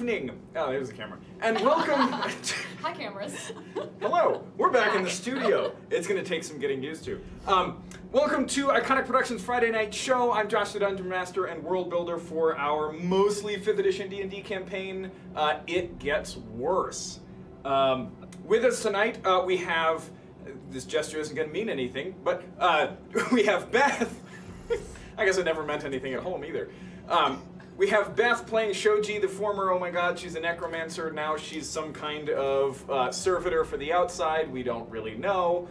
evening. Oh, there's a camera. And welcome. Hi, cameras. Hello. We're back in the studio. It's going to take some getting used to. Welcome to Iconic Productions Friday Night Show. I'm Josh the Dungeon Master and World Builder for our mostly 5th edition D&D campaign, It Gets Worse. With us tonight, we have, this gesture isn't going to mean anything, but we have Beth. I guess it never meant anything at home either. We have Beth playing Shoji, the former, oh my god, she's a necromancer. Now she's some kind of servitor for the outside. We don't really know.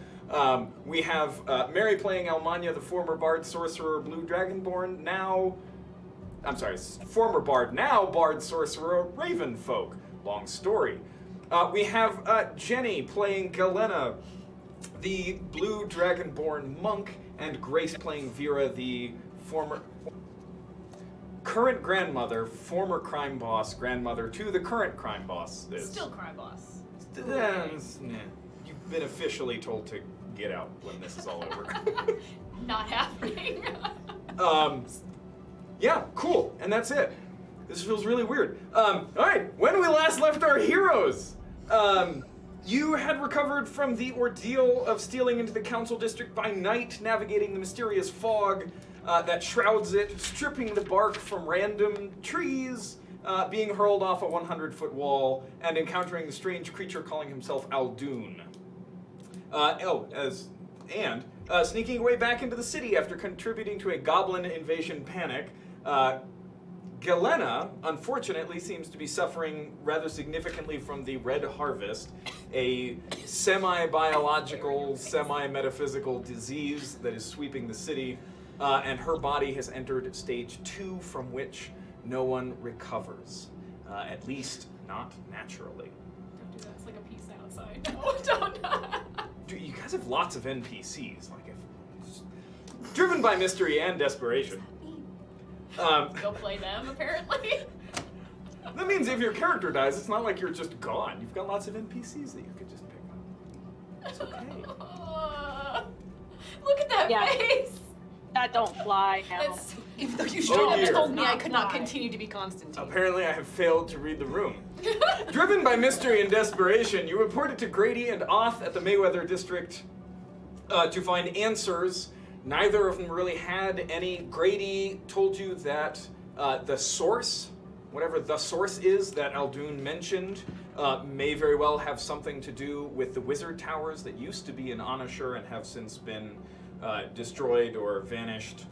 We have Mary playing Almania, the former bard, sorcerer, blue dragonborn. Now, I'm sorry, former bard, now bard, sorcerer, raven folk. Long story. We have Jenny playing Galena, the blue dragonborn monk, and Grace playing Vera, the former... current grandmother, former crime boss, grandmother to the current crime boss. Still crime boss. You've been officially told to get out when this is all over. Not happening. Yeah, cool, and that's it. This feels really weird. Alright, when we last left our heroes, you had recovered from the ordeal of stealing into the council district by night, navigating the mysterious fog that shrouds it, stripping the bark from random trees, being hurled off a 100-foot wall, and encountering the strange creature calling himself Aldoon. Sneaking away back into the city after contributing to a goblin invasion panic, Galena, unfortunately, seems to be suffering rather significantly from the Red Harvest, a semi-biological, semi-metaphysical disease that is sweeping the city, and her body has entered stage 2, from which no one recovers. At least, not naturally. Don't do that, it's like a piece outside. No, don't. Dude, you guys have lots of NPCs, driven by mystery and desperation. Go play them, apparently. That means if your character dies, it's not like you're just gone. You've got lots of NPCs that you could just pick up. It's okay. Look at that face. That don't fly now. Even though you straight up told me I could not fly. Continue to be Constantine. Apparently I have failed to read the room. Driven by mystery and desperation, you reported to Grady and Oth at the Mayweather District to find answers. Neither of them really had any. Grady told you that the source, whatever the source is that Aldoon mentioned, may very well have something to do with the wizard towers that used to be in Onishire and have since been destroyed or vanished.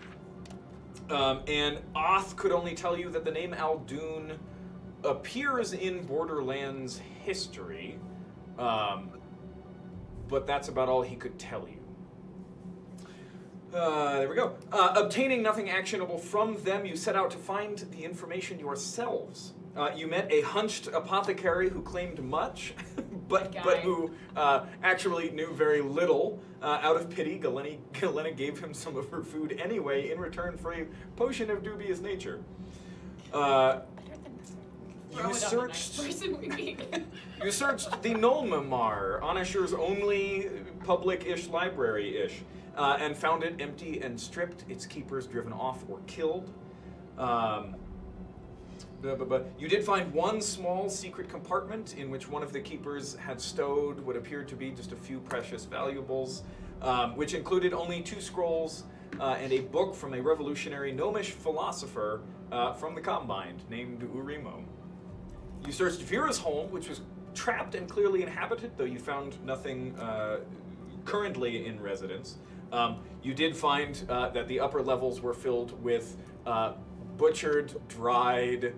And Oth could only tell you that the name Aldoon appears in Borderlands history, but that's about all he could tell you. There we go. Obtaining nothing actionable from them, you set out to find the information yourselves. You met a hunched apothecary who claimed much, but who actually knew very little. Out of pity, Galena gave him some of her food anyway in return for a potion of dubious nature. You searched the Nolmamar, Onishire's only public-ish library-ish, and found it empty and stripped, its keepers driven off or killed. You did find one small secret compartment in which one of the keepers had stowed what appeared to be just a few precious valuables, which included only 2 scrolls and a book from a revolutionary gnomish philosopher from the Combine named Urimo. You searched Vera's home, which was trapped and clearly inhabited, though you found nothing currently in residence. You did find that the upper levels were filled with butchered, dried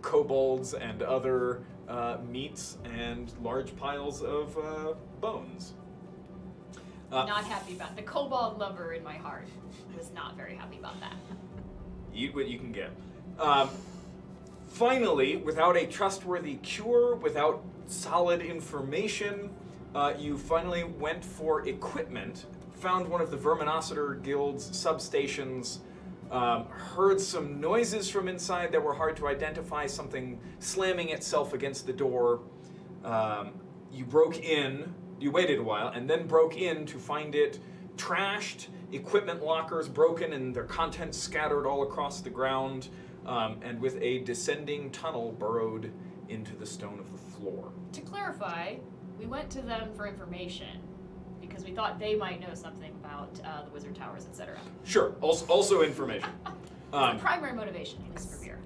kobolds and other meats and large piles of bones. Not happy about the kobold lover in my heart. Was not very happy about that. Eat what you can get. Finally, without a trustworthy cure, without solid information, you finally went for equipment, found one of the Verminositor Guild's substations, heard some noises from inside that were hard to identify, something slamming itself against the door. You broke in, you waited a while, and then broke in to find it trashed, equipment lockers broken and their contents scattered all across the ground, and with a descending tunnel burrowed into the stone of the floor. To clarify, we went to them for information because we thought they might know something about the wizard towers, etc. Sure, also information. The primary motivation is for beer.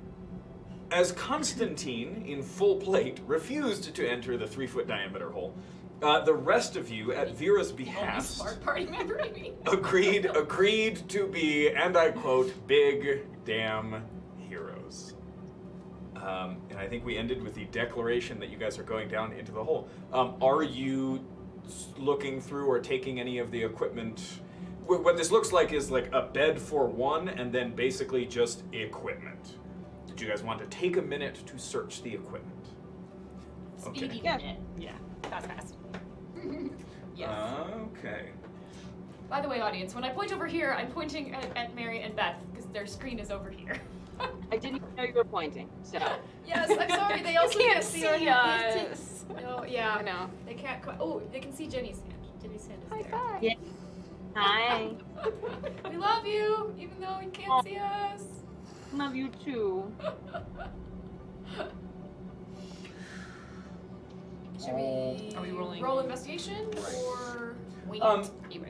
As Constantine, in full plate, refused to enter the 3-foot diameter hole, the rest of you, at Vera's Only behest, smart party member, you mean? agreed to be, and I quote, big damn heroes. And I think we ended with the declaration that you guys are going down into the hole. Are you looking through or taking any of the equipment? What this looks like is like a bed for one, and then basically just equipment. Did you guys want to take a minute to search the equipment? Speedy Yeah. minute. Yeah, fast. Yes. Okay. By the way, audience, when I point over here, I'm pointing at Mary and Beth because their screen is over here. I didn't even know you were pointing, so. Yes, I'm sorry. They also can't can't see our us. No, yeah. I know. They can't. Oh, they can see Jenny's hand. Jenny's hand is High there. five. Yeah. Hi. We love you, even though you can't see us. Love you too. Should we, Are we rolling? roll investigation or wing Um, it? Either.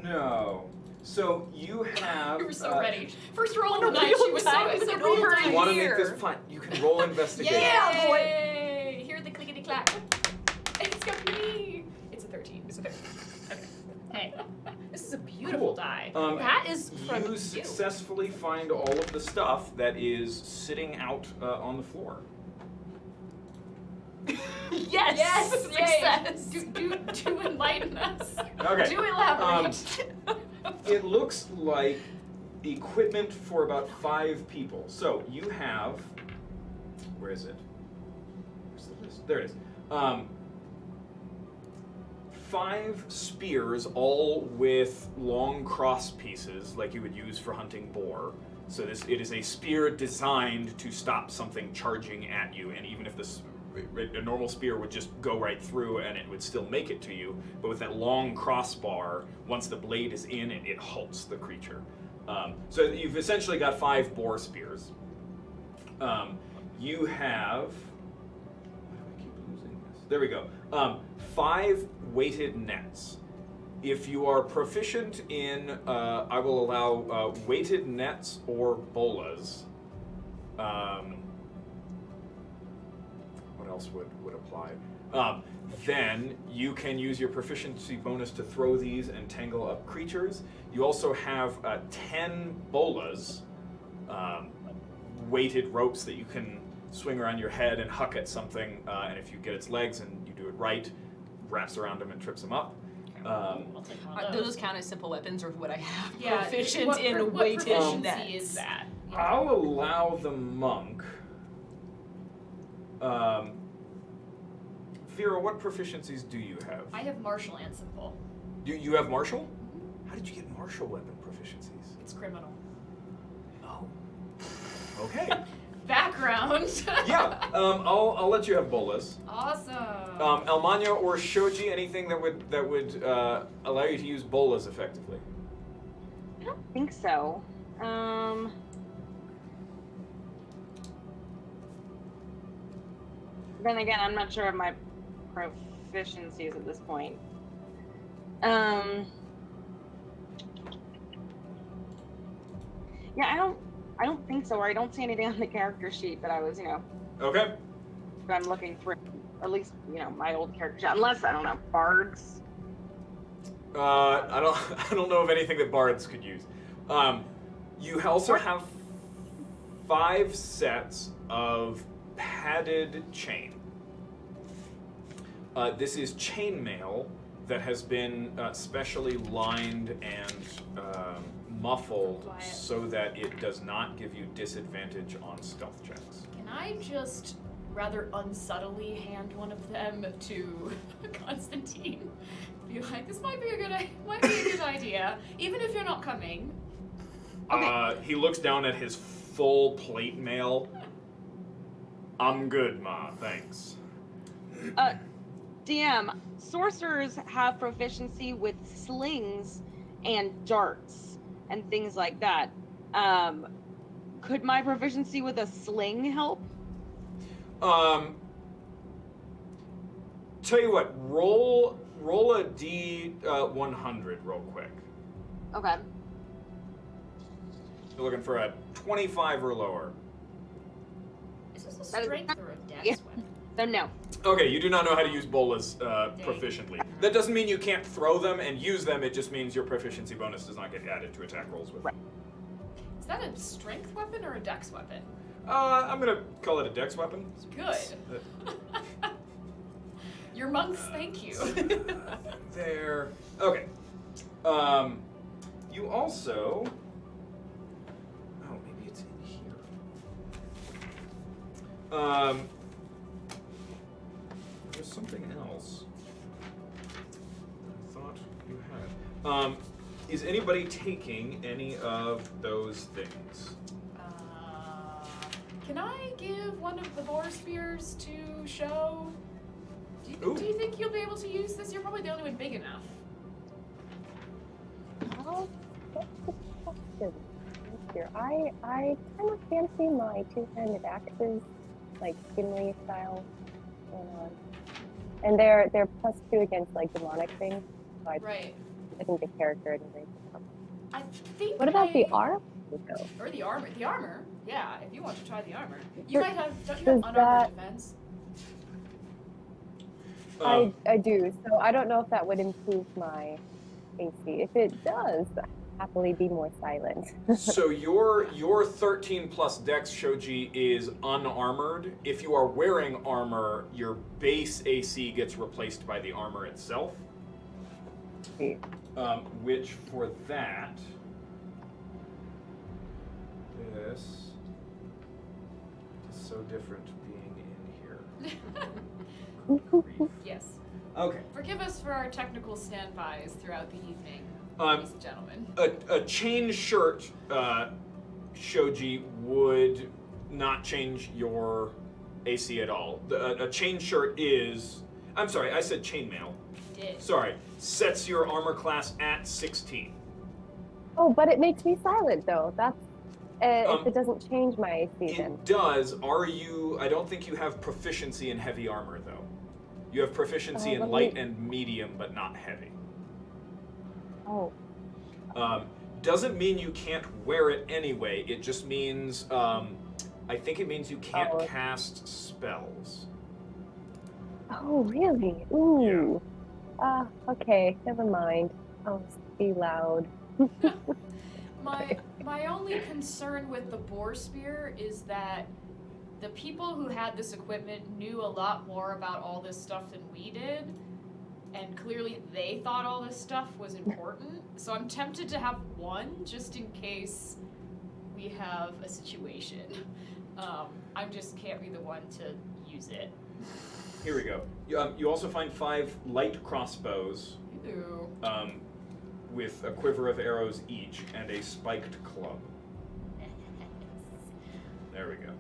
No. So you have. You were so ready. First roll of What the a night. She real was time. so It's a ready. real You want to make Here. this fun? You can roll investigation. Yeah, boy. Yay! Hear the clickety clack. It's got me. It's a 13. It's a 13. Okay. Hey, this is a beautiful Cool. die. That is from You you. successfully find all of the stuff that is sitting out on the floor. Yes. Yes, Success. Do enlighten us. Okay. Do elaborate. It looks like equipment for about 5 people. So you have. Where is it? Where's the list? There it is. 5 spears, all with long cross pieces, like you would use for hunting boar. So it is a spear designed to stop something charging at you, and even if a normal spear would just go right through and it would still make it to you, but with that long crossbar, once the blade is in it halts the creature. So you've essentially got 5 boar spears. You have. Why do I keep losing this? There we go. 5 weighted nets. If you are proficient in, I will allow weighted nets or bolas. What else would apply? Then you can use your proficiency bonus to throw these and tangle up creatures. You also have 10 bolas, weighted ropes that you can swing around your head and huck at something, and if you get its legs and you do it right, wraps around them and trips them up. I'll take one of Do those count as simple weapons, or would I have Yeah, proficient what in what weighted proficiency nets? is that? Yeah. I'll allow the monk. Vera, what proficiencies do you have? I have martial and simple. You have martial? How did you get martial weapon proficiencies? It's criminal. Oh. Okay. Background. Yeah. I'll let you have bolas. Awesome. Elmania or Shoji, anything that would allow you to use bolas effectively. I don't think so. Then again, I'm not sure of my proficiencies at this point. Yeah, I don't think so, or I don't see anything on the character sheet that I was, Okay. that I'm looking through. Or at least, my old character sheet. Unless, I don't know, bards. I don't know of anything that bards could use. You also have 5 sets of padded chain. This is chainmail that has been specially lined and muffled Quiet. so that it does not give you disadvantage on stealth checks. Can I just rather unsubtly hand one of them to Constantine? Be like, this might be a good idea, even if you're not coming. He looks down at his full plate mail. I'm good, Ma, thanks. DM, sorcerers have proficiency with slings and darts and things like that. Could my proficiency with a sling help? Tell you what, roll a D100 real quick. Okay. You're looking for a 25 or lower. Is this a That is- strength or a dex Yeah. weapon? So no. Okay, you do not know how to use bolas proficiently. That doesn't mean you can't throw them and use them, it just means your proficiency bonus does not get added to attack rolls with them. Is that a strength weapon or a dex weapon? I'm gonna call it a dex weapon. Good. Your monks, thank you. There. Okay. You also. Oh, maybe it's in here. There's something else I thought you had. Is anybody taking any of those things? Can I give one of the boar spears to Show? Ooh. Do you think you'll be able to use this? You're probably the only one big enough. Oh, that's a question. Here, I kind of fancy my two-handed axes, like Gimli style, and they're +2 against like demonic things. So Right. I think the character and everything. I think. What about the I- arm? Though? Or the armor. The armor. Yeah, if you want to try the armor. You Does- might have. Don't you does have unarmored that- defense? I do. So I don't know if that would improve my AC. If it does, I'd happily be more silent. So your 13 plus Dex Shoji is unarmored. If you are wearing armor, your base AC gets replaced by the armor itself. See. Which for that, this is so different being in here. Yes. Okay. Forgive us for our technical standbys throughout the evening, Um, ladies and gentlemen. A chain shirt, Shoji, would not change your AC at all. A chain shirt is, I'm sorry, I said chainmail. Did. Sorry, sets your armor class at 16. Oh, but it makes me silent though. That's if it doesn't change my AC then. It does. I don't think you have proficiency in heavy armor, though. You have proficiency in let light me- and medium, but not heavy. Oh, Doesn't mean you can't wear it anyway. It just means, I think it means you can't Oh. cast spells. oh really? Ooh. Okay, never mind. I'll be loud. My only concern with the boar spear is that the people who had this equipment knew a lot more about all this stuff than we did, and clearly they thought all this stuff was important. So I'm tempted to have one just in case we have a situation. I just can't be the one to use it. Here we go. You also find 5 light crossbows Ooh. with a quiver of arrows each and a spiked club. There we go.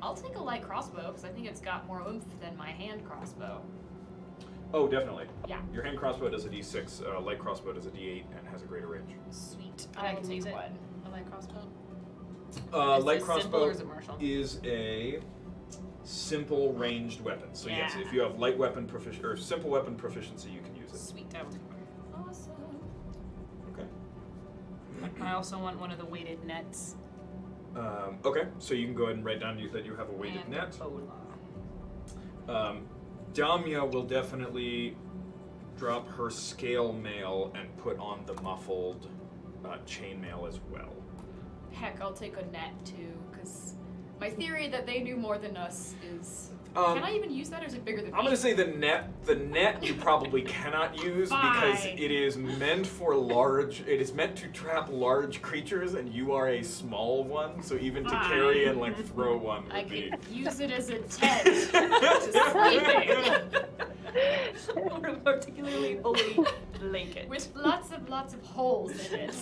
I'll take a light crossbow because I think it's got more oomph than my hand crossbow. Oh, definitely. Yeah. Your hand crossbow does a D6, light crossbow does a D8, and has a greater range. Sweet. I can take use it. one. A light crossbow. Light Is this simple crossbow or is it martial? is a simple ranged weapon. So yes, Yeah. if you have light weapon or simple weapon proficiency, you can use it. Sweet. I will take one. Awesome. Okay. I also want one of the weighted nets. Okay, so you can go ahead and write down that you have a weighted and net. bola. Damia will definitely drop her scale mail and put on the muffled chainmail as well. Heck, I'll take a net too, because my theory that they knew more than us is. Um, Can I even use that, or is it bigger than me? I'm gonna say the net you probably cannot use because Fine. it is meant for large. It is meant to trap large creatures, and you are a small one. So even to carry and like throw one I would be. could use it as a tent to sleep in, Or a particularly holy blanket. with lots of holes in it.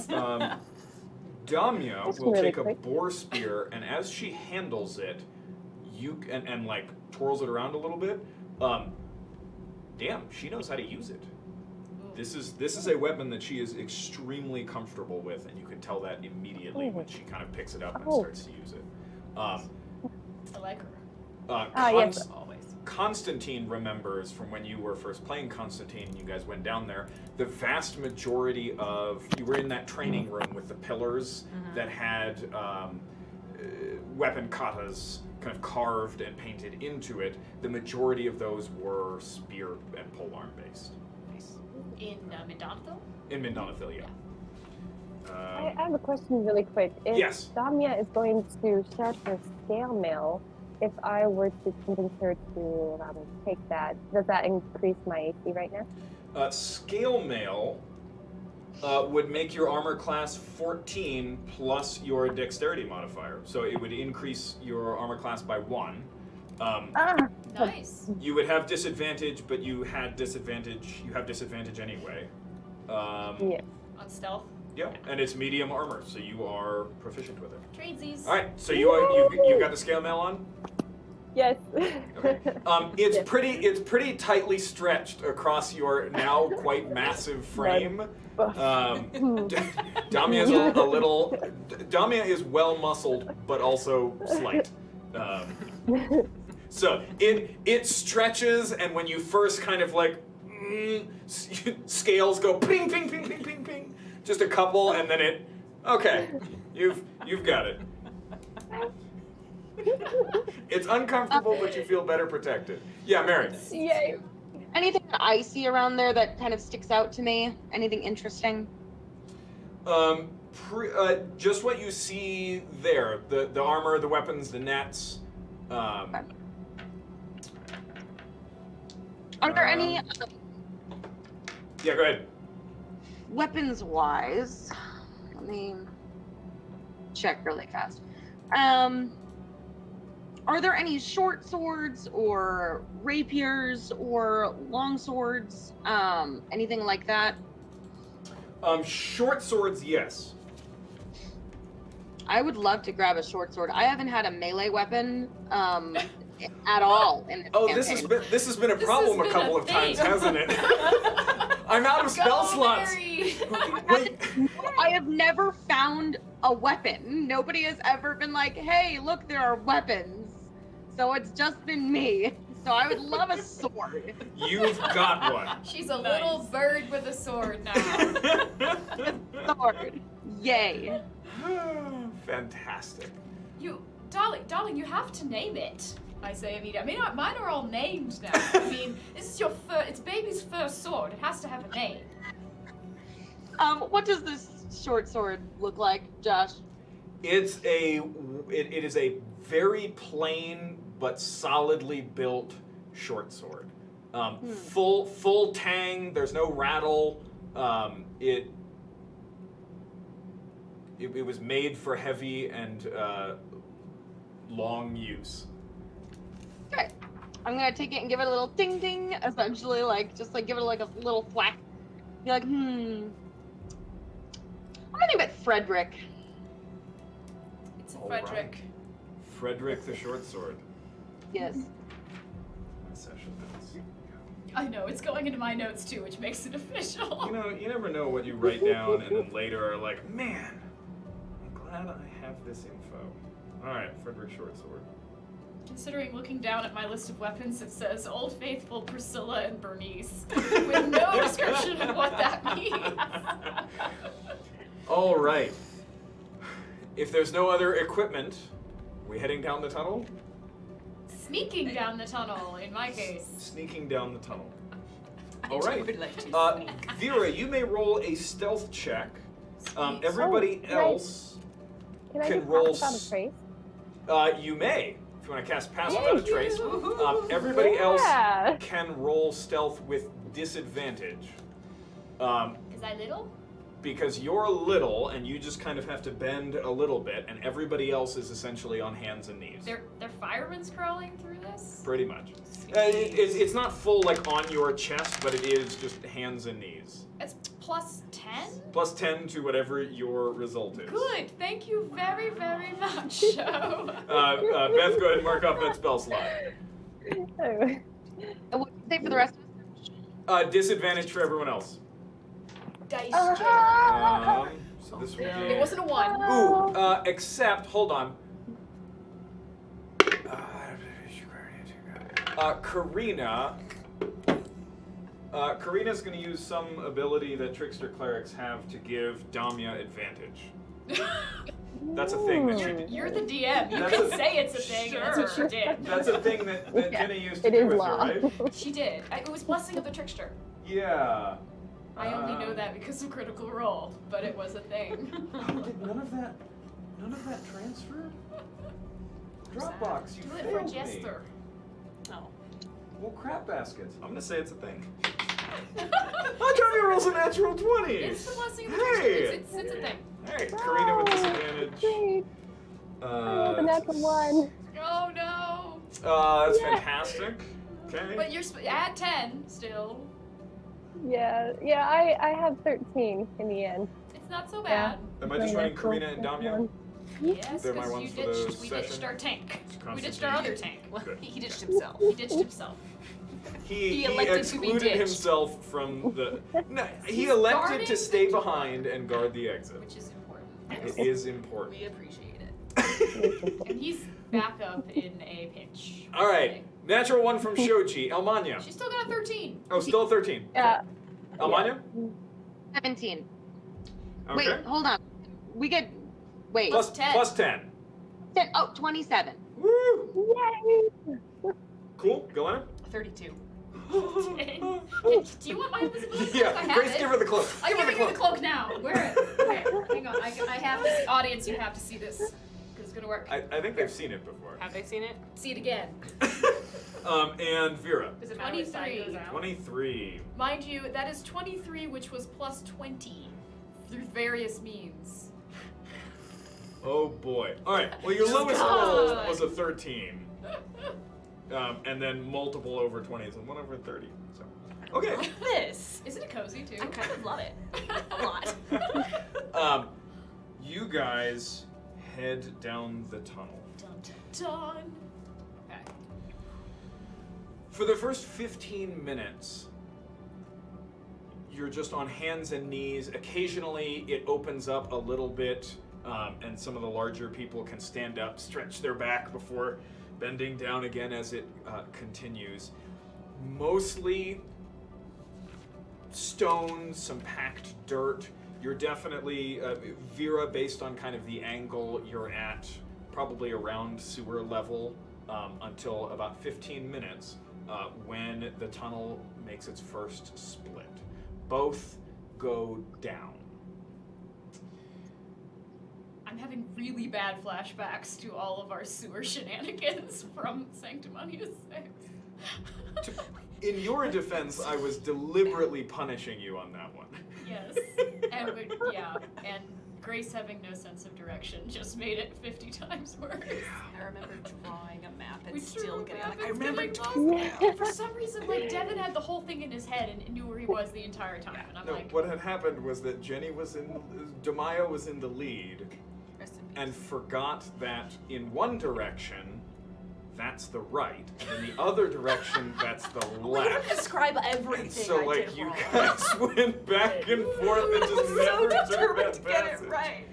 Damia That's will really take a quick. boar spear, and as she handles it, and like twirls it around a little bit. Damn, she knows how to use it. This is a weapon that she is extremely comfortable with, and you can tell that immediately when she kind of picks it up and starts to use it. I like her. Yes. Always. Constantine remembers from when you were first playing Constantine and you guys went down there, the vast majority of, you were in that training room with the pillars that had weapon katas kind of carved and painted into it. The majority of those were spear and polearm based. Nice. In Mindonethil? In Mindonethil, yeah. I have a question really quick. If Yes. Damia is going to sharp her scale mail, if I were to convince her to take that, does that increase my AC right now? Scale mail would make your armor class 14 plus your dexterity modifier. So it would increase your armor class by 1. Nice. You would have disadvantage, but you have disadvantage anyway. Yeah. On stealth. Yeah, and it's medium armor, so you are proficient with it. Tradesies. All right, so you've got the scale mail on. Yes. Okay. It's pretty tightly stretched across your now quite massive frame. Damia is a little. Damia is well muscled, but also slight. So it stretches, and when you first kind of like scales go ping ping ping ping ping ping, just a couple, and then it. Okay, you've got it. It's uncomfortable, but you feel better protected. Yeah, Mary. Yay. Anything that I see around there that kind of sticks out to me? Anything interesting? Just what you see there: the armor, the weapons, the nets. Are there any Yeah, go ahead. weapons-wise? Let me check really fast. Are there any short swords or rapiers or long swords? Anything like that? Short swords, yes. I would love to grab a short sword. I haven't had a melee weapon at all in this campaign. This has been a problem a couple of times, hasn't it? I'm out of spell slots. Mary. Wait. I have never found a weapon. Nobody has ever been like, hey, look, there are weapons. So it's just been me. So I would love a sword. You've got one. She's a little bird with a sword now. Sword. Yay. Fantastic. Darling, you have to name it. I say immediately. I mean, mine are all named now. I mean, this is it's baby's first sword. It has to have a name. What does this short sword look like, Josh? It is a very plain but solidly built short sword. Full tang. There's no rattle. It was made for heavy and long use. Okay. I'm gonna take it and give it a little ding ding, essentially, give it like a little thwack. Be like, I'm gonna name it Frederick. It's a All Frederick. right. Frederick the short sword. Yes. My session notes. I know, it's going into my notes too, which makes it official. You know, you never know what you write down and then later are like, man, I'm glad I have this info. All right, Frederick short sword. Considering looking down at my list of weapons, it says Old Faithful, Priscilla, and Bernice, with no description of what that means. All right. If there's no other equipment, we heading down the tunnel? Sneaking down the tunnel, in my case. Sneaking down the tunnel. I All right. would like to sneak. Vera, you may roll a stealth check. Everybody else Can I can just roll. pass without a trace? You may, if you want to cast Pass Yay, Without a Trace. Everybody Yeah. else can roll stealth with disadvantage. Is I little? Because you're little and you just kind of have to bend a little bit, and everybody else is essentially on hands and knees. They're firemen's crawling through this? Pretty much. It's not full like on your chest, but it is just hands and knees. It's plus 10? Plus 10 to whatever your result is. Good, thank you very, very much, Joe. Beth, go ahead and mark off that spell slot. And what do you say for the rest of us? Disadvantage for everyone else. dice Ah! jam. So this would no. be. It wasn't a 1. Ooh, except, hold on. Karina. Karina's going to use some ability that trickster clerics have to give Damia advantage. That's a thing that she. You're the DM. You That's can a- say it's a thing, and that's what she did. That's a thing that Yeah, Jenny used to It do is with law. her, right? She did. It was Blessing of the Trickster. Yeah. I only know that because of Critical Role, but it was a thing. Did none of that transfer? Dropbox, you Do it failed for me. Jester. Oh. Well, crap baskets. I'm gonna say it's a thing. Antonio rolls a natural 20. It's the Blessing of the Hey! Trickster. It's a thing. All right, Karina with Wow, disadvantage. Great. I rolled a natural 1. Oh no! That's Yeah. fantastic. Okay. But you're add 10 still. Yeah, I have 13 in the end. It's not so Yeah. bad. Am I just running Karina and Damia? Yes, They're my because ones you for the ditched. We ditched session. our tank. We Constantine. ditched our other tank. Well, Good. he ditched himself. He ditched himself. He elected to be excluded ditched. himself from the. No, he He's elected guarding to stay the- behind and guard the exit. Which is important. It is important. We appreciate it. And he's back up in a pinch. All right, natural 1 from Shoji. Elmania. She's still got a 13. Oh, still 13. Yeah. Elmania? 17. Okay. Wait, hold on. We get. Wait. Plus 10. Plus 10. 27. Woo! Yay! Cool. Galena? 32. Do you want my invisibility cloak? I Yeah, have Grace, it. give her the cloak. I'm Give her giving the you the cloak. cloak now. Where? Hang on. I have this. Audience, you have to see this. Because it's going to work. I think they've seen it before. Have they seen it? See it again. And Vera. Does it matter which side 23. goes out? 23. Mind you, that is 23, which was plus 20 through various means. Oh boy. All right. Well, your Just lowest God. roll was a 13. And then multiple over 20s and 1 over 30. So. Okay. Look at this. Isn't it cozy too? I kind of love it. A lot. You guys head down the tunnel. Dun, dun, dun. Okay. For the first 15 minutes, you're just on hands and knees. Occasionally, it opens up a little bit, and some of the larger people can stand up, stretch their back before bending down again as it continues. Mostly stones, some packed dirt. You're definitely, Vera, based on kind of the angle you're at, probably around sewer level until about 15 minutes when the tunnel makes its first split. Both go down. I'm having really bad flashbacks to all of our sewer shenanigans from Sanctimonious 6. In your defense, I was deliberately punishing you on that one. Yes. And Grace having no sense of direction just made it 50 times worse. I remember drawing a map and We still drew a getting map like, I and remember getting lost. Yeah. For some reason, like, Devin had the whole thing in his head and knew where he was the entire time. And I'm No, like, what had happened was that Jenny was Demaya was in the lead Rest in peace. and forgot that in one direction, that's the right, and in the other direction, that's the Well, you have to left. describe And everything so, I like, did you wrong. guys went back and forth and I just was never so took determined that to get passage. it right.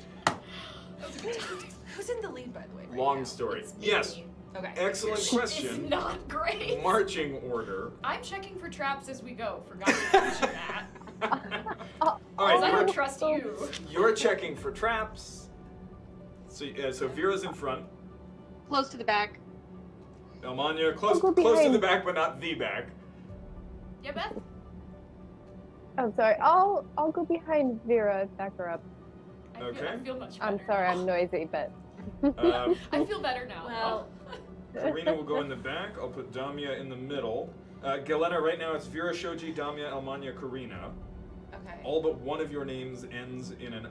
Who's in the lead, by the way? Right Long now? story. it's Yes, me. Okay. excellent It's question. not great. Marching order. I'm checking for traps as we go. Forgot to mention that. All Because I right, don't trust you. you're checking for traps. So Vera's in front. Close to the back. Elmania close I'll go to behind. the back, but not the back. Yeah, Beth? I'm sorry. I'll go behind Vera, back her up. I feel much better. I'm sorry, now. I'm noisy, but I feel better now. Well, Karina will go in the back. I'll put Damia in the middle. Galena, right now it's Vera, Shoji, Damia, Elmania, Karina. okay. All but one of your names ends in an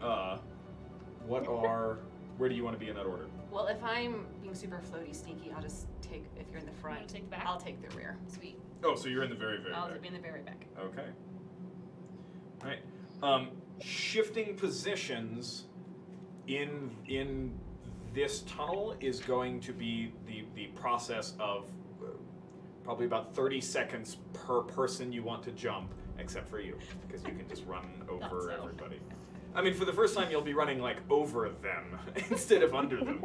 where do you want to be in that order? Well, if I'm being super floaty sneaky, I'll just take, if you're in the front, wanna take the back? I'll take the rear. Sweet. Oh, so you're in the very, very I'll back. be in the very back. Okay. All right. Shifting positions in this tunnel is going to be the process of probably about 30 seconds per person you want to jump. except for you, because you can just run over so. everybody. I mean, for the first time, you'll be running like over them instead of under them.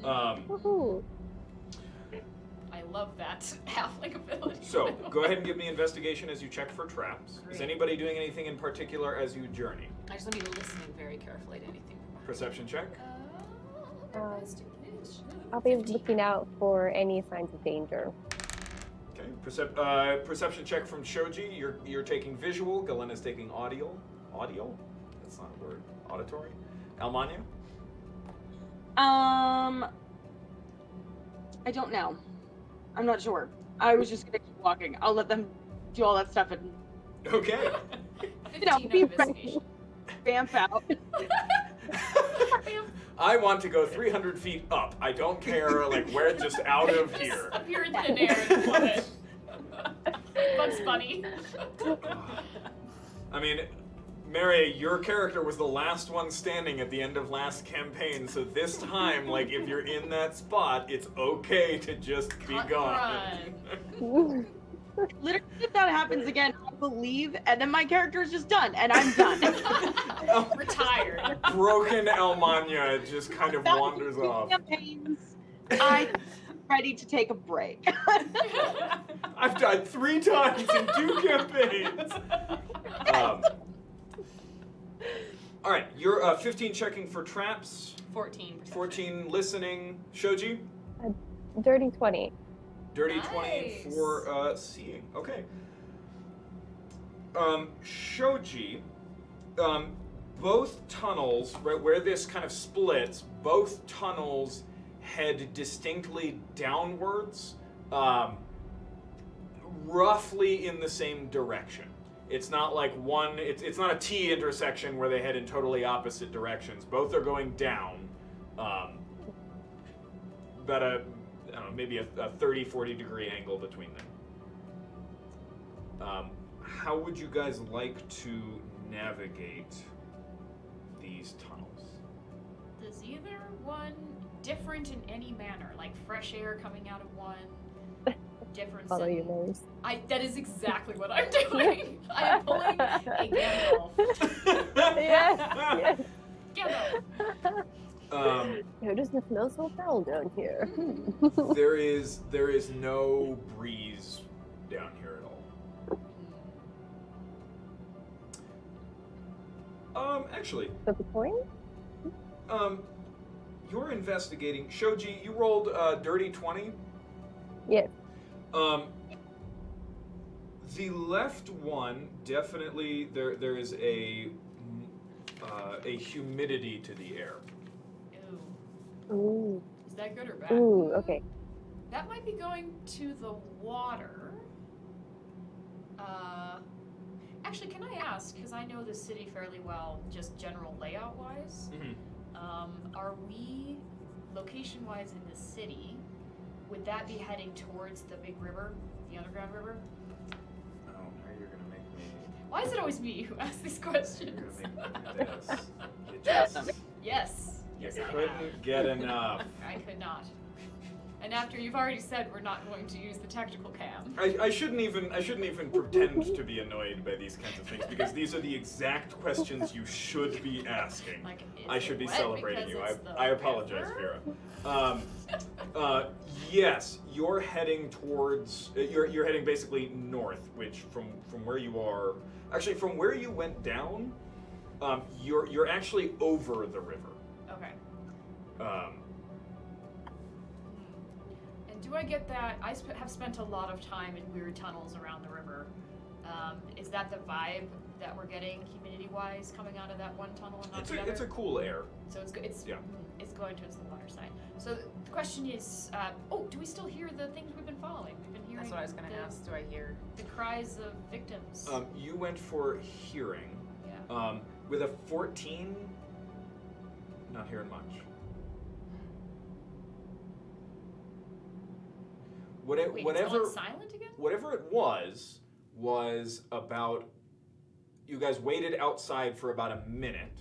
Woohoo! I love that halfling ability. So, go ahead and give me investigation as you check for traps. Is Great. anybody doing anything in particular as you journey? I just want to be listening very carefully to anything. Perception check. Investigation. I'll be 15. looking out for any signs of danger. Okay. Perception check from Shoji. You're taking visual. Galena's taking audio. Audio? That's not a word. Auditory. Almania? I don't know. I'm not sure. I was just gonna keep walking. I'll let them do all that stuff and Okay. 15 on be investigation. vamp out. I want to go 300 feet up. I don't care, like, where, just out of Just here. appear in thin air and float it. Bugs Bunny. I mean, Mary, your character was the last one standing at the end of last campaign, so this time, like, if you're in that spot, it's okay to just be Cut and gone. Literally, if that happens again, I will leave, and then my character is just done, and I'm done. Retired. Broken Almania just kind of That was wanders 2 off. campaigns. I'm ready to take a break. I've died 3 times in 2 campaigns. All right, you're 15 checking for traps, 14. perception. 14 listening. Shoji, Dirty 20. dirty 20 Nice. for seeing. Okay. Shoji, both tunnels, right where this kind of splits, both tunnels head distinctly downwards, roughly in the same direction. It's not like one, it's not a T intersection where they head in totally opposite directions. Both are going down. About a, I don't know, maybe a 30, 40 degree angle between them. How would you guys like to navigate these tunnels? Does either one different in any manner? Like fresh air coming out of one? Difference Follow in... your nose. That is exactly what I'm doing. I am pulling a Gandalf. Yes, Gandalf. It doesn't smell so foul down here. There is no breeze down here at all. Actually, So the point? you're investigating. Shoji, you rolled dirty 20. Yes. The left one definitely there is a humidity to the air. Ew. Ooh. Is that good or bad? Ooh, okay. That might be going to the water. Actually, can I ask, because I know the city fairly well, just general layout-wise, are we, location-wise in the city, would that be heading towards the big river, the underground river? Oh, now you're gonna make me. Why is it always me who asks these You're questions? gonna make me do this. You just Yes. Yes, I have. couldn't get enough. I could not. And after you've already said we're not going to use the tactical cam. I shouldn't even pretend to be annoyed by these kinds of things because these are the exact questions you should be asking. Like, is I should it be wet celebrating you. because it's the I apologize, river? Vera. Yes, you're heading towards. You're heading basically north, which from where you are, actually from where you went down, you're actually over the river. Okay. And do I get that? I have spent a lot of time in weird tunnels around the river. Is that the vibe that we're getting, humidity-wise, coming out of that one tunnel and not the other? It's a cool air. So it's Yeah. it's going towards the water side. So the question is, do we still hear the things we've been following? We've been hearing. That's what I was going to ask. Do I hear? The cries of victims. You went for hearing. Yeah. With a 14, not hearing much. Wait, it's Whatever gone silent again? whatever it was about. You guys waited outside for about a minute,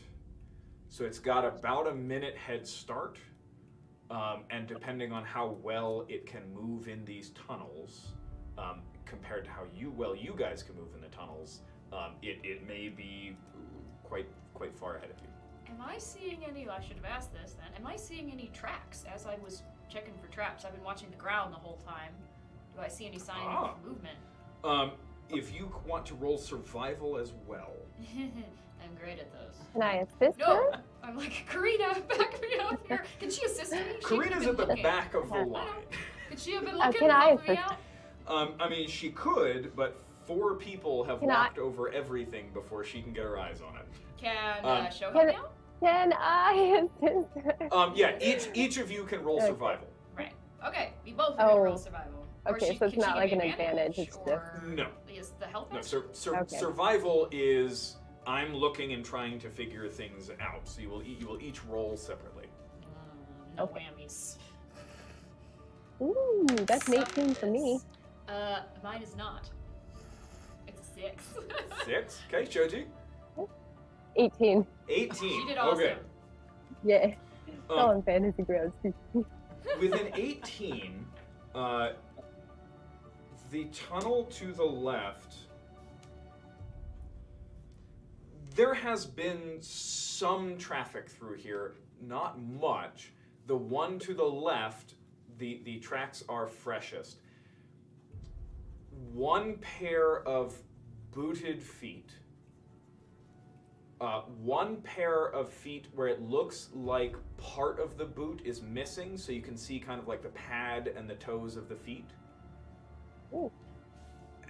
so it's got about a minute head start. And depending on how well it can move in these tunnels, compared to how you guys can move in the tunnels, It may be quite far ahead of you. Am I seeing any? I should have asked this then. Am I seeing any tracks as I was checking for traps? I've been watching the ground the whole time. Do I see any sign of movement? If you want to roll survival as well. I'm great at those. Can I assist No, her? I'm like, Karina, back me up here. Can she assist me? She Karina's could've at the been looking. back of the I line. Could she have been looking can and I helping me assist? out? I mean, she could, but 4 people have Can I- walked over everything before she can get her eyes on it. Can Show can help me out? Can I assist her? Yeah, each of you can roll Okay. survival. Right. Okay, we both are gonna roll Oh. survival. Or Okay, so it's can not give like me an advantage, it's just- or No. Is the health No, bonus? Okay. survival is I'm looking and trying to figure things out. So you will each roll separately. No Okay. whammies. Ooh, that's an 18 for me. Mine is not. It's a 6. 6. Okay, Shoji. 18. 18. She did awesome. Okay. Yeah. It's all Um, in fantasy grounds. with an 18, the tunnel to the left. There has been some traffic through here, not much. The one to the left, the tracks are freshest. One pair of booted feet. One pair of feet where it looks like part of the boot is missing, so you can see kind of like the pad and the toes of the feet. Ooh.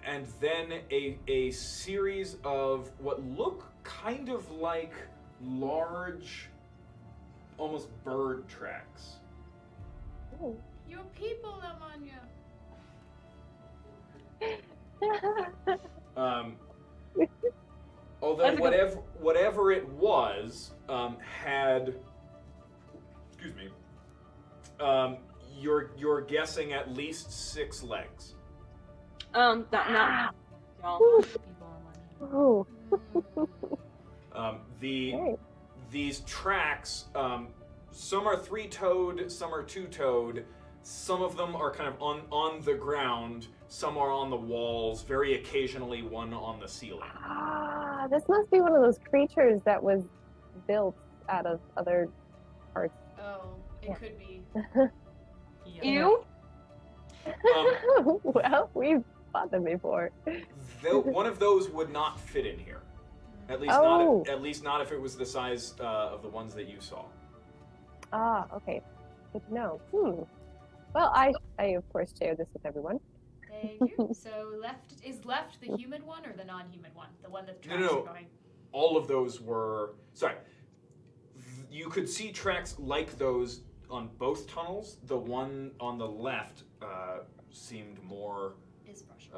And then a series of what look kind of like large, almost bird tracks. Ooh. Your people, Lamanya. Although That's a good- whatever it was had, excuse me, you're guessing at least 6 legs. Not. Ooh. Ooh. The Okay. these tracks, some are 3-toed, some are 2-toed. Some of them are kind of on the ground. Some are on the walls. Very occasionally, one on the ceiling. Ah, this must be one of those creatures that was built out of other parts. Oh, it Yeah. could be. Ew. Well, we've fought them before. One of those would not fit in here. At least Oh. not if it was the size of the ones that you saw. Ah, okay. Good to know. Well, I of course share this with everyone. Thank you. So left the human one or the non-human one? The one that the tracks No. are going. All of those were sorry. You could see tracks like those on both tunnels. The one on the left seemed more Is fresh.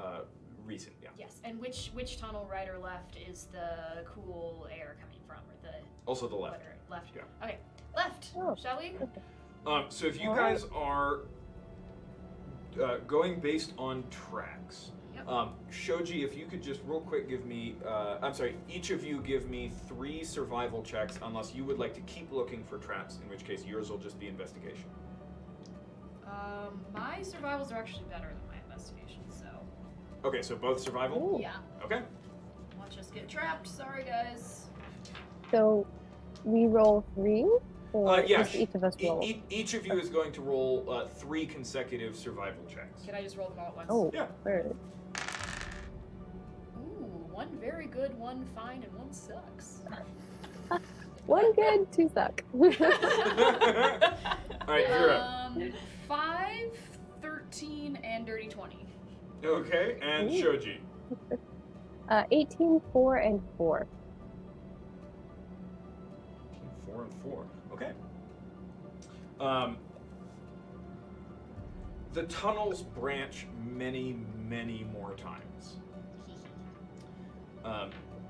recent. Yeah. Yes. And which tunnel, right or left, is the cool air coming from, or the Also the left. whatever, left? Yeah. Okay. Left. Oh. Shall we? So if you All guys are going based on tracks, Yep. Shoji, if you could just real quick give me, I'm sorry, each of you give me 3 survival checks, unless you would like to keep looking for traps, in which case yours will just be investigation. My survivals are actually better than my investigation, so Okay, so both survival? Ooh. yeah. Okay. Watch us get trapped. Sorry, guys. So we roll 3, or Yeah, just each of us roll? each of you is going to roll 3 consecutive survival checks. Can I just roll them all at once? Oh, Yeah. word. Ooh, one very good, one fine, and one sucks. One good, 2 suck. Alright, you're up. 5, 13, and dirty 20. Okay, and Ooh. Shoji. 18, 4, and 4. 4 and 4. Okay. The tunnels branch many, many more times.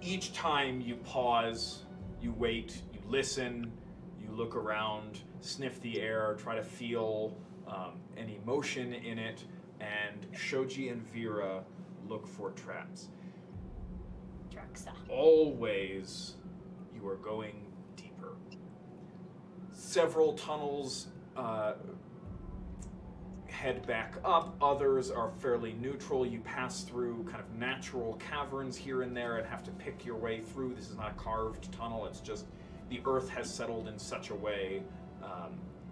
Each time you pause, you wait, you listen, you look around, sniff the air, try to feel any motion in it, and Shoji and Vera look for traps. Traxa. Always, you are going deeper. head back up. Others are fairly neutral. You pass through kind of natural caverns here and there and have to pick your way through. This is not a carved tunnel. It's just the earth has settled in such a way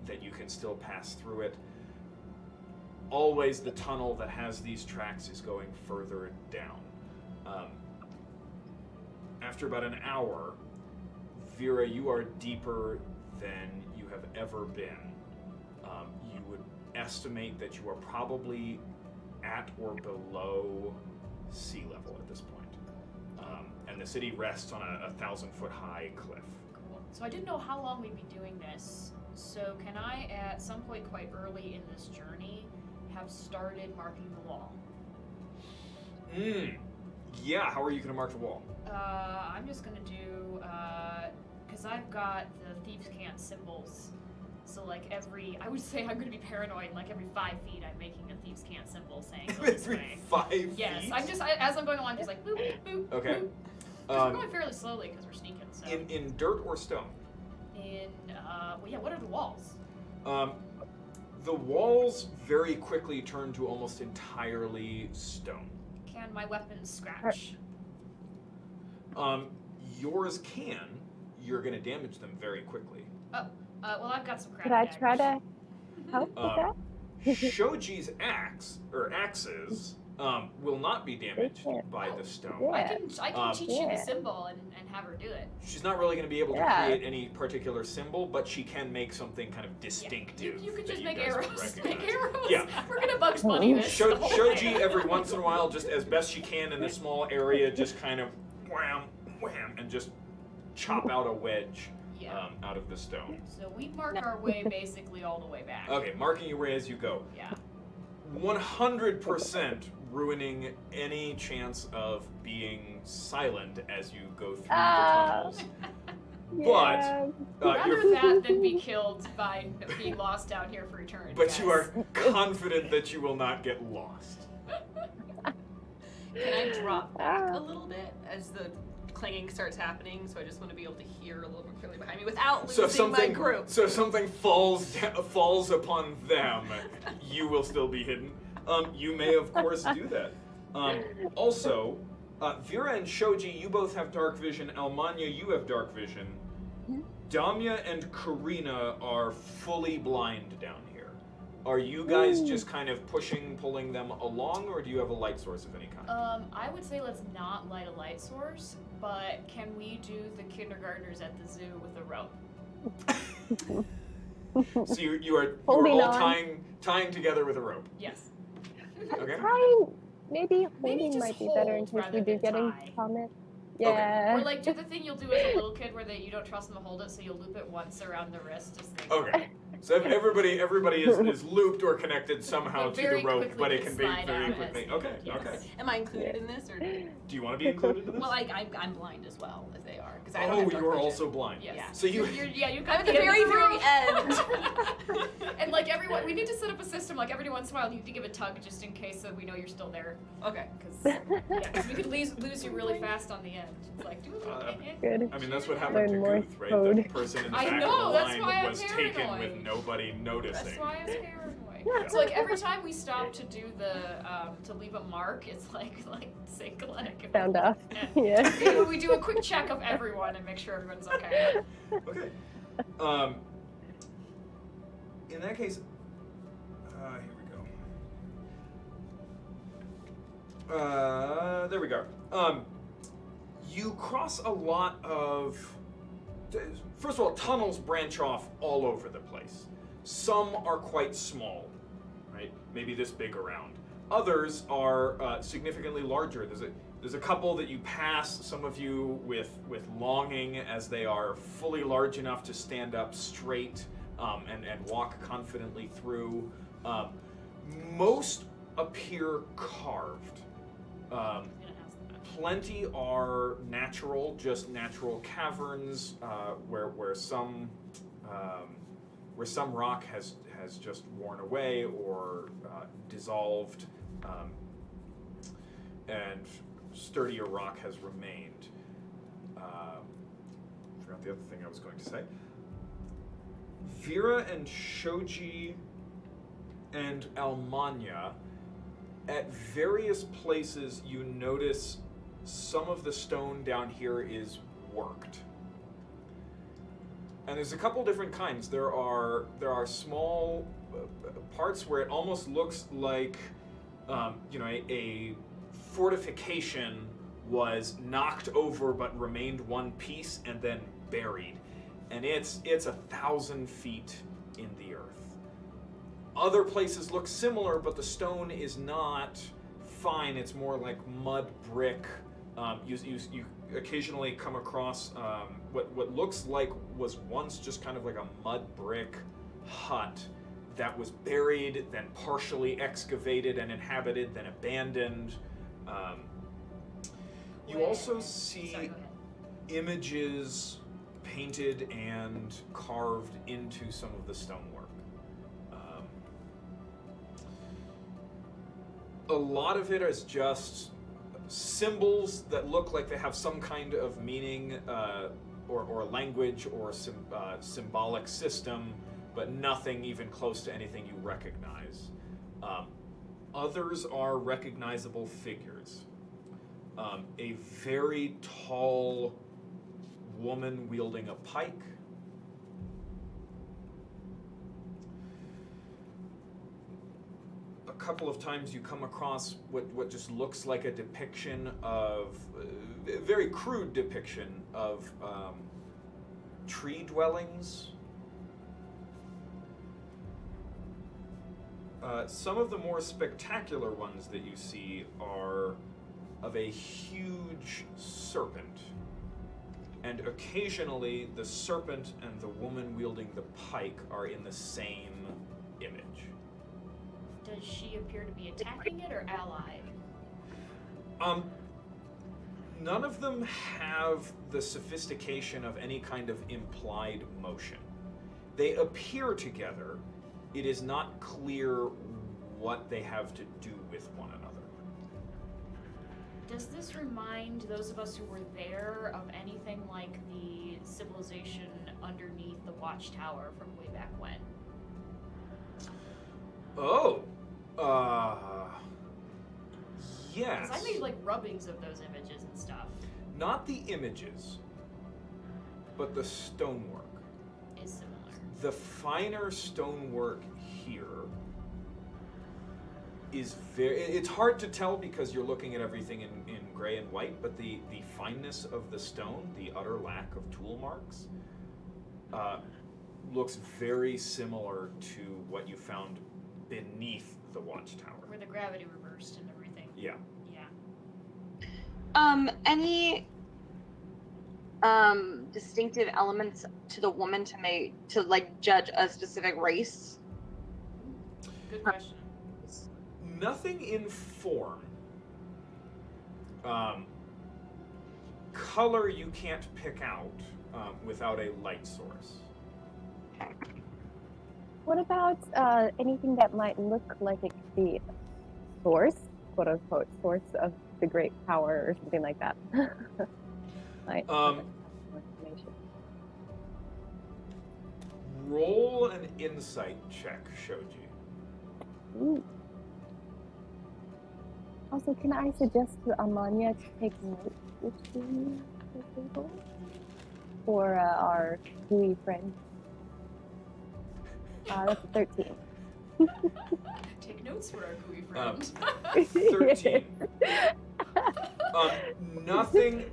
that you can still pass through it. Always the tunnel that has these tracks is going further down. After about an hour, Vera, you are deeper than you have ever been. You would estimate that you are probably at or below sea level at this point. And the city rests on a 1,000-foot high cliff. Cool. So I didn't know how long we'd be doing this. So can I, at some point quite early in this journey, have started marking the wall? Yeah, how are you going to mark the wall? I'm just gonna do, because I've got the Thieves' Cant symbols. So like I would say I'm gonna be paranoid, like every 5 feet I'm making a Thieves' Cant symbol saying go this Every way. 5 feet? Yes, as I'm going along, just like boop, boop, Okay. boop. Because we're going fairly slowly because we're sneaking, so. In dirt or stone? What are the walls? The walls very quickly turn to almost entirely stone. Can my weapons scratch? Yours can. You're going to damage them very quickly. Well, I've got some crap Could I daggers. try to help with that? Shoji's axes will not be damaged by the stone. Yeah. I can teach you the Yeah. symbol and have her do it. She's not really going to be able to Yeah. create any particular symbol, but she can make something kind of distinctive. You could that just make guys would arrows. recognize. Make arrows. Yeah. We're gonna Bugs Bunny this. the whole Shoji way. every once in a while, just as best she can in this small area, just kind of wham, wham, and just chop out a wedge Yeah. out of the stone. So we mark our way basically all the way back. Okay, marking your way as you go. Yeah. 100% ruining any chance of being silent as you go through the tunnels. Yeah. Rather that than be killed by being lost down here for eternity. But you guys. are confident that you will not get lost. Can I drop back a little bit as the clanging starts happening? So I just want to be able to hear a little bit clearly behind me without losing my group. So if something falls upon them, you will still be hidden. You may of course do that. Also, Vera and Shoji, you both have dark vision. Almanya, you have dark vision. Damya and Karina are fully blind down here. Are you guys just kind of pulling them along, or do you have a light source of any kind? I would say let's not light a light source, but can we do the kindergartners at the zoo with a rope? So you are Holding all on. tying together with a rope. Yes. Okay. Maybe Maybe holding just might be better in hold case we rather do than get in tie. comment. Yeah. Or like do the thing you'll do as a little kid where you don't trust them to hold it, so you'll loop it once around the wrist. Just think. Okay. So if everybody is looped or connected somehow But to very the rope, quickly but it can can be slide very out quickly. as Okay. needed, Okay. yes. Am I included in this, or? Do you want to be included in this? Well, I'm blind as well, if they are, because I don't have Oh, dark you are vision. also blind. Yes. Yeah. So you. You I'm got at the very, very end. end. And like everyone, we need to set up a system. Like every once in a while, you need to give a tug just in case so we know you're still there. Okay. Because we could lose you really fast on the end. It's like do a little Good. I mean, that's what happened to Learn more Guth, right? code. The person in the I back know, of the that's why line I'm was taken paranoid. with nobody noticing. That's why I was paranoid. So like every time we stop to do the to leave a mark, it's like say click. Found off. Yeah. Yeah. We do a quick check of everyone and make sure everyone's okay. Okay. In that case, here we go. There we go. You cross a lot of. First of all, tunnels branch off all over the place. Some are quite small, right? Maybe this big around. Others are significantly larger. There's a couple that you pass, some of you with longing, as they are fully large enough to stand up straight and walk confidently through. Most appear carved. Plenty are natural, just natural caverns where some rock has just worn away or dissolved, and sturdier rock has remained. Forgot the other thing I was going to say. Vera and Shoji, and Almania, at various places you notice some of the stone down here is worked. And there's a couple different kinds. There are small parts where it almost looks like a fortification was knocked over but remained one piece and then buried. And it's 1,000 feet in the earth. Other places look similar, but the stone is not fine. It's more like mud brick. You occasionally come across what looks like was once just kind of like a mud brick hut that was buried, then partially excavated and inhabited, then abandoned. You also see Sorry, go ahead. images painted and carved into some of the stonework. A lot of it is just symbols that look like they have some kind of meaning or language or symbolic system, but nothing even close to anything you recognize. Others are recognizable figures. A very tall woman wielding a pike. A couple of times you come across what just looks like a depiction of, a very crude depiction of tree dwellings. Some of the more spectacular ones that you see are of a huge serpent. And occasionally the serpent and the woman wielding the pike are in the same image. Does she appear to be attacking it or allied? None of them have the sophistication of any kind of implied motion. They appear together. It is not clear what they have to do with one another. Does this remind those of us who were there of anything like the civilization underneath the watchtower from way back when? Oh, yes. Because I made like rubbings of those images and stuff. Not the images, but the stonework. Is similar. The finer stonework here is it's hard to tell because you're looking at everything in gray and white, but the fineness of the stone, the utter lack of tool marks, looks very similar to what you found beneath the watchtower. Where the gravity reversed and everything. Yeah. Yeah. Any distinctive elements to the woman to like judge a specific race? Good question. Nothing in form. Color you can't pick out without a light source. What about anything that might look like it could be a source, quote unquote, source of the great power or something like that? Like, more information. Roll an insight check, Shoji. Ooh. Also, can I suggest to Amanya to take notes with me for our gooey friend? That's a 13. Take notes for our gooey friend. 13.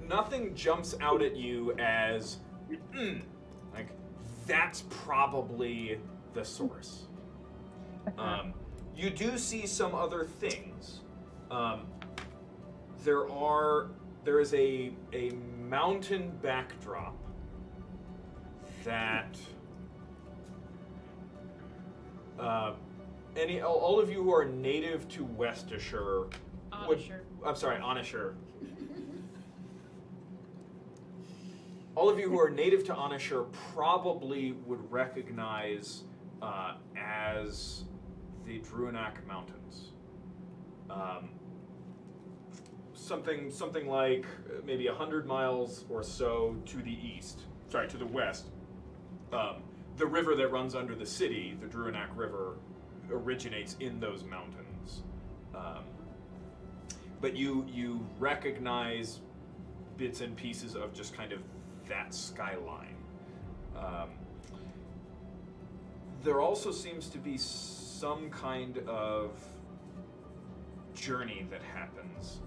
Nothing jumps out at you as, like, that's probably the source. You do see some other things. There is a mountain backdrop that all of you who are native to Westishire Onishire. All of you who are native to Onishire probably would recognize as the Druinak Mountains. Something like maybe 100 miles or so to the west. The river that runs under the city, the Druinak River, originates in those mountains. But you recognize bits and pieces of just kind of that skyline. There also seems to be some kind of journey that happens.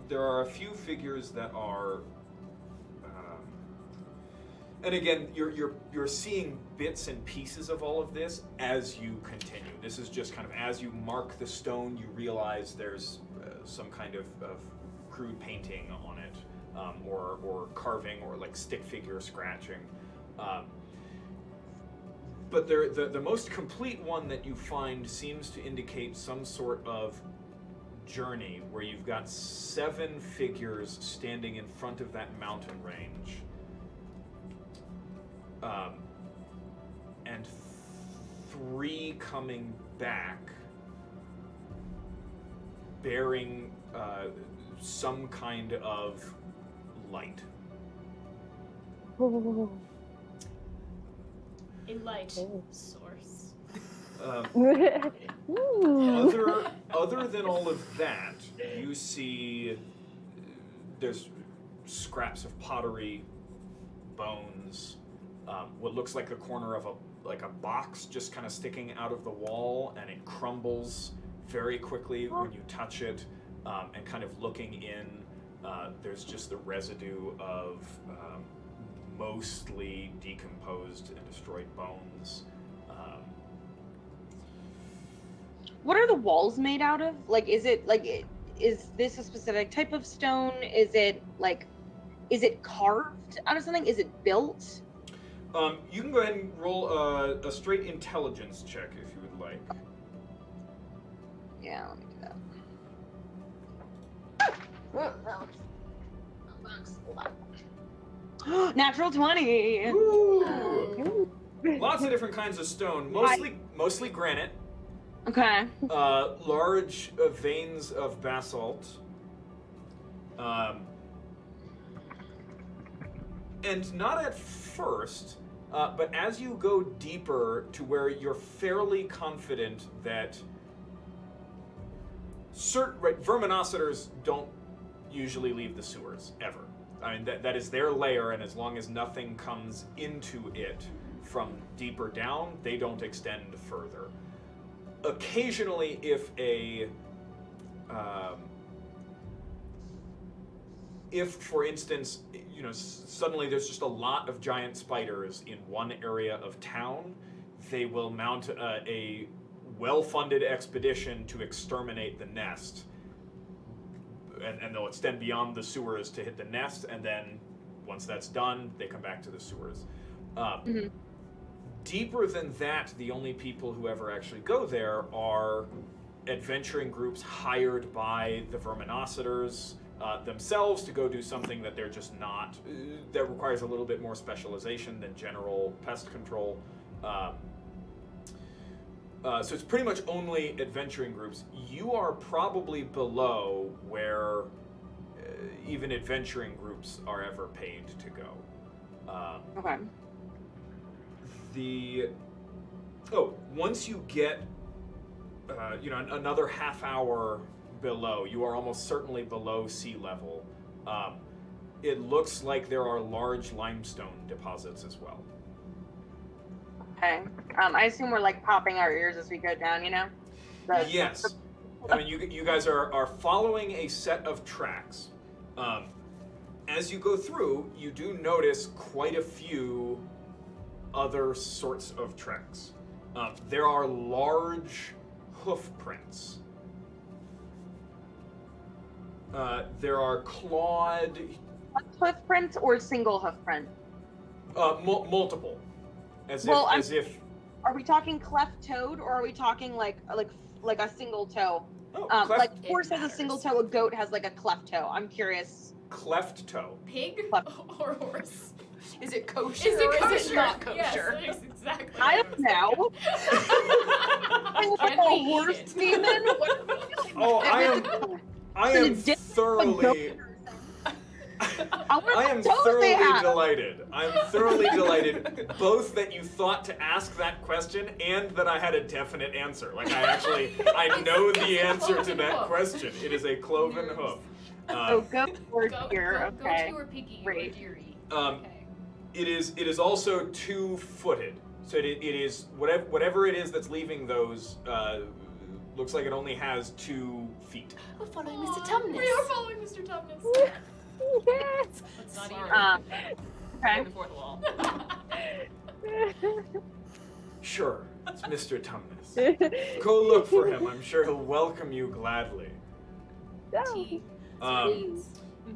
There are a few figures that are, and again, you're seeing bits and pieces of all of this as you continue. This is just kind of as you mark the stone, you realize there's some kind of crude painting on it, or carving, or like stick figure scratching. But the most complete one that you find seems to indicate some sort of journey where you've got 7 figures standing in front of that mountain range. And 3 coming back bearing some kind of light. A light source. Other than all of that, you see there's scraps of pottery, bones, what looks like the corner of a box just kind of sticking out of the wall, and it crumbles very quickly when you touch it, and kind of looking in, there's just the residue of mostly decomposed and destroyed bones. What are the walls made out of? Like, is this a specific type of stone? Is it carved out of something? Is it built? You can go ahead and roll a straight intelligence check if you would like. Yeah, let me do that. Natural 20. Ooh. Lots of different kinds of stone, mostly granite. Okay. Large veins of basalt. And not at first, but as you go deeper to where you're fairly confident that verminocitors don't usually leave the sewers, ever. I mean, that is their lair, and as long as nothing comes into it from deeper down, they don't extend further. Occasionally, if for instance, suddenly there's just a lot of giant spiders in one area of town, they will mount a well-funded expedition to exterminate the nest. And they'll extend beyond the sewers to hit the nest, and then once that's done, they come back to the sewers. Deeper than that, the only people who ever actually go there are adventuring groups hired by the verminocitors themselves to go do something that they're just not, that requires a little bit more specialization than general pest control. So it's pretty much only adventuring groups. You are probably below where even adventuring groups are ever paid to go. Okay. Once you get, another half hour below, you are almost certainly below sea level. It looks like there are large limestone deposits as well. Okay. I assume we're like popping our ears as we go down, Yes. I mean, you guys are following a set of tracks. As you go through, you do notice quite a few other sorts of tracks. There are large hoof prints. There are clawed... Hoof prints or single hoof print? Multiple. As if. Are we talking cleft-toed, or are we talking like a single toe? Oh, like horse has a single toe, a goat has like a cleft toe. I'm curious. Cleft toe. Pig or horse? Is it kosher? Is it or kosher? Is it not kosher? Yes, exactly. I don't know. I'm like Can a we horse eat it? demon. Oh, I am thoroughly. I am thoroughly delighted. I'm thoroughly delighted, both that you thought to ask that question and that I had a definite answer. Like I know the answer to that question. It is a cloven hoof. So go towards here. Go Okay. to or piggy Great. or dearie. Okay. It is also 2-footed. So it is whatever it is that's leaving those. Looks like it only has 2 feet. We're following Mr. Tumnus. We are following Mr. Tumnus. Yes. Let's not Sorry. Okay. The fourth wall. Sure, it's Mr. Tumnus. Go look for him. I'm sure he'll welcome you gladly. Tea.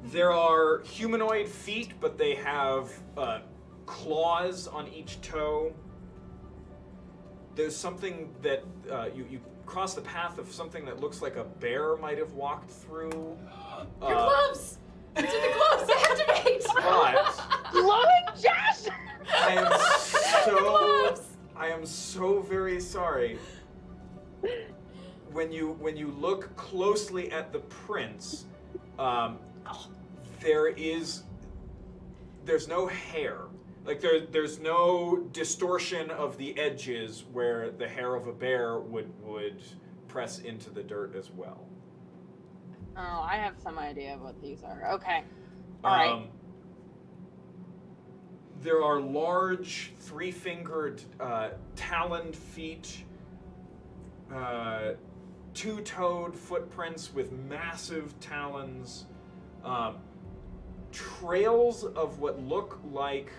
There are humanoid feet, but they have claws on each toe. There's something that you cross the path of something that looks like a bear might have walked through. Your gloves! These are the gloves! Activate! But Glowing Josh! I am so very sorry. When you look closely at the prints, there's no hair. Like there's no distortion of the edges where the hair of a bear would press into the dirt as well. Oh, I have some idea of what these are. Okay. All right. There are large 3-fingered taloned feet, 2-toed footprints with massive talons, trails of what look like,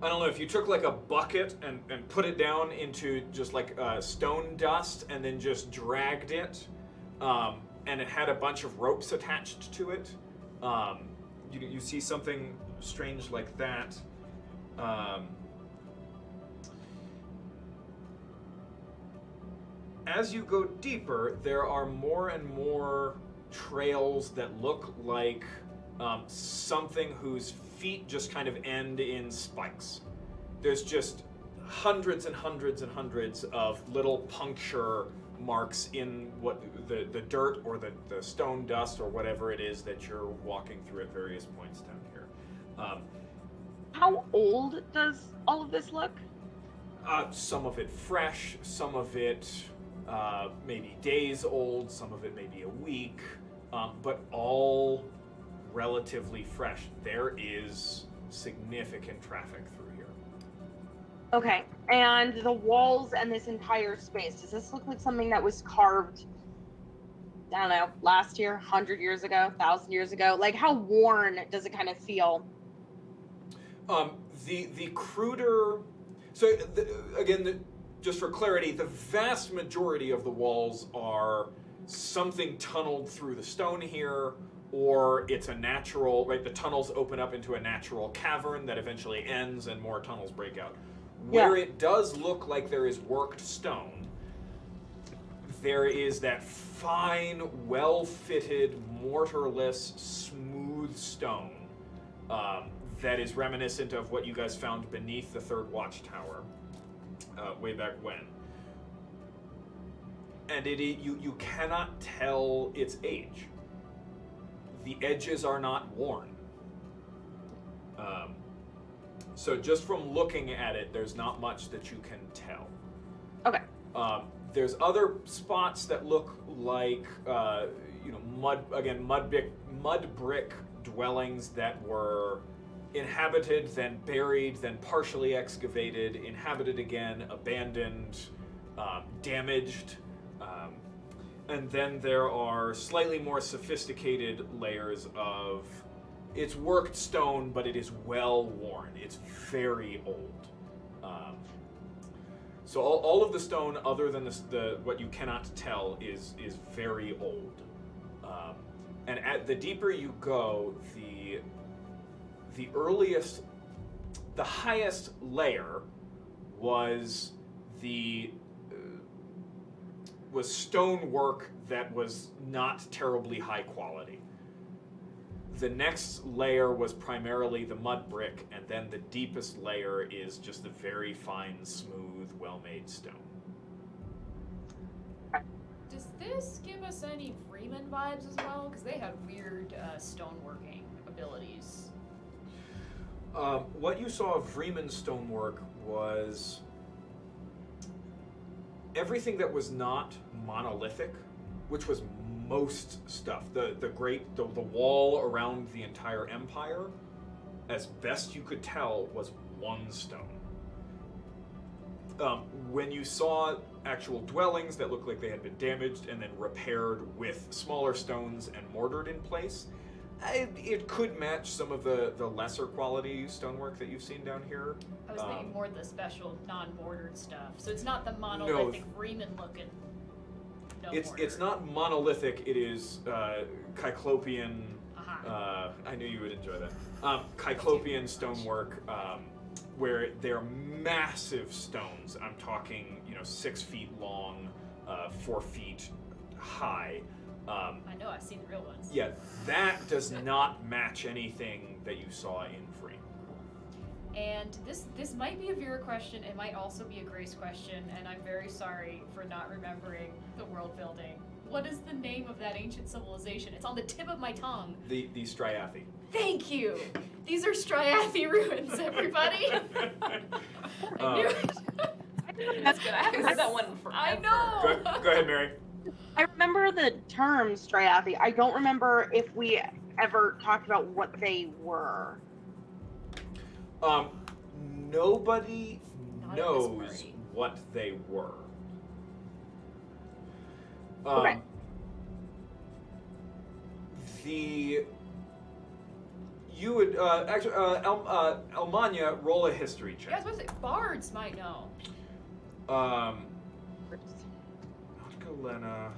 I don't know, if you took like a bucket and put it down into just like stone dust and then just dragged it, and it had a bunch of ropes attached to it. You see something strange like that. As you go deeper, there are more and more trails that look like something whose feet just kind of end in spikes. There's just hundreds and hundreds and hundreds of little puncture marks in what the dirt or the stone dust or whatever it is that you're walking through at various points down here. How old does all of this look? Some of it fresh, some of it maybe days old, some of it maybe a week, but all relatively fresh. There is significant traffic through here. Okay, and the walls and this entire space, does this look like something that was carved, I don't know, last year, 100 years ago, 1,000 years ago? Like, how worn does it kind of feel? The cruder, so just for clarity, the vast majority of the walls are something tunneled through the stone here, or it's a natural, right, the tunnels open up into a natural cavern that eventually ends and more tunnels break out. Where it does look like there is worked stone, there is that fine, well-fitted, mortarless, smooth stone that is reminiscent of what you guys found beneath the third watchtower way back when. And you cannot tell its age. The edges are not worn. So just from looking at it, there's not much that you can tell. Okay. There's other spots that look like mud brick dwellings that were inhabited, then buried, then partially excavated, inhabited again, abandoned, damaged. And then there are slightly more sophisticated layers of, it's worked stone, but it is well worn. It's very old. So all of the stone, other than the what you cannot tell, is very old. And at the deeper you go, the highest layer was stonework that was not terribly high quality. The next layer was primarily the mud brick, and then the deepest layer is just the very fine, smooth, well-made stone. Does this give us any Freeman vibes as well? Because they had weird stoneworking abilities. What you saw of Vreeman stonework was everything that was not monolithic, which was most stuff. The wall around the entire empire, as best you could tell, was one stone. When you saw actual dwellings that looked like they had been damaged and then repaired with smaller stones and mortared in place, it could match some of the lesser quality stonework that you've seen down here. I was thinking more the special non-mortared stuff. So it's not the monolithic Riemann looking. It's not monolithic. It is Cyclopean. I knew you would enjoy that. Cyclopean stonework, where they're massive stones. I'm talking, 6 feet long, 4 feet high. I know, I've seen the real ones. Yeah, that does not match anything that you saw in Free. And this might be a Vera question, it might also be a Grace question, and I'm very sorry for not remembering the world building. What is the name of that ancient civilization? It's on the tip of my tongue. The Stryathi. Thank you! These are Stryathi ruins, everybody! I knew it. That's good. I haven't heard that one forever. I know! Go ahead, Mary. I remember the term Stryathi. I don't remember if we ever talked about what they were. Nobody Not knows at this party. what they were. Okay. You would actually Elmania, roll a history You guys check. must say bards might know. Not Galena.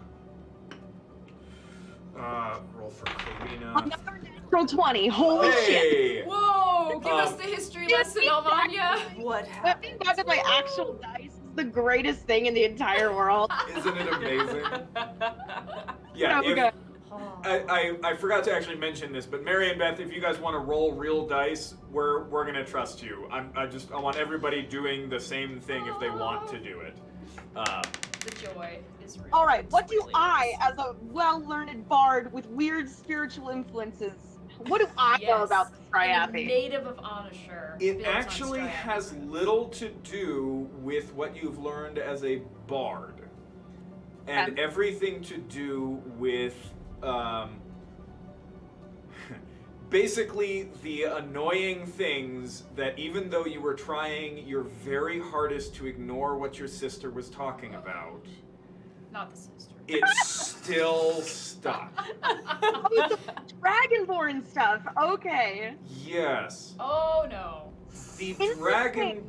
Roll for Karina. Another natural 20. Holy shit. Hey! Whoa! Give us the history lesson, Almania! What happened? Whipping back with my actual dice is the greatest thing in the entire world. Isn't it amazing? Yeah, So good. I forgot to actually mention this, but Mary and Beth, if you guys want to roll real dice, we're gonna trust you. I want everybody doing the same thing if they want to do it. The joy is real. All right, what do Really I, is. as a well-learned bard with weird spiritual influences, what do I know Yes. about the And a Stryathi? native of Onishire. It built on actually Stryathi. has little to do with what you've learned as a bard, and Okay. everything to do with basically the annoying things that, even though you were trying your very hardest to ignore what your sister was talking about, Not the sister. it still stuck. Oh, the Dragonborn stuff. Okay. Yes. Oh no. The Interesting.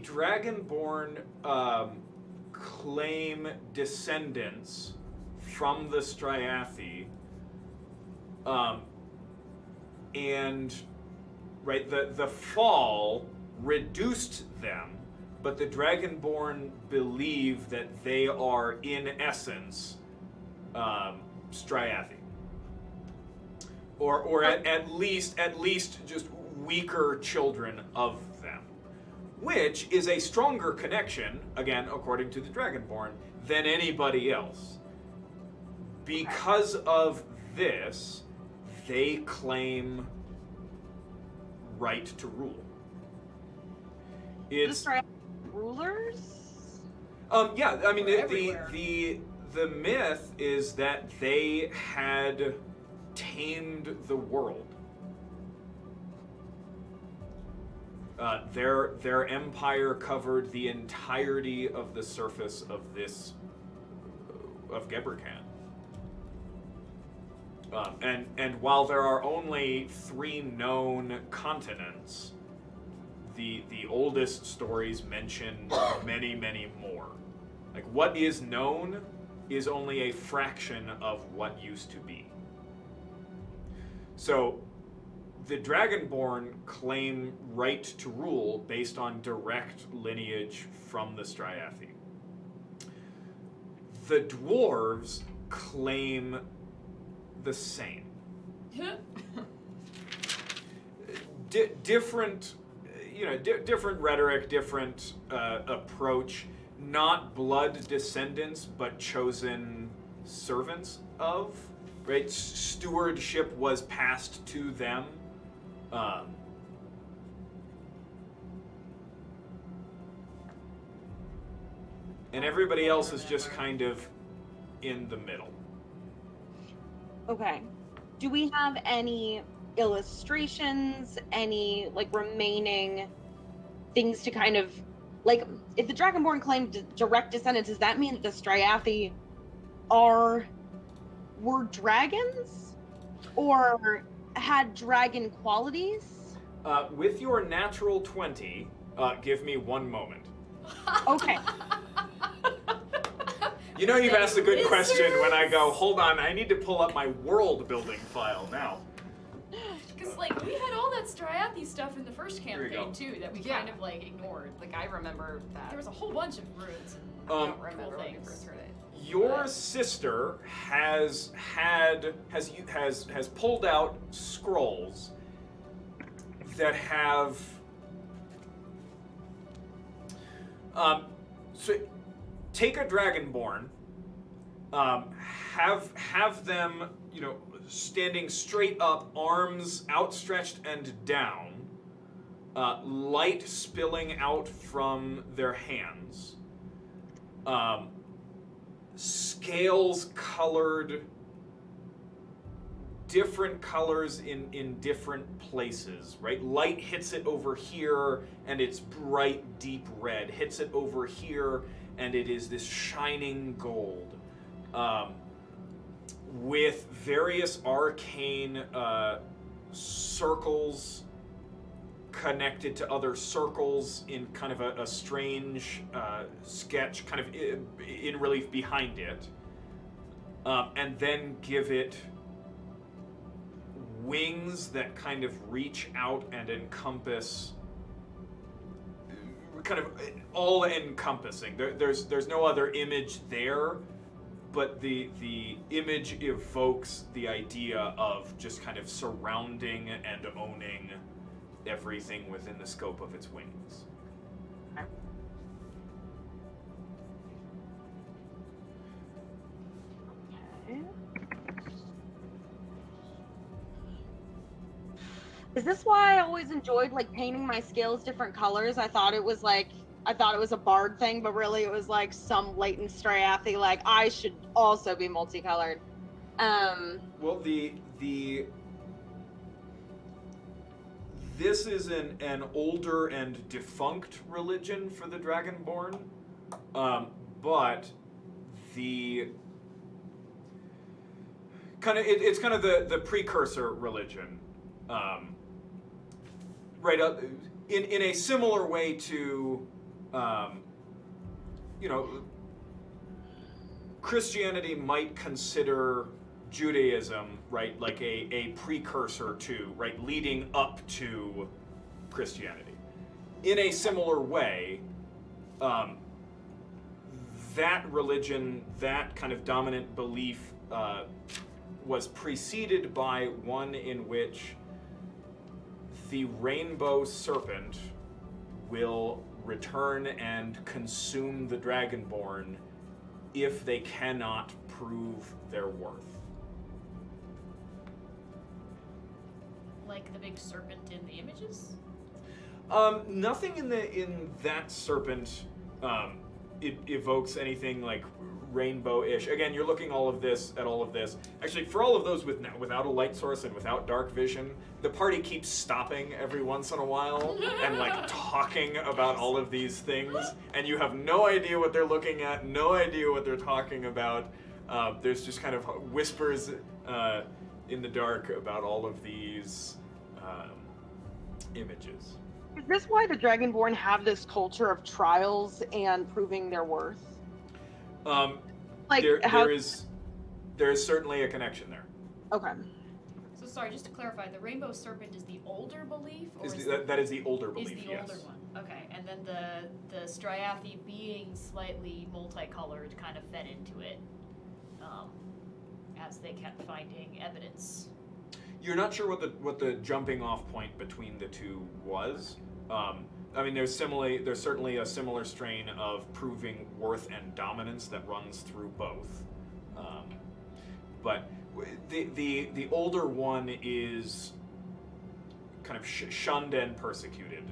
Dragonborn claim descendants from the Stryathi, and the fall reduced them, but the Dragonborn believe that they are in essence Stryathi, or at least just weaker children of them, which is a stronger connection, again according to the Dragonborn, than anybody else. Because of this, they claim right to rule. The It's Stryathi rulers? yeah, I mean They're everywhere. the myth is that they had tamed the world. Their empire covered the entirety of the surface of Gebrecan. And while there are only 3 known continents, the oldest stories mention many, many more. Like, what is known is only a fraction of what used to be. So, the Dragonborn claim right to rule based on direct lineage from the Stryathi. The dwarves claim the same. Different, different rhetoric, different approach. Not blood descendants, but chosen servants of right? Stewardship was passed to them. And everybody else is just kind of in the middle. Okay. Do we have any illustrations, any like remaining things to kind of like, if the Dragonborn claimed direct descendants, does that mean that the Stryathi were dragons or had dragon qualities? With your natural 20, give me one moment. Okay. You know you've asked a good question when I go, hold on, I need to pull up my world building file now. Because, like, we had all that Stryathi stuff in the first Here we campaign, go. too, that we Yeah. ignored. Like, I remember that. There was a whole bunch of runes and I don't remember cool when you things. first heard it. Your sister has pulled out scrolls that have so take a dragonborn, have them, standing straight up, arms outstretched and down, light spilling out from their hands, scales colored different colors in different places, right? Light hits it over here and it's bright deep red, hits it over here and it is this shining gold, with various arcane circles connected to other circles in kind of a strange sketch, kind of in relief behind it, and then give it wings that kind of reach out and encompass, kind of all encompassing. There's no other image there, but the image evokes the idea of just kind of surrounding and owning everything within the scope of its wings. Okay. Is this why I always enjoyed like painting my scales different colors? I thought it was a bard thing, but really it was like some latent Stryathi, like I should also be multicolored. Well, this is an older and defunct religion for the Dragonborn, but the it's kind of the precursor religion, right? In a similar way to, Christianity might consider Judaism, right, like a precursor to, right, leading up to Christianity. In a similar way, that religion, that kind of dominant belief, was preceded by one in which the Rainbow Serpent will return and consume the Dragonborn if they cannot prove their worth. Like the big serpent in the images? Nothing in that serpent it evokes anything like rainbow-ish. Again, you're looking at all of this. Actually, for all of those without a light source and without dark vision, the party keeps stopping every once in a while and like talking about all of these things, and you have no idea what they're looking at, no idea what they're talking about. There's just kind of whispers in the dark about all of these images. Is this why the Dragonborn have this culture of trials and proving their worth? There is certainly a connection there. Okay. So sorry, just to clarify, the Rainbow Serpent is the older belief? Or That is the older belief, is the yes. older one. Okay, and then the Stryathi being slightly multicolored kind of fed into it, as they kept finding evidence. You're not sure what the jumping off point between the two was. I mean, there's certainly a similar strain of proving worth and dominance that runs through both. But the older one is kind of shunned and persecuted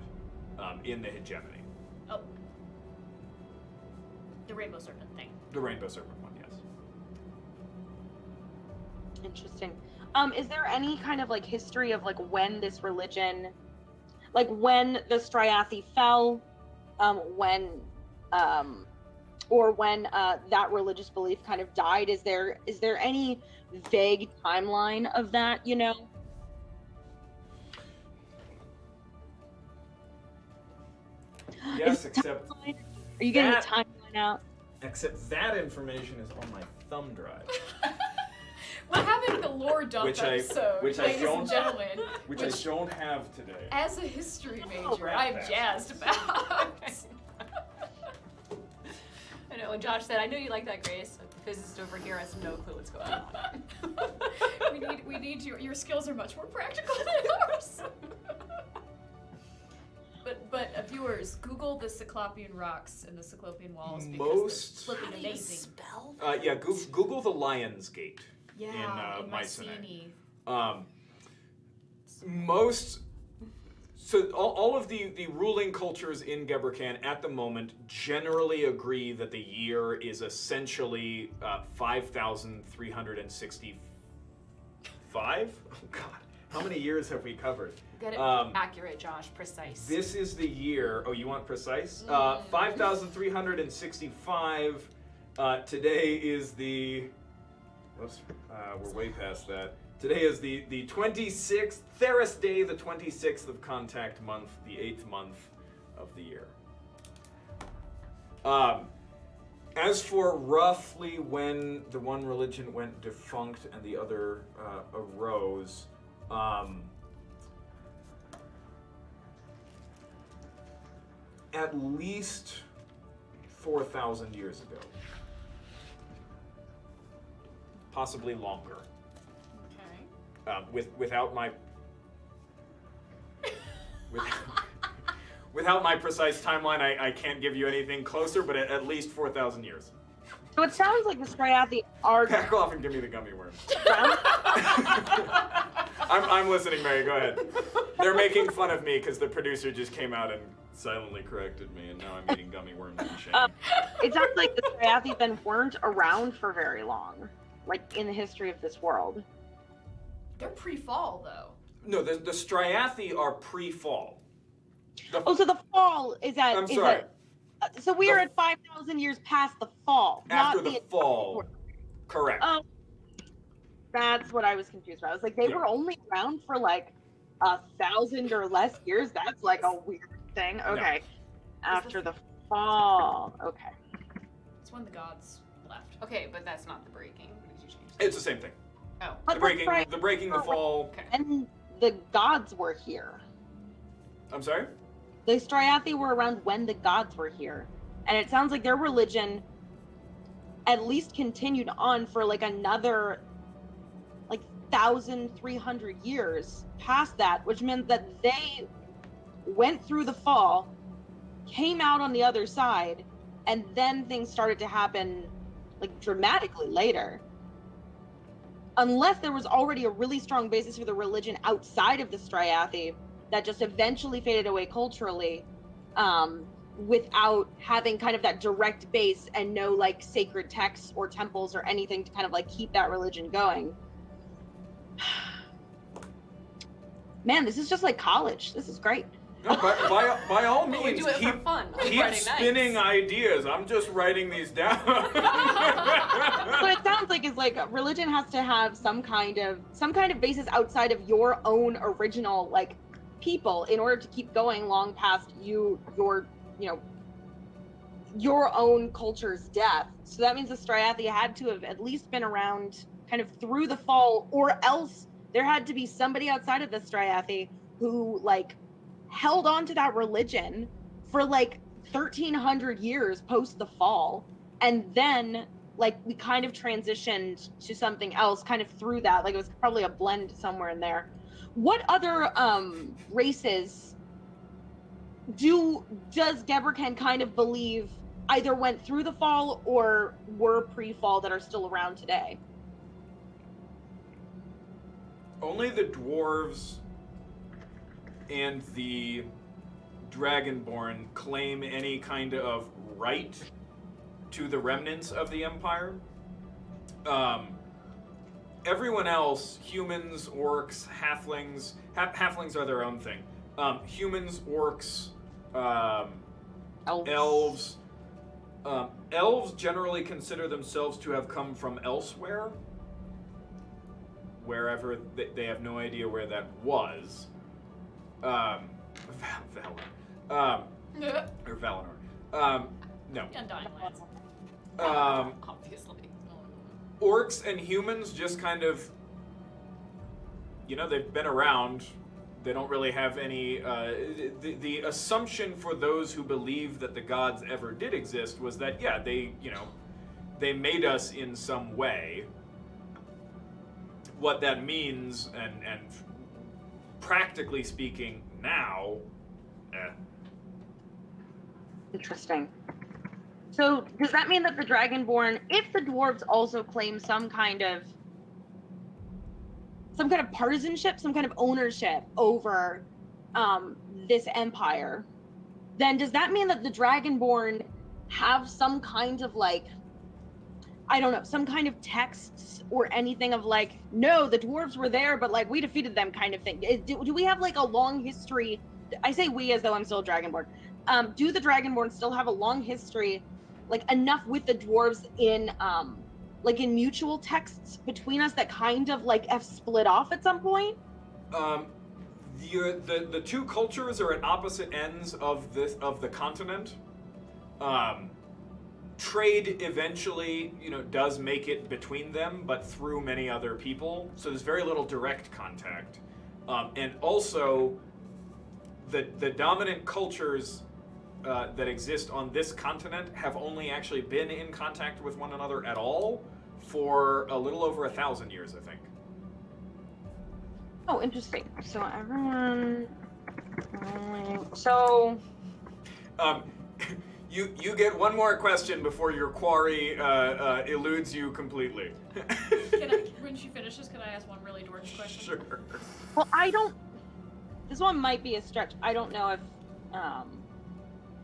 in the hegemony. Oh. The Rainbow Serpent thing. The Rainbow Serpent one, yes. Interesting. Is there any kind of like history of like when this religion, like when the Stryathi fell, when that religious belief kind of died? Is there any vague timeline of that, you know? Yes, except Are you getting the that- timeline out? except that information is on my thumb drive, We're having the lore dump Which I episode, don't- ladies and gentlemen. which I don't have today. As a history major, crap, I'm bastards. jazzed about. I know, and Josh said, I know you like that, Grace. The physicist over here has no clue what's going on. we need your skills are much more practical than ours. But viewers, Google the Cyclopean rocks and the Cyclopean walls because Most- they're flipping amazing. Spell? Yeah, Google the Lion's Gate. Yeah, in Mycenae. So all of the ruling cultures in Gebrecan at the moment generally agree that the year is essentially 5,365. Oh God, how many years have we covered? Get it accurate, Josh. Precise. This is the year. Oh, you want precise? 5,365. Today is the. Whoops, we're way past that. Today is the 26th, Theris Day, the 26th of Contact Month, the 8th month of the year. As for roughly when the one religion went defunct and the other arose, at least 4,000 years ago. Possibly longer. Okay. Without my without my precise timeline, I can't give you anything closer, but at least 4,000 years. So it sounds like the Stryathi are Back off and give me the gummy worm. I'm listening, Mary. Go ahead. They're making fun of me because the producer just came out and silently corrected me, and now I'm eating gummy worms in shame. it sounds like the Stryathi then weren't around for very long, like in the history of this world. They're pre-fall though. No, the Stryathi are pre-fall. Oh, so the fall is at. I'm sorry. So we are at 5,000 years past the fall. After not the fall. Correct. Oh, that's what I was confused about. I was like, they Yeah. were only around for like 1,000 or less years. That's like a weird thing. Okay. After the fall. Okay. It's when the gods left. Okay, but that's not the breaking. What did you change? It's the same thing. Oh. But The breaking, right. the breaking, the fall. Okay. And the gods were here. I'm sorry? The Stryathi were around when the gods were here. And it sounds like their religion at least continued on for like another like 1,300 years past that, which meant that they went through the fall, came out on the other side, and then things started to happen like dramatically later. Unless there was already a really strong basis for the religion outside of the Stryathi that just eventually faded away culturally, without having kind of that direct base and no like sacred texts or temples or anything to kind of like keep that religion going. Man, this is just like college. This is great. No, by all But we means, do it for keep, fun on keep Friday spinning nights. ideas. I'm just writing these down. What it sounds like is like religion has to have some kind of basis outside of your own original like people in order to keep going long past your own culture's death. So that means the Stryathi had to have at least been around kind of through the fall, or else there had to be somebody outside of the Stryathi who like held on to that religion for like 1,300 years post the fall, and then like we kind of transitioned to something else kind of through that. Like it was probably a blend somewhere in there. What other races does Gebrecan kind of believe either went through the fall or were pre-fall that are still around today? only the dwarves and the Dragonborn claim any kind of right to the remnants of the Empire. Everyone else, humans, orcs, halflings, halflings are their own thing. Humans, orcs, elves. Elves generally consider themselves to have come from elsewhere, wherever they have no idea where that was. Valinor. Or Valinor. No. Undying Lands. Obviously. Orcs and humans just kind of, they've been around. They don't really have any, the assumption for those who believe that the gods ever did exist was that, yeah, they made us in some way. What that means, and practically speaking now, Interesting. So does that mean that the Dragonborn, if the dwarves also claim some kind of partisanship, some kind of ownership over this empire, then does that mean that the Dragonborn have some kind of some kind of texts or anything of no, the dwarves were there, but we defeated them kind of thing? Do we have a long history? I say we as though I'm still Dragonborn. Do the Dragonborn still have a long history, enough with the dwarves in mutual texts between us that kind of have split off at some point? The two cultures are at opposite ends of the continent. Trade eventually, does make it between them, but through many other people. So there's very little direct contact. And also, the dominant cultures that exist on this continent have only actually been in contact with one another at all for a little over 1,000 years, I think. Oh, interesting. So everyone... So... You get one more question before your quarry eludes you completely. When she finishes, can I ask one really dorky question? Sure. Well, this one might be a stretch. I don't know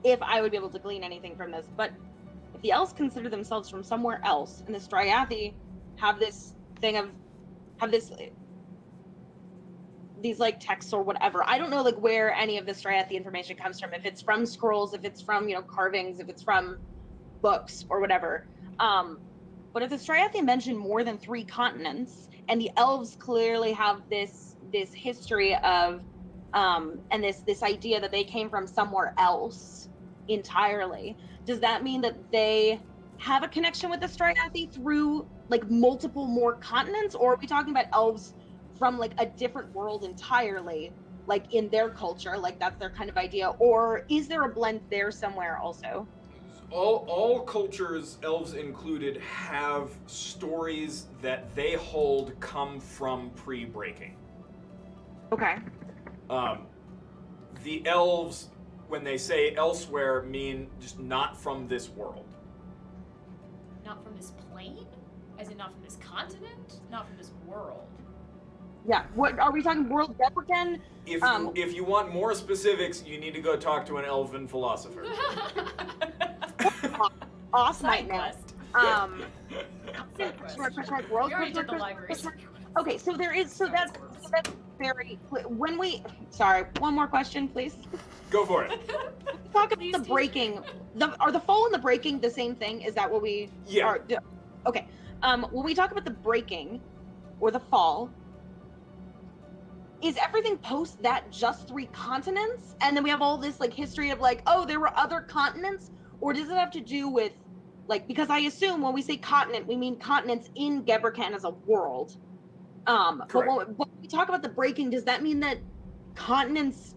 if I would be able to glean anything from this, but if the elves consider themselves from somewhere else, and the Stryathi have this thing of, these texts or whatever, I don't know where any of the Stryathi information comes from, if it's from scrolls, if it's from carvings, if it's from books or whatever. But if the Stryathi mention more than 3 continents, and the elves clearly have this history of and this idea that they came from somewhere else entirely, does that mean that they have a connection with the Stryathi through multiple more continents, or are we talking about elves from a different world entirely, in their culture, that's their kind of idea, or is there a blend there somewhere also? All cultures, elves included, have stories that they hold come from pre-breaking. Okay. The elves, when they say elsewhere, mean just not from this world. Not from this plane? As in not from this continent? Not from this world? Yeah. What are we talking? World Gebrecan? If you want more specifics, you need to go talk to an elven philosopher. Awesome. Side Now. quest. World. We already did the library. Okay, so there is. So that's very. When we. Sorry. One more question, please. Go for it. Talk about the breaking. Are the fall and the breaking the same thing? Is that what we? Yeah. Are, okay. When we talk about the breaking, or the fall, is everything post that just 3 continents, and then we have all this history of oh, there were other continents, or does it have to do with because I assume when we say continent, we mean continents in Gebrecan as a world. But when we talk about the breaking, does that mean that continents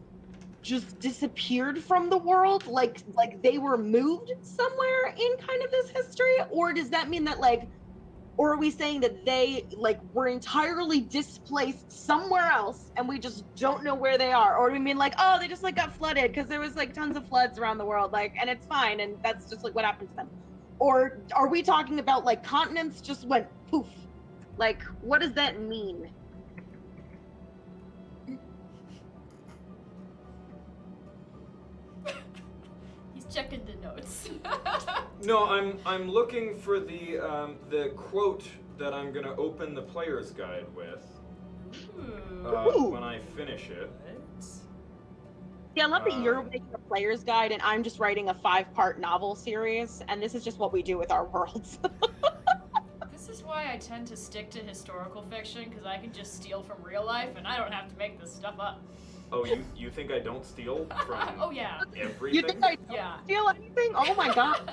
just disappeared from the world, like they were moved somewhere in kind of this history, or does that mean that or are we saying that they were entirely displaced somewhere else and we just don't know where they are? Or do we mean oh, they just got flooded because there was tons of floods around the world, and it's fine, and that's just what happened to them? Or are we talking about continents just went poof? What does that mean? checking the notes. No, I'm looking for the quote that I'm gonna open the player's guide with when I finish it. Yeah, I love that you're making a player's guide and I'm just writing a 5-part novel series, and this is just what we do with our worlds. This is why I tend to stick to historical fiction, because I can just steal from real life and I don't have to make this stuff up. Oh, you think I don't steal from Oh yeah. everything? You think I don't steal anything? Oh my god.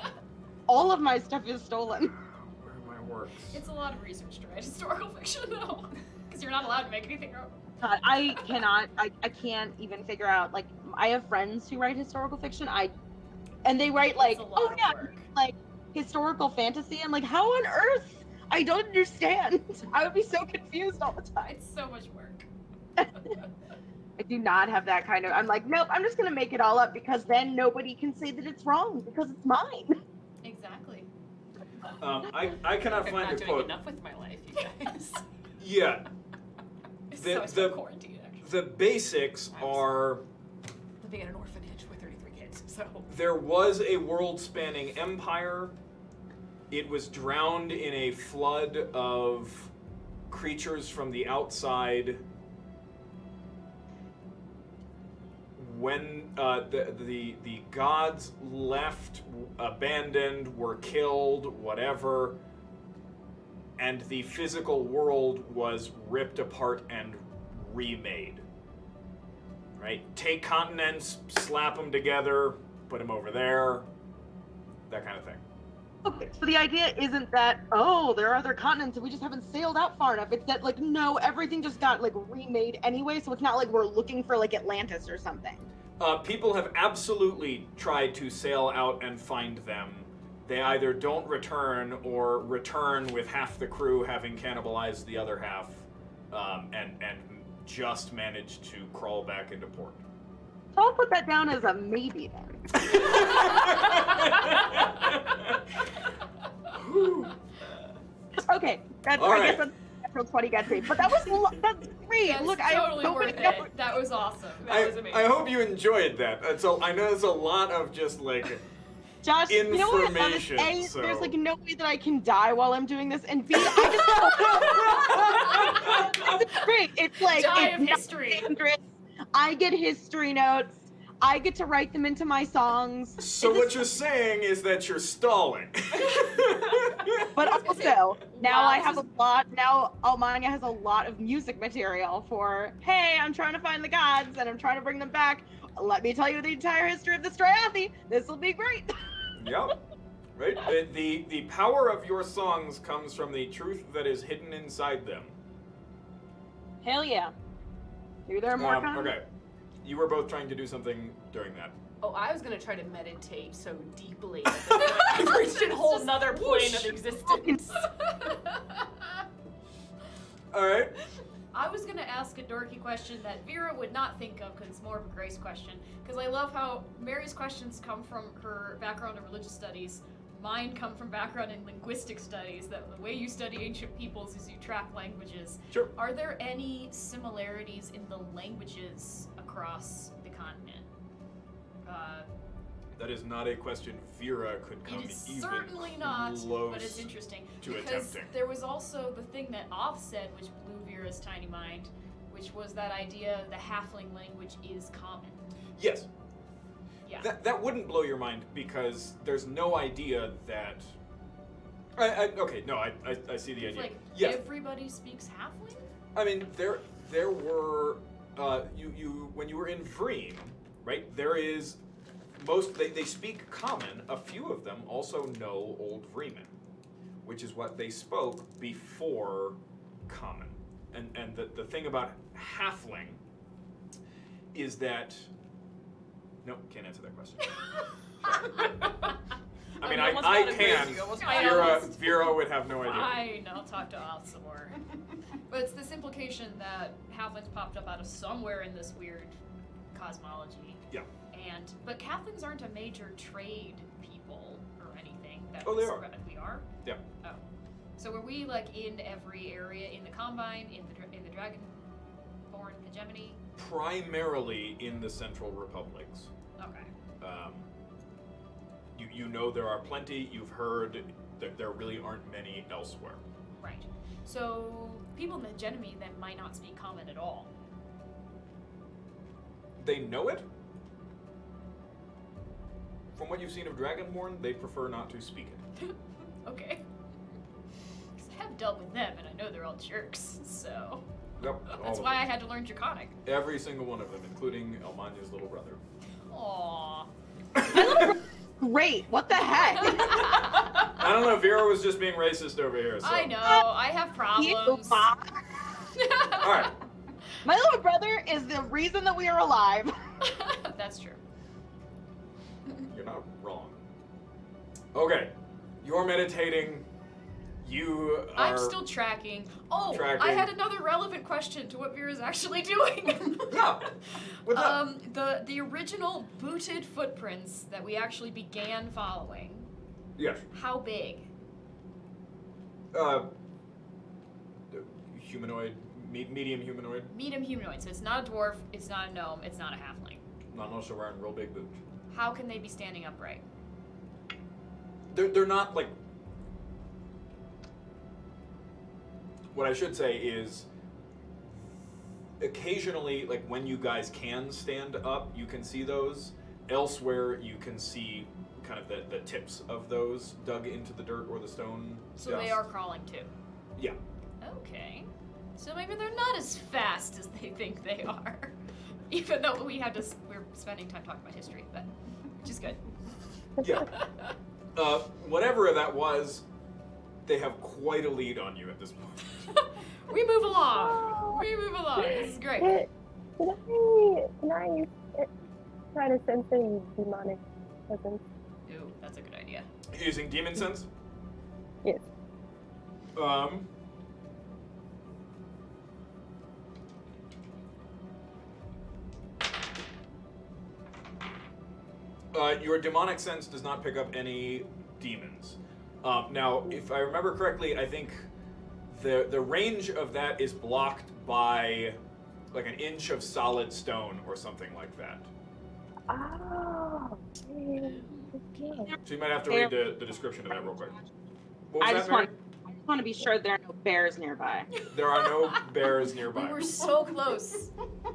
All of my stuff is stolen. Where are my works? It's a lot of research to write historical fiction though, because you're not allowed to make anything up. God, I can't even figure out, like, I have friends who write historical fiction, and they write like, oh yeah, like, historical fantasy. I'm like, how on earth? I don't understand. I would be so confused all the time. It's so much work. I do not have that kind of, I'm like, nope, I'm just gonna make it all up because then nobody can say that it's wrong because it's mine. Exactly. I cannot find I'm a not doing quote. enough with my life, you guys. Yeah. So I spent quarantine, actually. The basics are Living in an orphanage with 33 kids, so. there was a world-spanning empire. It was drowned in a flood of creatures from the outside. When the gods left, abandoned, were killed, whatever, and the physical world was ripped apart and remade. Right? Take continents, slap them together, put them over there, that kind of thing. Okay, so the idea isn't that, oh, there are other continents and we just haven't sailed out far enough. It's that, like, no, everything just got, like, remade anyway, so it's not like we're looking for, like, Atlantis or something. People have absolutely tried to sail out and find them. They either don't return or return with half the crew having cannibalized the other half, and just managed to crawl back into port. So I'll put that down as a maybe then. Okay, that's All I right. guess that's natural 20 gets me. But that was that's great. That's Look, I totally have so worth many notes. it. That was awesome. That was amazing. I hope you enjoyed that. So I know there's a lot of just like Josh, you know what? information. A, So there's like no way that I can die while I'm doing this, and B, I just it's great. It's like Die it's of not history. dangerous. I get history notes. I get to write them into my songs. So what you're saying is that you're stalling. But also, now I have a lot. Now Almania has a lot of music material for. Hey, I'm trying to find the gods and I'm trying to bring them back. Let me tell you the entire history of the Striathi. This will be great. Yep. Right? The power of your songs comes from the truth that is hidden inside them. Hell yeah. Do there more? Okay. You were both trying to do something during that. Oh, I was gonna try to meditate so deeply that I've reached a whole nother plane of existence. All right. I was gonna ask a dorky question that Vera would not think of because it's more of a Grace question. Because I love how Mary's questions come from her background in religious studies. Mine come from background in linguistic studies. That the way you study ancient peoples is you track languages. Sure. Are there any similarities in the languages across the continent? That is not a question Vera could come It is even certainly not, close but it's interesting. to Because attempting. there was also the thing that Off said, which blew Vera's tiny mind, which was that idea the halfling language is common. Yes. Yeah. That wouldn't blow your mind because there's no idea that. Okay, no, I see the It's idea. like Yes. everybody speaks halfling? I mean, there were you when you were in Vreem, right? There is they speak common. A few of them also know Old Vreeman, which is what they spoke before common. And the thing about halfling is that no, can't answer that question. I mean, I can. Vera would have no idea. Fine, I'll talk to Off some more. But it's this implication that halflings popped up out of somewhere in this weird cosmology. Yeah. But halflings aren't a major trade people or anything. Oh, they are. We are? Yeah. Oh. So were we like in every area in the Combine, in the Dragonborn hegemony? Primarily in the Central Republics. Okay. you know there are plenty. You've heard that there really aren't many elsewhere. Right. So people in the Genomine then might not speak common at all. They know it. From what you've seen of Dragonborn, they prefer not to speak it. Okay. Because I have dealt with them, and I know they're all jerks, so... Yep, That's why I had to learn Draconic. Every single one of them, including Elmanya's little brother. Aww. Great. What the heck? I don't know, Vera was just being racist over here, so... I know, I have problems. Alright. My little brother is the reason that we are alive. That's true. You're not wrong. Okay. You're meditating. You are... I'm still tracking. Oh, Tracking. I had another relevant question to what Vera's actually doing. Yeah. What's up? The original booted footprints that we actually began following. Yes. How big? Humanoid. Medium humanoid. Medium humanoid. So it's not a dwarf, it's not a gnome, it's not a halfling. Not also wearing real big boots. How can they be standing upright? They're not like... What I should say is, occasionally, like when you guys can stand up, you can see those. Elsewhere, you can see kind of the tips of those dug into the dirt or the stone. So they are crawling too? Yeah. Okay. So maybe they're not as fast as they think they are. Even though we're spending time talking about history, but which is good. Yeah. Whatever that was, they have quite a lead on you at this point. We move along. We move along. This is great. Can I try to sense any demonic presence? Ooh, that's a good idea. Using demon sense? Yes. Your demonic sense does not pick up any demons. Now, if I remember correctly, I think the range of that is blocked by like an inch of solid stone or something like that. Oh. Okay. So you might have to read the description of that real quick. What was I that, just Mary? want to be sure there are no bears nearby. There are no bears nearby. We were so close.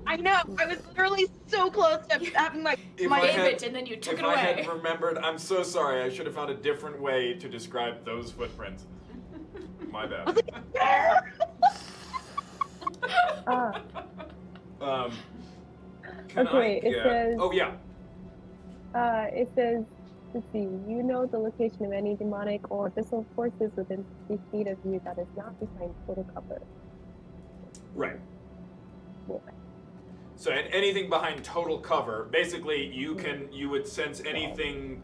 I know. I was literally so close to having my If my I Gave had- it and then you took If it I away. had remembered, I'm so sorry. I should have found a different way to describe those footprints. My bad. bear. Can Okay, it says- Oh yeah. It says, let's see, you know the location of any demonic or abyssal forces within 60 feet of you that is not behind total cover. Right. Yeah. So anything behind total cover, basically you would sense anything,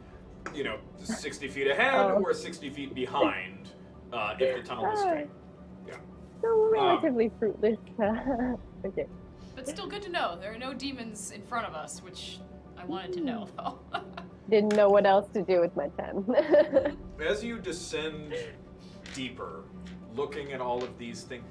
60 feet ahead Oh. or 60 feet behind, if the tunnel is straight. Yeah. So relatively fruitless. Okay. But still good to know. There are no demons in front of us, which I wanted to know, though. Didn't know what else to do with my 10. As you descend deeper, looking at all of these things,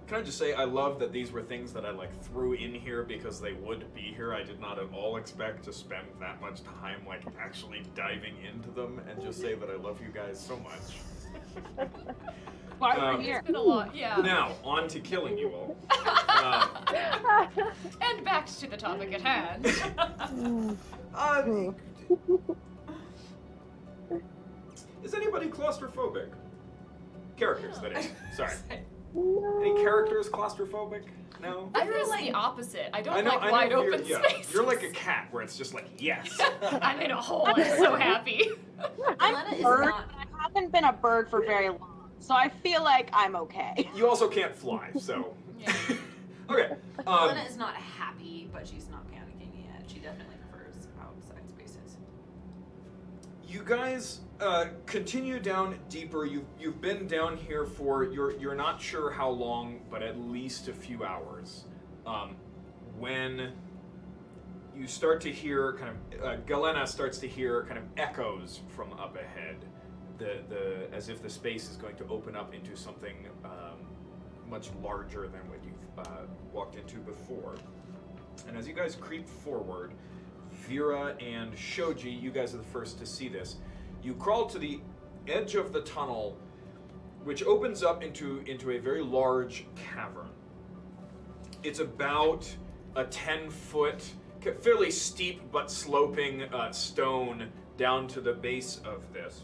can I just say I love that these were things that I threw in here because they would be here. I did not at all expect to spend that much time actually diving into them, and just say that I love you guys so much. Why are we It's here? been a lot, yeah. Now, on to killing you all. And back to the topic at hand. Is anybody claustrophobic? Characters, that is. Sorry. No. Any characters claustrophobic? No? I feel like the opposite. I don't I know like wide you're, open yeah, spaces. You're like a cat where it's just yes. I'm in a hole. I'm so happy. Elena is Bird, not. but I haven't been a bird for very long, so I feel like I'm okay. You also can't fly, so. Yeah. Okay. Elena is not happy, but she's not panicking yet. She definitely prefers outside spaces. You guys continue down deeper. You've been down here for you're not sure how long, but at least a few hours. When you start to hear Galena starts to hear kind of echoes from up ahead, the as if the space is going to open up into something much larger than what you've walked into before. And as you guys creep forward, Vera and Shoji, you guys are the first to see this. You crawl to the edge of the tunnel, which opens up into a very large cavern. It's about a 10-foot, fairly steep but sloping stone down to the base of this.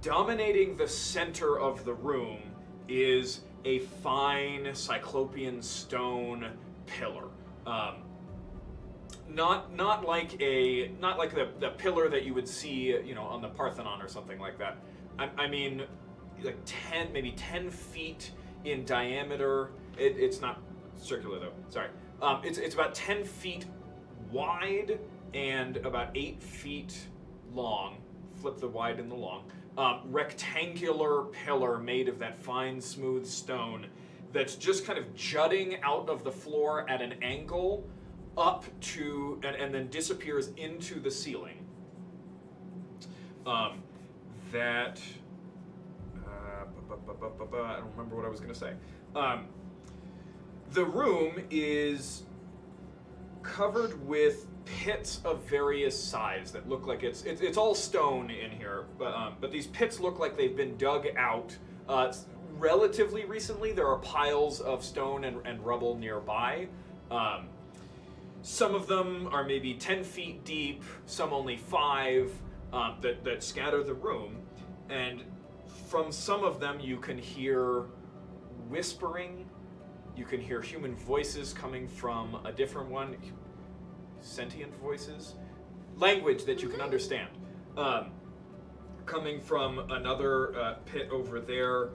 Dominating the center of the room is a fine cyclopean stone pillar. Not like the pillar that you would see, on the Parthenon or something like that. I mean, like 10 feet in diameter. It's not circular though. Sorry. It's about 10 feet wide and about 8 feet long. Flip the wide and the long. Rectangular pillar made of that fine, smooth stone that's just kind of jutting out of the floor at an angle up to, and then disappears into the ceiling. I don't remember what I was going to say. The room is covered with pits of various size that look like it's all stone in here, but these pits look like they've been dug out relatively recently. There are piles of stone and rubble nearby. Some of them are maybe 10 feet deep, some only 5, that scatter the room, and from some of them you can hear whispering. You can hear human voices coming from a different one. Sentient voices, language that you can understand, coming from another pit over there.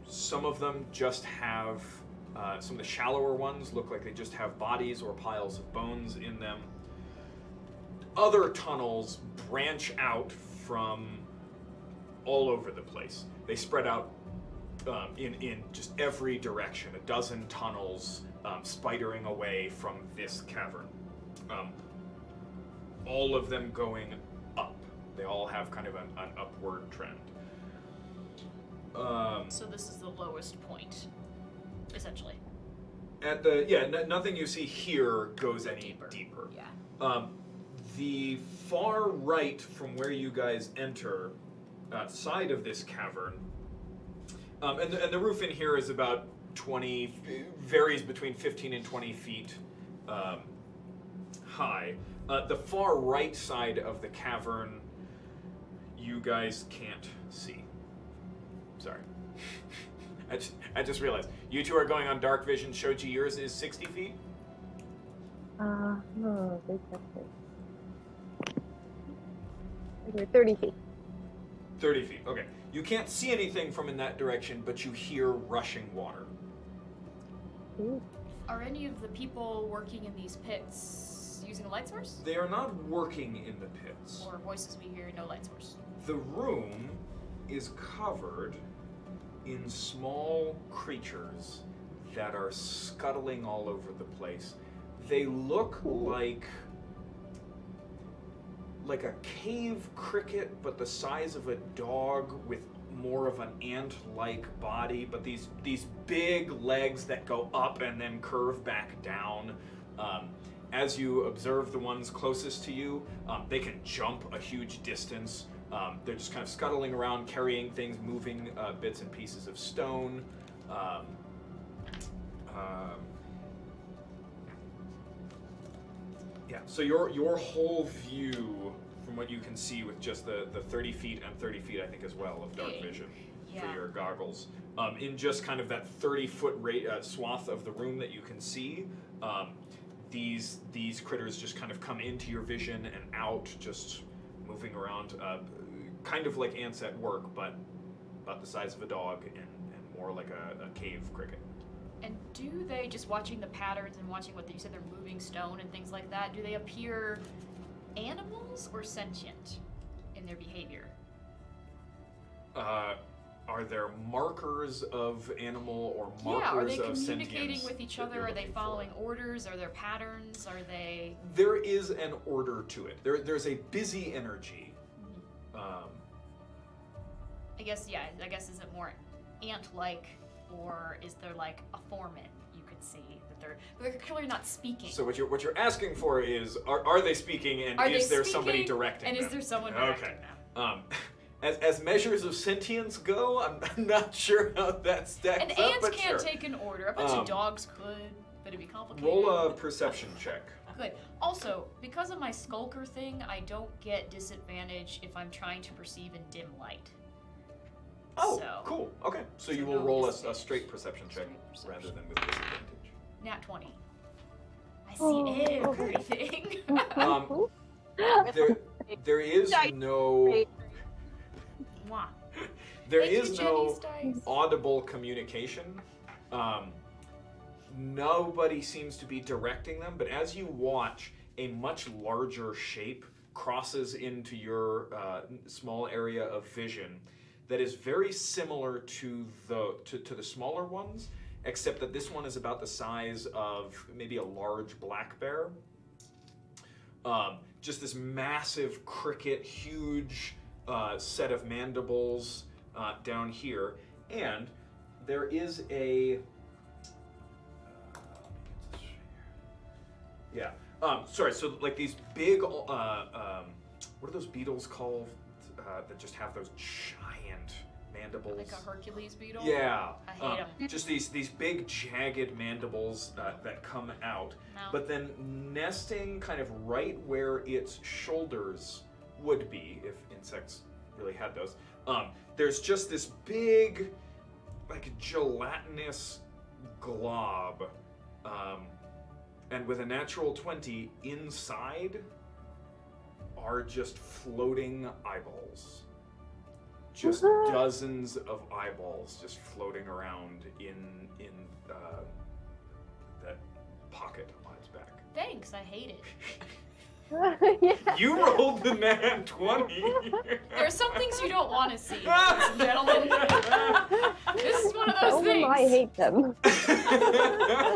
Some of them just have, some of the shallower ones look like they just have bodies or piles of bones in them. Other tunnels branch out from all over the place. They spread out in just every direction, a dozen tunnels spidering away from this cavern. All of them going up. They all have kind of an upward trend. So this is the lowest point, essentially. At nothing you see here goes any deeper. Yeah. The far right from where you guys enter, side of this cavern, and the roof in here is about 20, varies between 15 and 20 feet high. The far right side of the cavern, you guys can't see. Sorry. I just realized. You two are going on dark vision. Shoji, yours is 60 feet? No, good question. 30 feet. 30 feet, okay. You can't see anything from in that direction, but you hear rushing water. Ooh. Are any of the people working in these pits using a light source? They are not working in the pits. Or voices we hear, no light source? The room is covered in small creatures that are scuttling all over the place. They look like a cave cricket, but the size of a dog with more of an ant-like body, but these big legs that go up and then curve back down. As you observe the ones closest to you, they can jump a huge distance. They're just kind of scuttling around, carrying things, moving bits and pieces of stone. Yeah, so your whole view, from what you can see with just the 30 feet and 30 feet, I think, as well, of dark vision for your goggles, in just kind of that 30-foot swath of the room that you can see, these critters just kind of come into your vision and out, just moving around, kind of like ants at work, but about the size of a dog and more like a cave cricket. And do they, just watching the patterns and watching what you said, they're moving stone and things like that, do they appear animals or sentient in their behavior? Are there markers of animal or markers are they of sentience communicating with each other? Are they following orders? Are there patterns? Are they... There is an order to it. There's a busy energy. I guess is it more ant-like, or is there like a foreman you could see that they're clearly not speaking. So what you're asking for is, are they speaking, and is there somebody directing and them? is there someone directing them? As measures of sentience go, I'm not sure how that stacks An up, ant but can't sure. take an order. A bunch of dogs could, but it'd be complicated. Roll a perception check. Good. Also, because of my skulker thing, I don't get disadvantage if I'm trying to perceive in dim light. Oh, So- cool. Okay, so you so will no roll a disadvantage. straight perception check Straight rather perception. than with disadvantage. Nat 20. I see Oh. everything. There is no Mwah. there Thank is you, no Jenny's dice. audible communication. Nobody seems to be directing them, but as you watch, a much larger shape crosses into your small area of vision that is very similar to the smaller ones, except that this one is about the size of maybe a large black bear. Just this massive cricket, huge set of mandibles down here, and there is a yeah. Sorry. So like these big, what are those beetles called that just have those giant mandibles? Like a Hercules beetle? Yeah. I hate 'em. Just these big jagged mandibles that come out, No. but then nesting kind of right where its shoulders would be, if insects really had those. There's just this big, like gelatinous glob, and with a natural 20 inside are just floating eyeballs. Just dozens of eyeballs just floating around in that pocket on its back. Thanks, I hate it. Yeah. You rolled the nat 20. There are some things you don't want to see, ladies and gentlemen. This is one of those Oh, things. I hate them.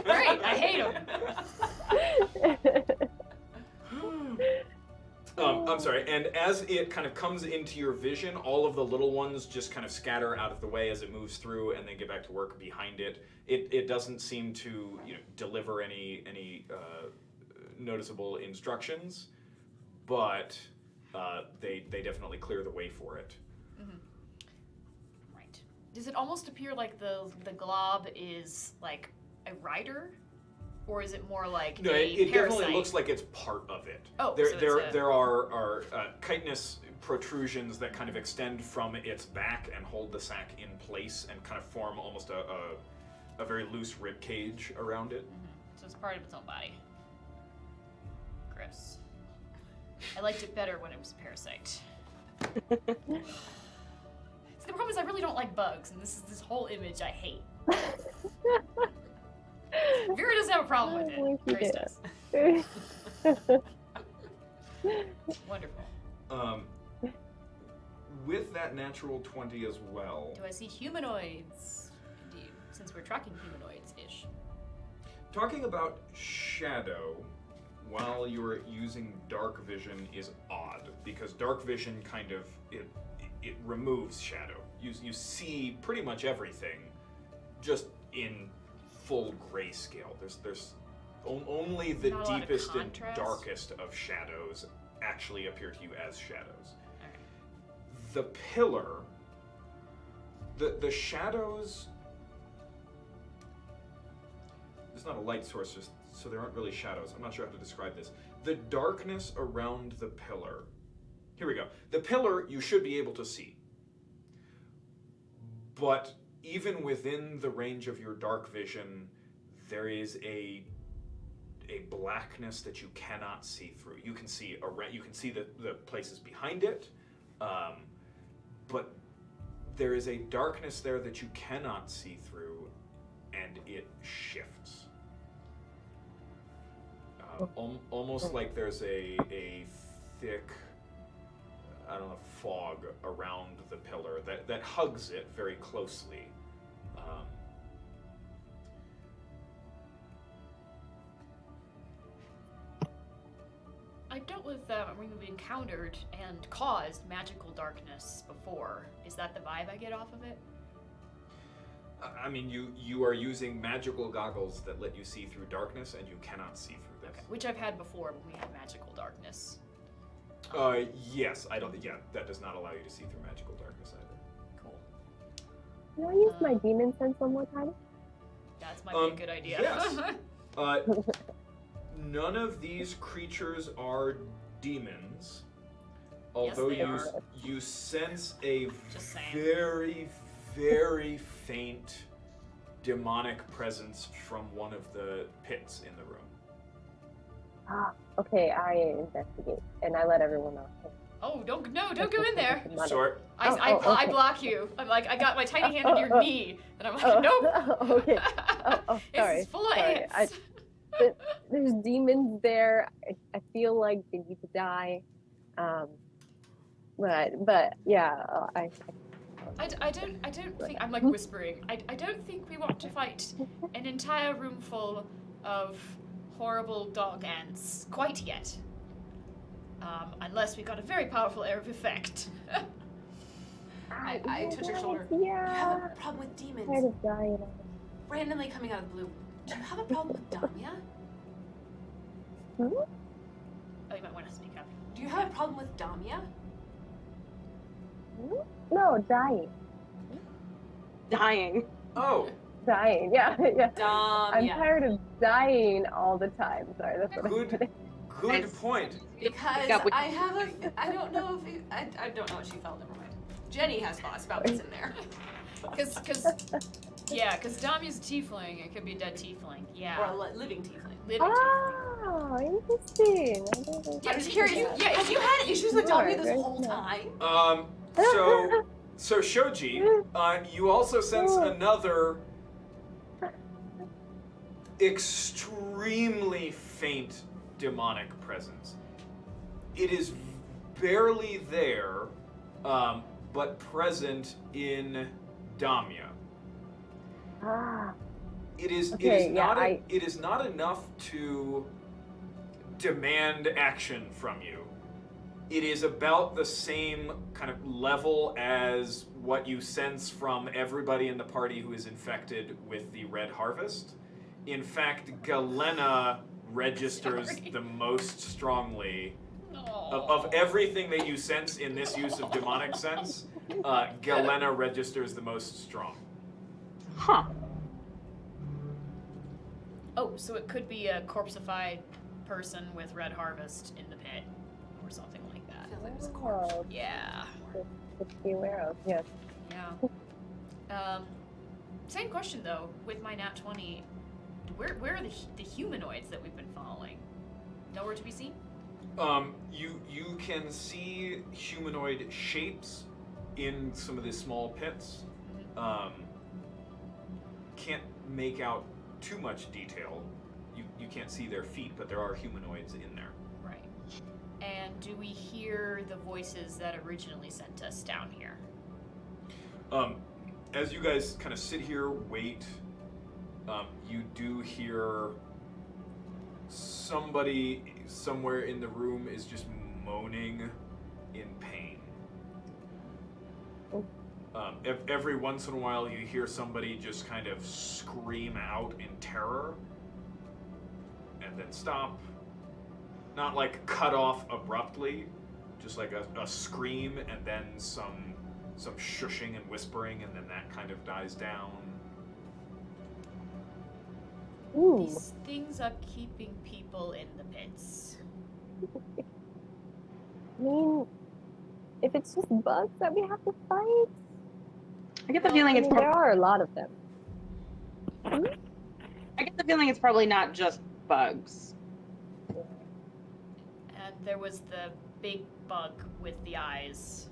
Great, I hate them. I'm sorry, and as it kind of comes into your vision, all of the little ones just kind of scatter out of the way as it moves through and then get back to work behind it. It doesn't seem to deliver any noticeable instructions, but they definitely clear the way for it. Right. Does it almost appear like the glob is like a rider? Or is it more like No, a it parasite? definitely looks like it's part of it. Oh, there so there it's a- there are chitinous protrusions that kind of extend from its back and hold the sac in place and kind of form almost a very loose rib cage around it. So it's part of its own body. Gross. I liked it better when it was a parasite. See, the problem is I really don't like bugs, and this whole image I hate. Vera doesn't have a problem with I it. wish Grace you does. Wonderful. With that natural 20 as well. Do I see humanoids? Indeed, since we're tracking humanoids-ish. Talking about shadow while you're using dark vision is odd, because dark vision kind of it removes shadow. You see pretty much everything just in full grayscale. There's only the Not a lot of deepest and contrast? darkest of shadows actually appear to you as shadows. Alright. The pillar, the shadows, there's not a light source, so there aren't really shadows. I'm not sure how to describe this. The darkness around the pillar, here we go. The pillar you should be able to see, but even within the range of your dark vision, there is a blackness that you cannot see through. You can see the places behind it, but there is a darkness there that you cannot see through, and it shifts. Almost like there's a thick, I don't know, fog around the pillar that hugs it very closely. I dealt with we've encountered and caused magical darkness before. Is that the vibe I get off of it? I mean, you are using magical goggles that let you see through darkness, and you cannot see through this. Okay. Which I've had before when we had magical darkness. Yes, I don't. Yeah, that does not allow you to see through magical darkness either. Cool. Can I use my demon sense one more time? That might be a good idea. Yes. None of these creatures are demons, although Yes, you sense a Just saying. very, very faint demonic presence from one of the pits in the room. Okay, I investigate and I let everyone know. Oh, don't go in there. Sorry. I block you. I'm like, I got my tiny hand on your knee, and I'm like, nope. Okay. Sorry. It's full of sorry. ants. There's demons there. I feel like they need to die. But yeah, I don't think I'm like whispering. I don't think we want to fight an entire room full of horrible dog ants quite yet. Unless we got a very powerful area of effect. I touch your shoulder. Yeah. You have a problem with Tired demons of dying. randomly coming out of the blue. Do you have a problem with Damia? Hmm? Oh, you might want to speak up. Do you have a problem with Damia? No, dying. Dying. Oh, Dying. Yeah, yeah. I'm Damia. tired of dying all the time. Sorry, that's what I'm good, saying. good point. Because Got what- I have a, I don't know if, I don't know what she felt, never mind. Jenny has thoughts about what's in there. Cause Damia's a tiefling. It could be a dead tiefling. Yeah. Or a living tiefling. Living tiefling. Oh, interesting. I didn't know. I'm just curious, Yeah, have you had issues with Damia Sure, this very whole smart. time? So Shoji, you also sense another extremely faint demonic presence. It is barely there, but present in Damia. Ah, It is Okay, yeah, it is not enough to demand action from you. It is about the same kind of level as what you sense from everybody in the party who is infected with the Red Harvest. In fact, Galena registers Sorry. the most strongly. Aw. Of everything that you sense in this use of demonic sense, Galena registers the most strong. Huh. Oh, so it could be a corpseified person with Red Harvest in the pit, or something like that. Feels like it was a corpse. oh, Yeah. good to be aware of. Yes. Yeah. Same question though. With my nat 20, where are the humanoids that we've been following? Nowhere to be seen. You can see humanoid shapes in some of the small pits. Can't make out too much detail. You can't see their feet, but there are humanoids in there. Right. And do we hear the voices that originally sent us down here? As you guys kind of sit here, wait, you do hear somebody somewhere in the room is just moaning in pain. Every once in a while you hear somebody just kind of scream out in terror and then stop. Not like cut off abruptly, just like a scream and then some shushing and whispering, and then that kind of dies down. Ooh. These things are keeping people in the pits. I mean, if it's just bugs that we have to fight, I get the feeling it's there are a lot of them. I get the feeling it's probably not just bugs. And there was the big bug with the eyes.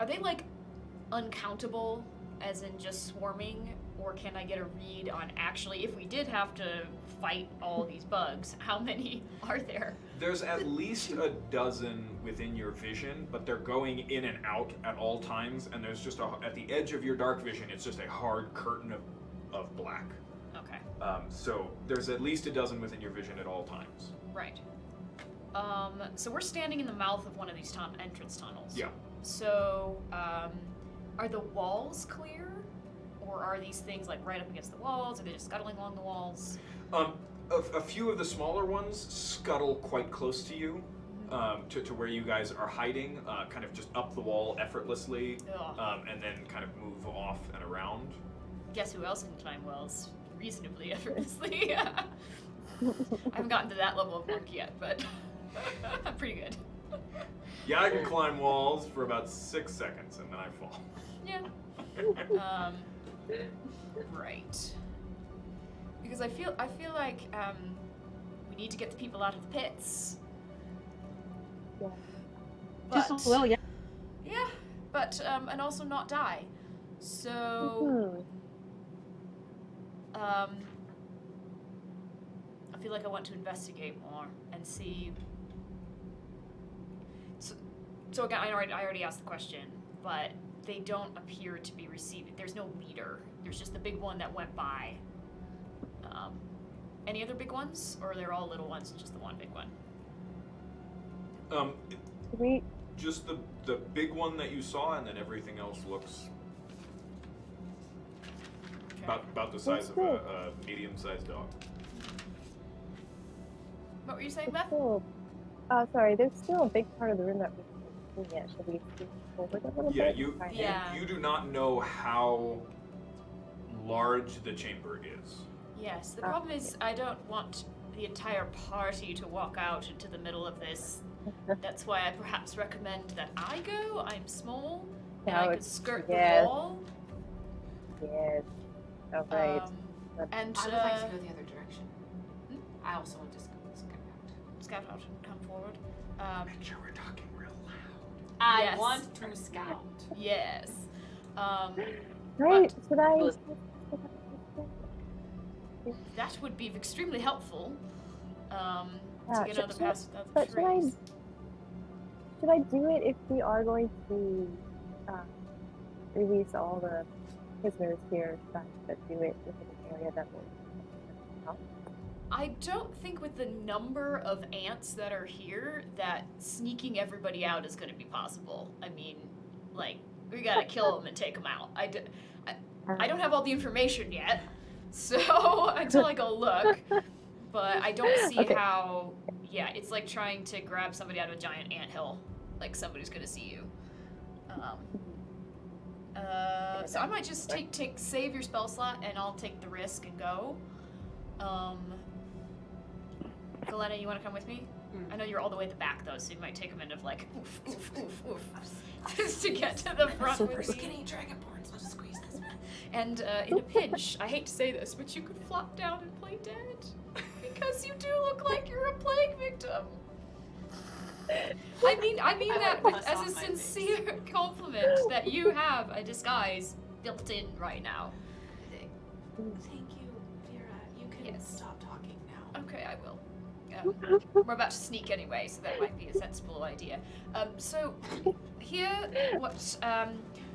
Are they like uncountable, as in just swarming, or can I get a read on actually, if we did have to fight all these bugs, how many are there? There's at least a dozen within your vision, but they're going in and out at all times, and there's just at the edge of your dark vision, it's just a hard curtain of black. Okay, So there's at least a dozen within your vision at all times. right. So we're standing in the mouth of one of these entrance tunnels. Yeah. So, Are the walls clear? Or are these things like right up against the walls? Are they just scuttling along the walls? A few of the smaller ones scuttle quite close to you, to where you guys are hiding, kind of just up the wall effortlessly, and then kind of move off and around. Guess who else can climb walls reasonably effortlessly? I haven't gotten to that level of work yet, but I'm pretty good. Yeah, I can climb walls for about 6 seconds and then I fall. Yeah. Right. Because I feel like we need to get the people out of the pits. Yeah. Just a little, yeah. Yeah, but and also not die. So I feel like I want to investigate more and see. So again, I already asked the question, but they don't appear to be receiving. There's no leader. There's just the big one that went by. Any other big ones, or they're all little ones and just the one big one? Just the big one that you saw, and then everything else looks about the size of a medium-sized dog. What were you saying, Beth? Sorry, there's still a big part of the room that we haven't seen yet. Should we move forward a little bit? You do not know how large the chamber is. Yes, the problem is I don't want the entire party to walk out into the middle of this. That's why I perhaps recommend that I go. I'm small, and I could skirt the wall. Yes. All right. And I would like to go the other direction. I also want to scout out and come forward. Make sure we're talking real loud. I want to scout. Yes. Right. Should I? That would be extremely helpful. To get out of past the But trees. should I do it if we are going to release all the prisoners here? Should I do it within an area that will? I don't think with the number of ants that are here that sneaking everybody out is going to be possible. I mean, like, we gotta kill them and take them out. I don't have all the information yet, so until I go look. But I don't see how. Yeah, it's like trying to grab somebody out of a giant anthill. Like somebody's gonna see you. So I might just save your spell slot, and I'll take the risk and go. Galena, you want to come with me? I know you're all the way at the back though, so you might take a minute of like oof, oof, oof, oof, just to get to the front Super with me. skinny dragonborn, so I'll just squeeze this one. And in a pinch, I hate to say this, but you could flop down and play dead. Because you do look like you're a plague victim. I mean that as a sincere compliment that you have a disguise built in right now. Thank you, Vera. You can stop talking now. Okay, I will. We're about to sneak anyway, so that might be a sensible idea. So here,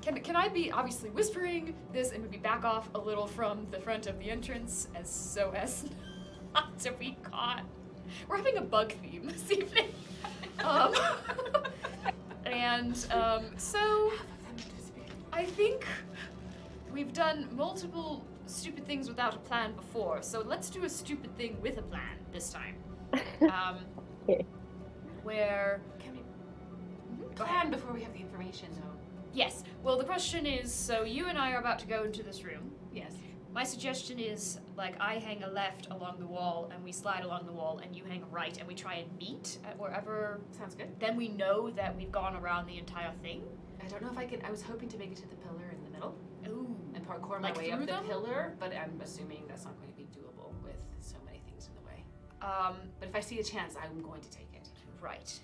can I be obviously whispering this and maybe back off a little from the front of the entrance as not to be caught? We're having a bug theme this evening. So I think we've done multiple stupid things without a plan before, so let's do a stupid thing with a plan this time. Where can we plan before we have the information, though? Yes. Well, the question is, so you and I are about to go into this room. Yes. My suggestion is, like, I hang a left along the wall, and we slide along the wall, and you hang a right, and we try and meet at wherever. Sounds good. Then we know that we've gone around the entire thing. I don't know if I can. I was hoping to make it to the pillar in the middle. Ooh. And parkour my way up the pillar, but I'm assuming that's not going to be doable with so many things in the way. But if I see a chance, I'm going to take it. Right.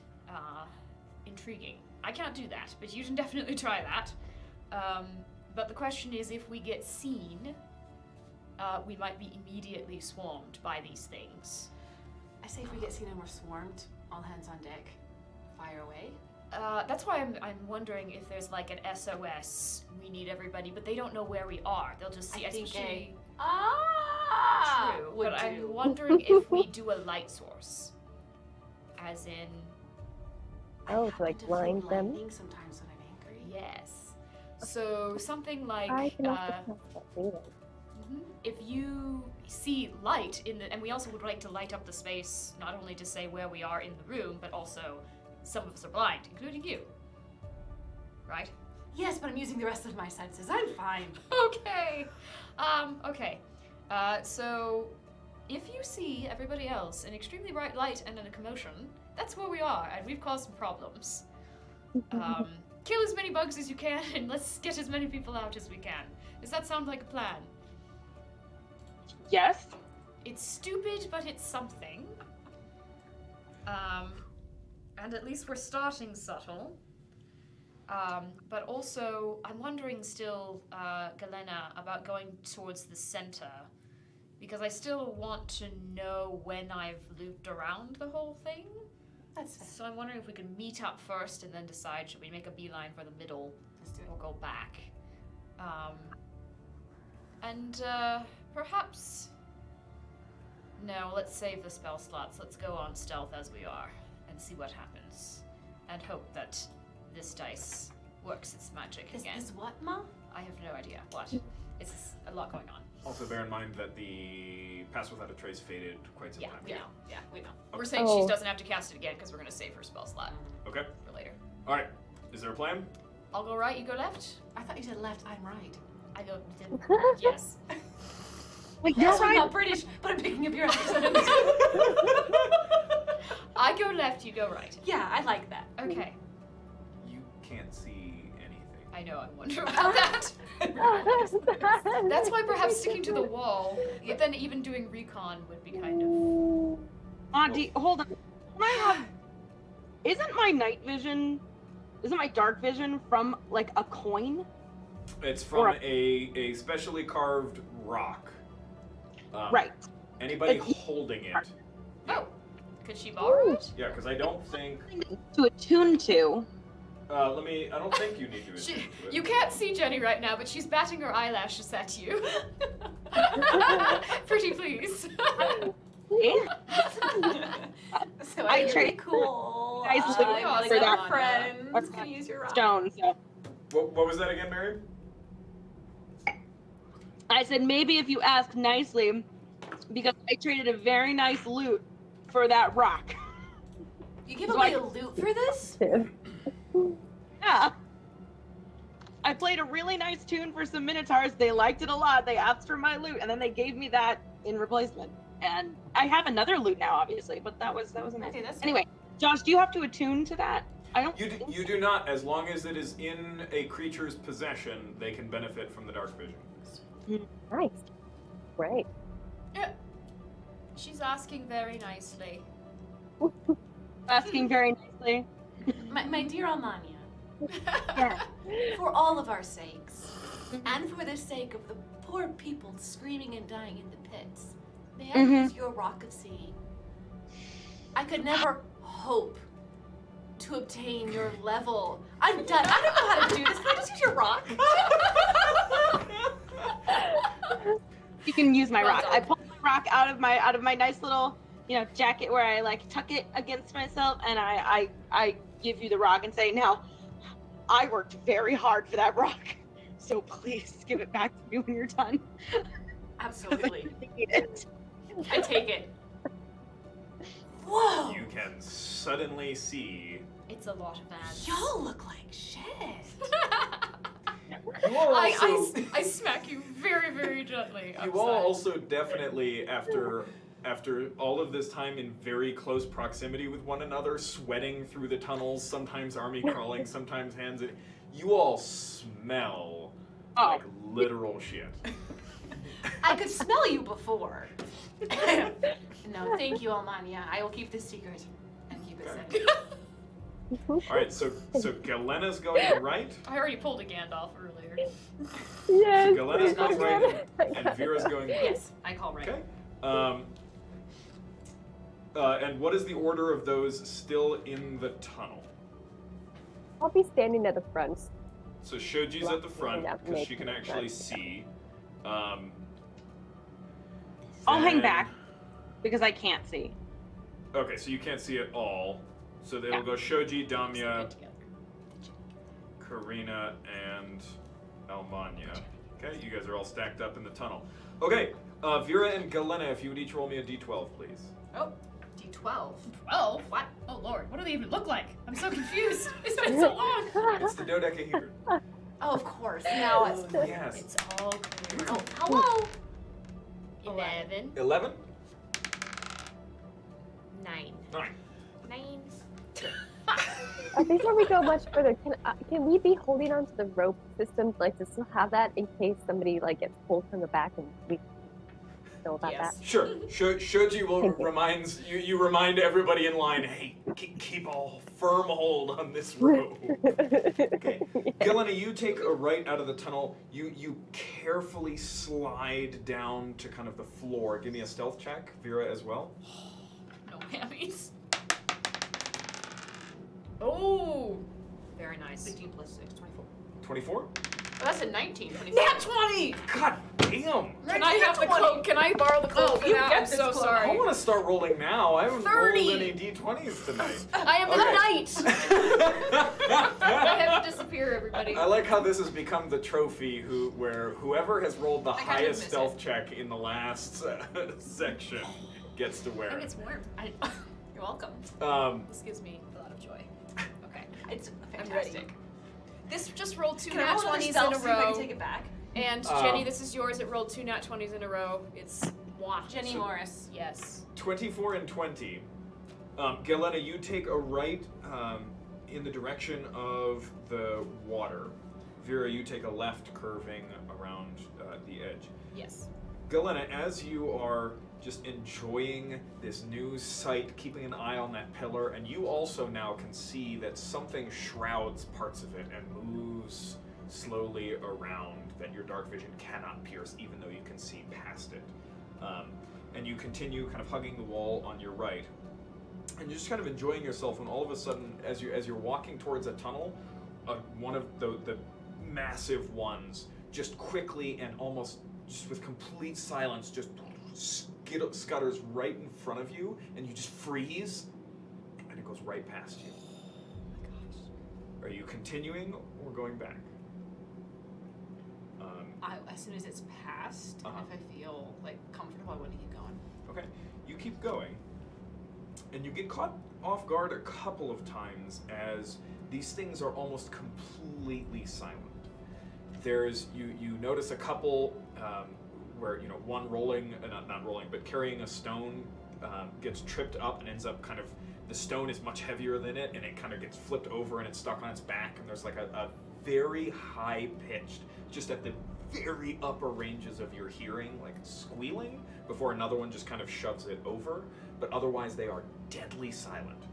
Intriguing. I can't do that, but you can definitely try that. But the question is, if we get seen, we might be immediately swarmed by these things. I say if we get seen and we're swarmed, all hands on deck, fire away. That's why I'm wondering if there's like an SOS. We need everybody, but they don't know where we are. They'll just see. True. But I'm wondering if we do a light source, as in. Oh, to like blind them. Sometimes when I'm angry. Yes. So something like I can also cast that later. if you see light in the, and we also would like to light up the space, not only to say where we are in the room, but also some of us are blind, including you. Right? Yes, but I'm using the rest of my senses. I'm fine. Okay. Okay. So if you see everybody else in extremely bright light and in a commotion, that's where we are, and we've caused some problems. Kill as many bugs as you can, and let's get as many people out as we can. Does that sound like a plan? Yes. It's stupid, but it's something. And at least we're starting subtle. But also, I'm wondering still, Galena, about going towards the center. Because I still want to know when I've looped around the whole thing. That's fair. So I'm wondering if we can meet up first and then decide, should we make a beeline for the middle Let's do it. or go back? And perhaps... No, let's save the spell slots. Let's go on stealth as we are and see what happens. And hope that this dice works its magic again. Is what, Ma? I have no idea what. It's a lot going on. Also, bear in mind that the Pass Without a Trace faded quite some time we ago. know. Yeah, we know. We're saying Oh. she doesn't have to cast it again because we're going to save her spell slot Okay. for later. All right. Is there a plan? I'll go right, you go left. I thought you said left, I'm right. I go yes. Wait, Yes, you're I'm right. not British, but I'm picking up your accent. I go left, you go right. Yeah, I like that. Okay. You can't see anything. I know, I'm wondering about that. That's why perhaps sticking to the wall, but then even doing recon would be kind of... Auntie, hold on. Can I have? Isn't my night vision? Isn't my dark vision from like a coin? It's Or from a specially carved rock. Right. Anybody It's- holding it? Oh, could she borrow it? Yeah, because I don't think. To attune to. I don't think you need to. She, attune to it. you can't see Jenny right now, but she's batting her eyelashes at you. Pretty please. So I you're trade cool. guys look really for good that. friends. Can use your rock. Stone. So What was that again, Mary? I said maybe if you ask nicely, because I traded a very nice loot for that rock. You give away a loot for this? Yeah. I played a really nice tune for some Minotaurs. They liked it a lot. They asked for my loot, and then they gave me that in replacement. And I have another loot now, obviously, but that was amazing. Okay, that's Anyway, Josh, do you have to attune to that? I don't. You think you so. do not. As long as it is in a creature's possession, they can benefit from the dark vision. Nice. Great. Yeah. She's asking very nicely. Asking very nicely. My dear Almania, Yeah. for all of our sakes, and for the sake of the poor people screaming and dying in the pits, may I Mhm. use your rock of seeing? I could never hope to obtain your level. I'm done. I don't know how to do this. Can I just use your rock? You can use my Well rock. done. I pulled my rock out of my nice little, jacket where I like tuck it against myself, and I give you the rock and say, now, I worked very hard for that rock, so please give it back to me when you're done. 'Cause I Absolutely. need it. I take it. Whoa! You can suddenly see. It's a lot of ads. Y'all look like shit. You all also, I smack you very, very gently. you all also definitely after all of this time in very close proximity with one another, sweating through the tunnels, sometimes army crawling, sometimes hands in. You all smell Oh. like literal shit. I could smell you before. No, thank you, Almania. I will keep this secret and keep it safe. All right, so Galena's going right. I already pulled a Gandalf earlier. Yes. Galena's please. going right, and Vera's going left. Yes, I call right. Okay. And what is the order of those still in the tunnel? I'll be standing at the front. So Shoji's at the front Yeah, because she can make actually sense. see. I'll hang then- back because I can't see. Okay, so you can't see at all. So it'll Yeah. go Shoji, Damya, Get together. Karina, and Almania. Okay, you guys are all stacked up in the tunnel. Okay, Vera and Galena, if you would each roll me a d12, please. Oh, D12. 12? What? Oh lord, what do they even look like? I'm so confused. It's been so long. It's the dodecahedron. Oh, of course. Now it's. Yes. It's all clear. Oh, hello. 11. 11? 9. 9. 9. Before we go much further, can we be holding on to the rope system, like to still have that in case somebody like gets pulled from the back and we know about Yes. Sure. Shoji will Thank you. reminds you remind everybody in line, hey, keep a firm hold on this rope. that? Okay. Galena, you take a right out of the tunnel. You carefully slide down to kind of the floor. Give me a stealth check, Vera, as well. No hammies. Oh, very nice. 15 plus 6, 24. 24? Oh, that's a 19. 24. Nat 20! God damn! Can I have the cloak? Can I borrow the cloak for you now? get I'm this so cloak. sorry. I want to start rolling now. I haven't 30. rolled any d20s tonight. I am the knight. I have to disappear, everybody. I like how this has become the trophy where whoever has rolled the I kind of highest miss stealth check in the last section gets to wear And it. it's warm. You're welcome. This gives me a lot of joy. Okay, It's I'm fantastic. ready. This just rolled 2 Can I nat roll another 20s stealth, in a see if I row. can take it back? And Jenny, this is yours. It rolled 2 nat 20s in a row. It's moi. Jenny So- Morris. Yes. 24 and 20. Galena, you take a right in the direction of the water. Vera, you take a left curving around the edge. Yes. Galena, as you are just enjoying this new sight, keeping an eye on that pillar, and you also now can see that something shrouds parts of it and moves slowly around that your dark vision cannot pierce, even though you can see past it. And you continue kind of hugging the wall on your right, and you're just kind of enjoying yourself when all of a sudden, as you're walking towards a tunnel, one of the massive ones just quickly and almost just with complete silence just scutters right in front of you, and you just freeze, and it goes right past you. Oh my gosh. Are you continuing or going back? As soon as it's passed, Uh-huh. if I feel like comfortable, I want to keep going. Okay, you keep going, and you get caught off guard a couple of times as these things are almost completely silent. There's you notice a couple where one rolling, not rolling, but carrying a stone gets tripped up and ends up kind of, the stone is much heavier than it, and it kind of gets flipped over and it's stuck on its back, and there's like a very high pitched, just at the very upper ranges of your hearing, like squealing, before another one just kind of shoves it over, but otherwise they are deadly silent.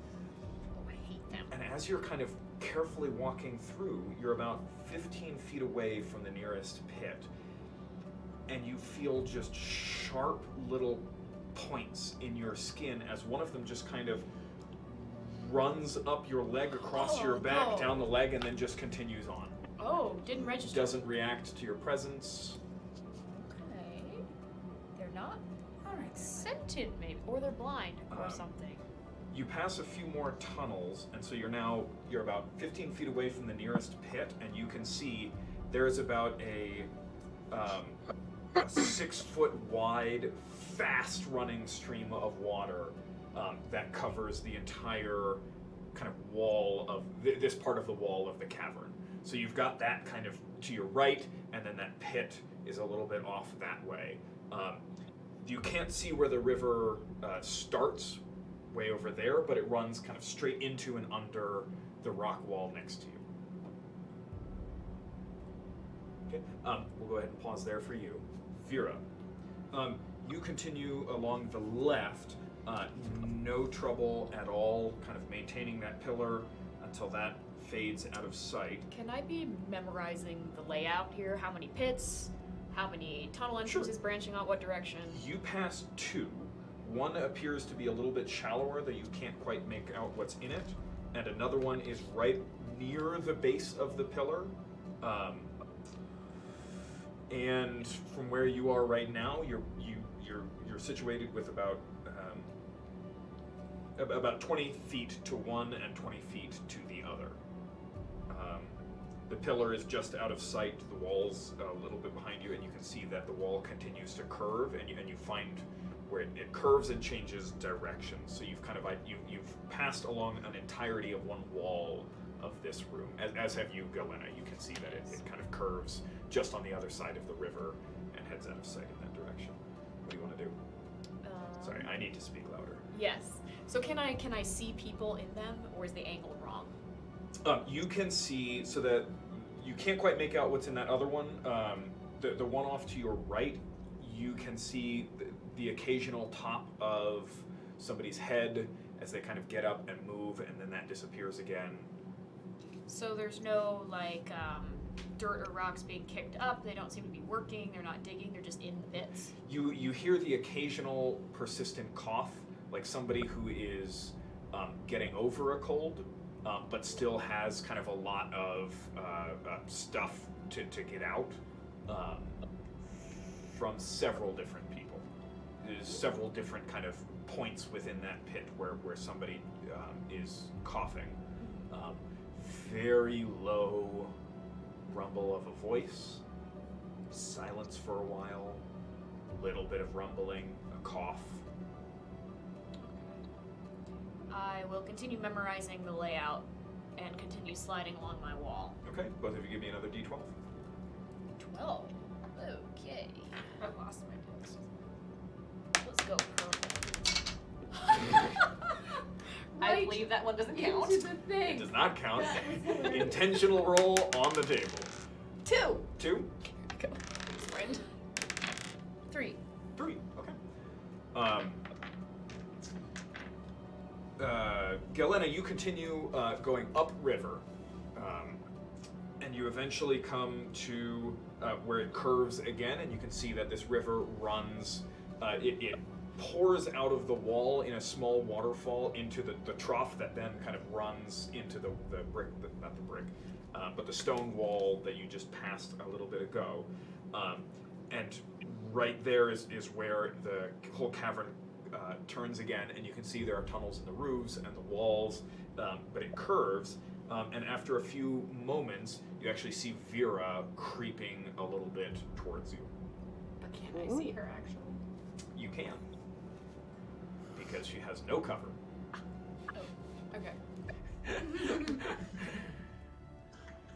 Oh, I hate them. And as you're kind of carefully walking through, you're about 15 feet away from the nearest pit, and you feel just sharp little points in your skin as one of them just kind of runs up your leg across your back, no. down the leg, and then just continues on. Oh, didn't register. Doesn't react to your presence. Okay. They're not scented, maybe, or they're blind, or something. You pass a few more tunnels, and so you're about 15 feet away from the nearest pit, and you can see there's about a 6-foot wide, fast-running stream of water that covers the entire kind of wall of this part of the wall of the cavern. So you've got that kind of to your right, and then that pit is a little bit off that way. You can't see where the river starts, way over there, but it runs kind of straight into and under the rock wall next to you. Okay, we'll go ahead and pause there for you. Vera, you continue along the left, no trouble at all, kind of maintaining that pillar until that fades out of sight. Can I be memorizing the layout here? How many pits? How many tunnel entrances branching out what direction? You pass 2. One appears to be a little bit shallower, that you can't quite make out what's in it, and another one is right near the base of the pillar. And from where you are right now, you're situated with about 20 feet to one and 20 feet to the other. The pillar is just out of sight. The wall's a little bit behind you, and you can see that the wall continues to curve, and you find where it curves and changes direction. So you've kind of you've passed along an entirety of one wall of this room, as have you, Galena. You can see that it kind of curves just on the other side of the river and heads out of sight in that direction. What do you want to do? Sorry, I need to speak louder. Yes. So can I see people in them, or is the angle wrong? You can see, so that you can't quite make out what's in that other one. The one off to your right, you can see the occasional top of somebody's head as they kind of get up and move, and then that disappears again. So there's no dirt or rocks being kicked up. They don't seem to be working. They're not digging. They're just in the pits. You hear the occasional persistent cough, like somebody who is getting over a cold, but still has kind of a lot of stuff to get out from several different people. There's several different kind of points within that pit where somebody is coughing. Very low rumble of a voice, silence for a while, a little bit of rumbling, a cough. I will continue memorizing the layout and continue sliding along my wall. Okay, both of you give me another d12. 12. Okay. I lost my dice. Let's go purple. I believe that one doesn't count. Into the It thing. does not count. That was hilarious. Intentional roll on the table. 2. 2, Go. Friend. 3. 3. Okay. Galena, you continue going upriver, and you eventually come to where it curves again, and you can see that this river runs. It pours out of the wall in a small waterfall into the trough that then kind of runs into the brick, not the brick, but the stone wall that you just passed a little bit ago. And right there is where the whole cavern turns again, and you can see there are tunnels in the roofs and the walls, but it curves. And after a few moments, you actually see Vera creeping a little bit towards you. But can I see her actually? You can, because she has no cover. Okay.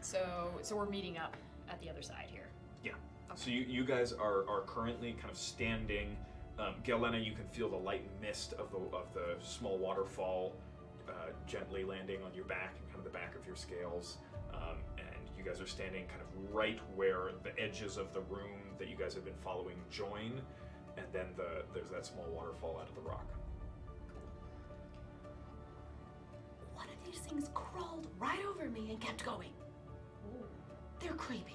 So we're meeting up at the other side here. Yeah. So you guys are currently kind of standing. Galena, you can feel the light mist of the small waterfall gently landing on your back and kind of the back of your scales. And you guys are standing kind of right where the edges of the room that you guys have been following join, and then there's that small waterfall out of the rock. One of these things crawled right over me and kept going. They're creepy.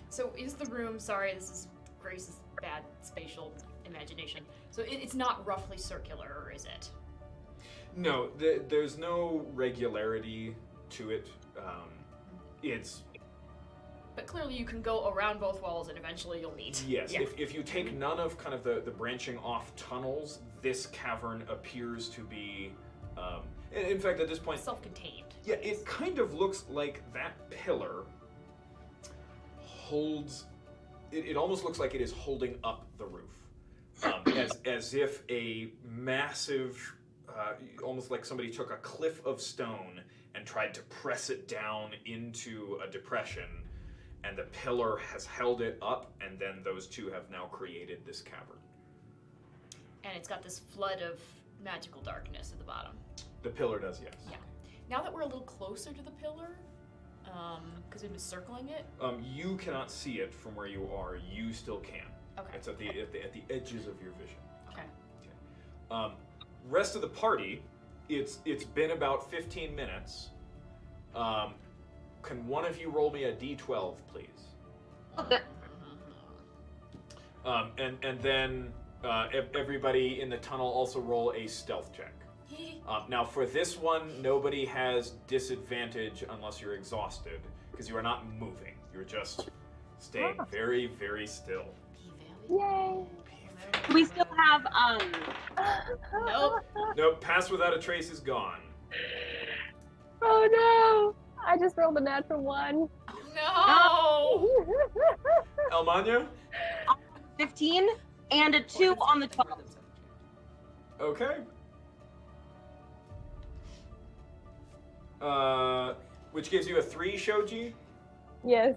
So is the room, sorry, this is Grace's bad spatial imagination. So it's not roughly circular, or is it? No, there's no regularity to it. It's But clearly you can go around both walls and eventually you'll meet. yes. Yeah. If you take none of kind of the branching off tunnels, this cavern appears to be. In fact, at this point, Self-contained. yeah, it kind of looks like that pillar holds. It almost looks like it is holding up the roof, as if a massive, almost like somebody took a cliff of stone and tried to press it down into a depression, and the pillar has held it up, and then those two have now created this cavern. And it's got this flood of magical darkness at the bottom. The pillar does, yes. Yeah. Now that we're a little closer to the pillar, because we've been circling it. You cannot see it from where you are. You still can. Okay. It's at the edges of your vision. Okay. Rest of the party, it's been about 15 minutes. Can one of you roll me a d12, please? And then everybody in the tunnel also roll a stealth check. Now for this one, nobody has disadvantage unless you're exhausted, because you are not moving. You're just staying very, very still. Yay! Do we still have Nope. Nope, pass without a trace is gone. Oh no! I just rolled a natural 1. No! Elmania? 15 and a 2 on the 12. Okay. Which gives you a 3, Shoji? Yes.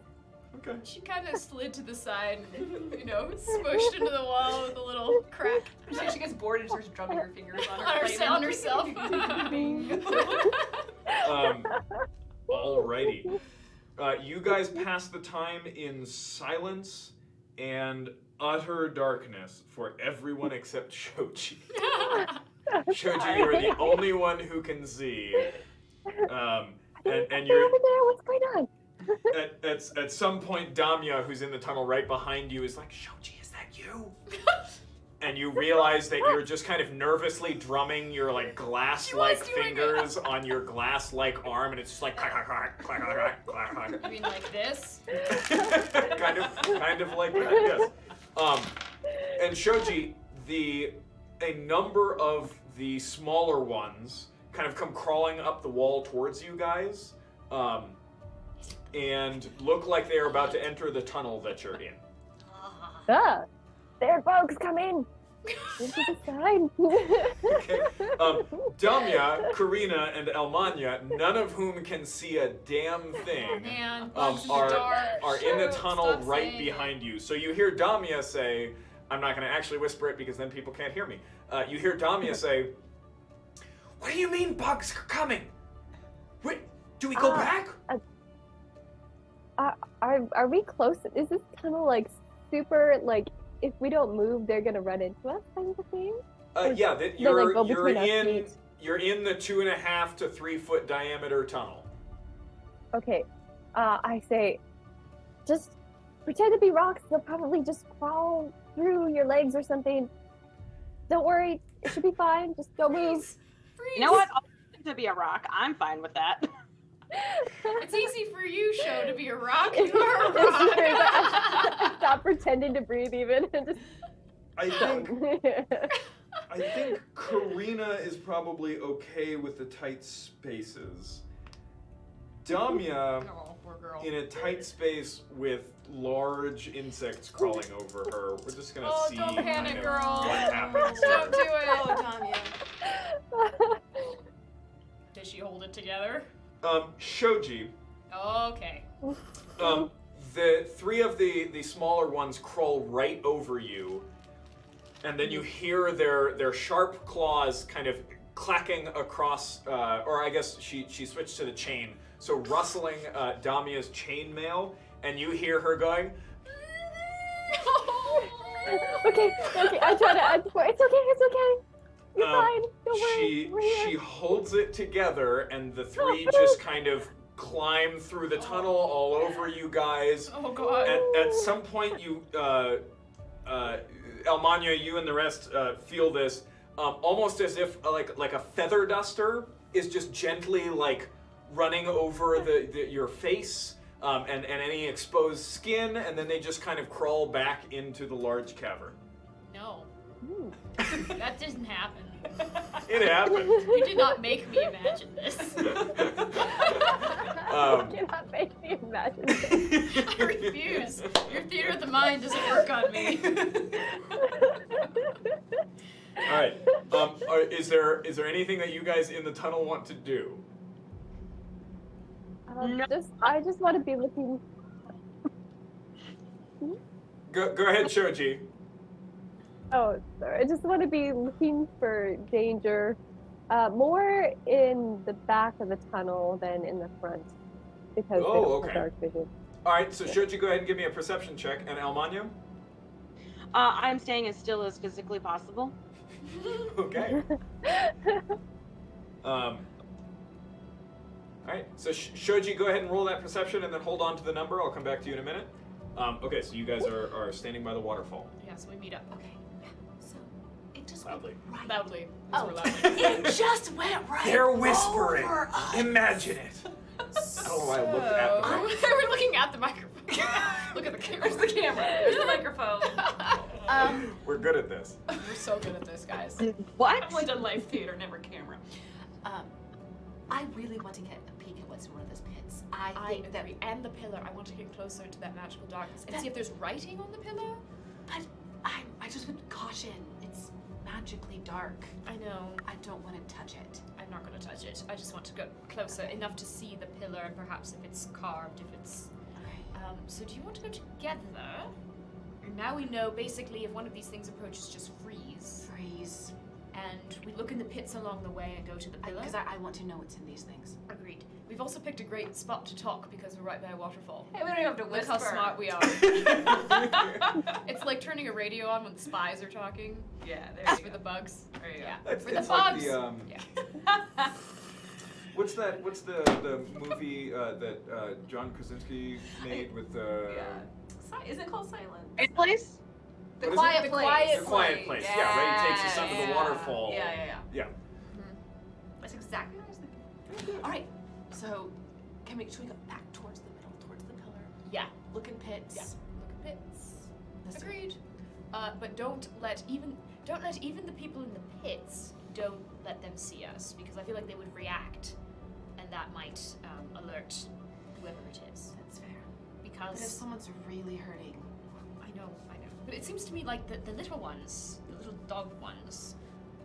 Okay. She kind of slid to the side, smushed into the wall with a little crack. She gets bored and starts drumming her fingers on her On plate. herself. Alrighty. You guys pass the time in silence and utter darkness for everyone except Shoji. Shoji, you're the only one who can see. And you're over there. What's going on? at some point, Damia, who's in the tunnel right behind you, is like, Shoji, is that you? And you realize that you're just kind of nervously drumming your like glass-like fingers on your glass-like arm, and it's just like clack, clack, clack, clack, clack, clack, clack. You mean like this? kind of like that, yes. And Shoji, a number of the smaller ones kind of come crawling up the wall towards you guys, and look like they're about to enter the tunnel that you're in. There, folks, come in. Into the side. Okay. Damia, Karina, and Elmania, none of whom can see a damn thing, Man, are in the tunnel Stop right saying behind you. So you hear Damia say, I'm not going to actually whisper it because then people can't hear me. You hear Damia say, what do you mean bugs are coming? Wait, do we go back? Are we close? Is this tunnel like super like? If we don't move, they're gonna run into us, kind of thing. Yeah, like, go between our feet? you're in the 2.5 to 3 foot diameter tunnel. Okay, I say, just pretend to be rocks. They'll probably just crawl through your legs or something. Don't worry, it should be fine. Just don't move. Freeze. You know what? I'll pretend to be a rock. I'm fine with that. It's easy for you, Sho, to be a rock. It's You are a true, but rock. I stop pretending to breathe even and just. I think Karina is probably okay with the tight spaces. Damia, Oh, poor girl. in a tight space with large insects crawling over her, we're just gonna Oh, see don't kind panic, of girl. what happens. Don't do it. Oh, Damia. Did she hold it together? Shoji, Okay. the 3 of the smaller ones crawl right over you, and then you hear their sharp claws kind of clacking across, or I guess she switched to the chain, so rustling Damia's chainmail, and you hear her going, Okay, I try to. It's okay. You're fine. Don't worry. We're here. she holds it together, and the 3 just kind of climb through the tunnel all over you guys. Oh, God. At some point, you, Elmania, you and the rest feel this, almost as if like a feather duster is just gently like running over your face and any exposed skin, and then they just kind of crawl back into the large cavern. No. That didn't happen. It happened. You did not make me imagine this. You cannot make me imagine. I refuse. Your theater of the mind doesn't work on me. All right. Is there anything that you guys in the tunnel want to do? I just want to be looking. Go ahead, Shoji. Oh, sorry. I just want to be looking for danger, more in the back of the tunnel than in the front, because they don't okay. have dark vision. All right, so Shoji, go ahead and give me a perception check, and Elmania? I'm staying as still as physically possible. Okay. All right, so Shoji, go ahead and roll that perception, and then hold on to the number. I'll come back to you in a minute. Okay, so you guys are standing by the waterfall. Yeah, so we meet up. Okay. So it just Loudly. went right. Loudly. Oh, Loudly. it just went right. They're whispering. over us. Imagine it. Oh, I looked at the So, mic. we're looking at the microphone. Look at the camera. Where's the camera? There's the microphone. We're good at this. We're so good at this, guys. What? I've only done live theater, never camera. I really want to get a peek at what's in one of those pits. I I think that. agree. And the pillar. I want to get closer to that magical darkness and That- see if there's writing on the pillar. But I just would caution. It's magically dark. I know. I don't want to touch it. I'm not going to touch it. I just want to go closer enough to see the pillar and perhaps if it's carved, if it's... Okay. So do you want to go together? Now we know basically if one of these things approaches, just freeze. Freeze. And we look in the pits along the way and go to the pillar. Because I want to know what's in these things. Agreed. We've also picked a great spot to talk because we're right by a waterfall. Hey, we don't have to Look whisper. how smart we are. It's like turning a radio on when the spies are talking. Yeah, That's for the bugs. There you Yeah. It's, For the it's like bugs. the Yeah. what's the movie that John Krasinski made with the Isn't it called Silent? Right place? The What is Quiet it? Place. The Quiet The Quiet Place. Yeah, right. He takes us under the Yeah. waterfall. Yeah. Yeah. That's exactly what I was thinking. All right. So, should we go back towards the middle, towards the pillar? Yeah. Look in pits. Yeah. Look at pits. Listen. Agreed. But don't let even the people in the pits, don't let them see us because I feel like they would react, and that might alert whoever it is. That's fair. Because But if someone's really hurting, I know. But it seems to me like the little ones, the little dog ones,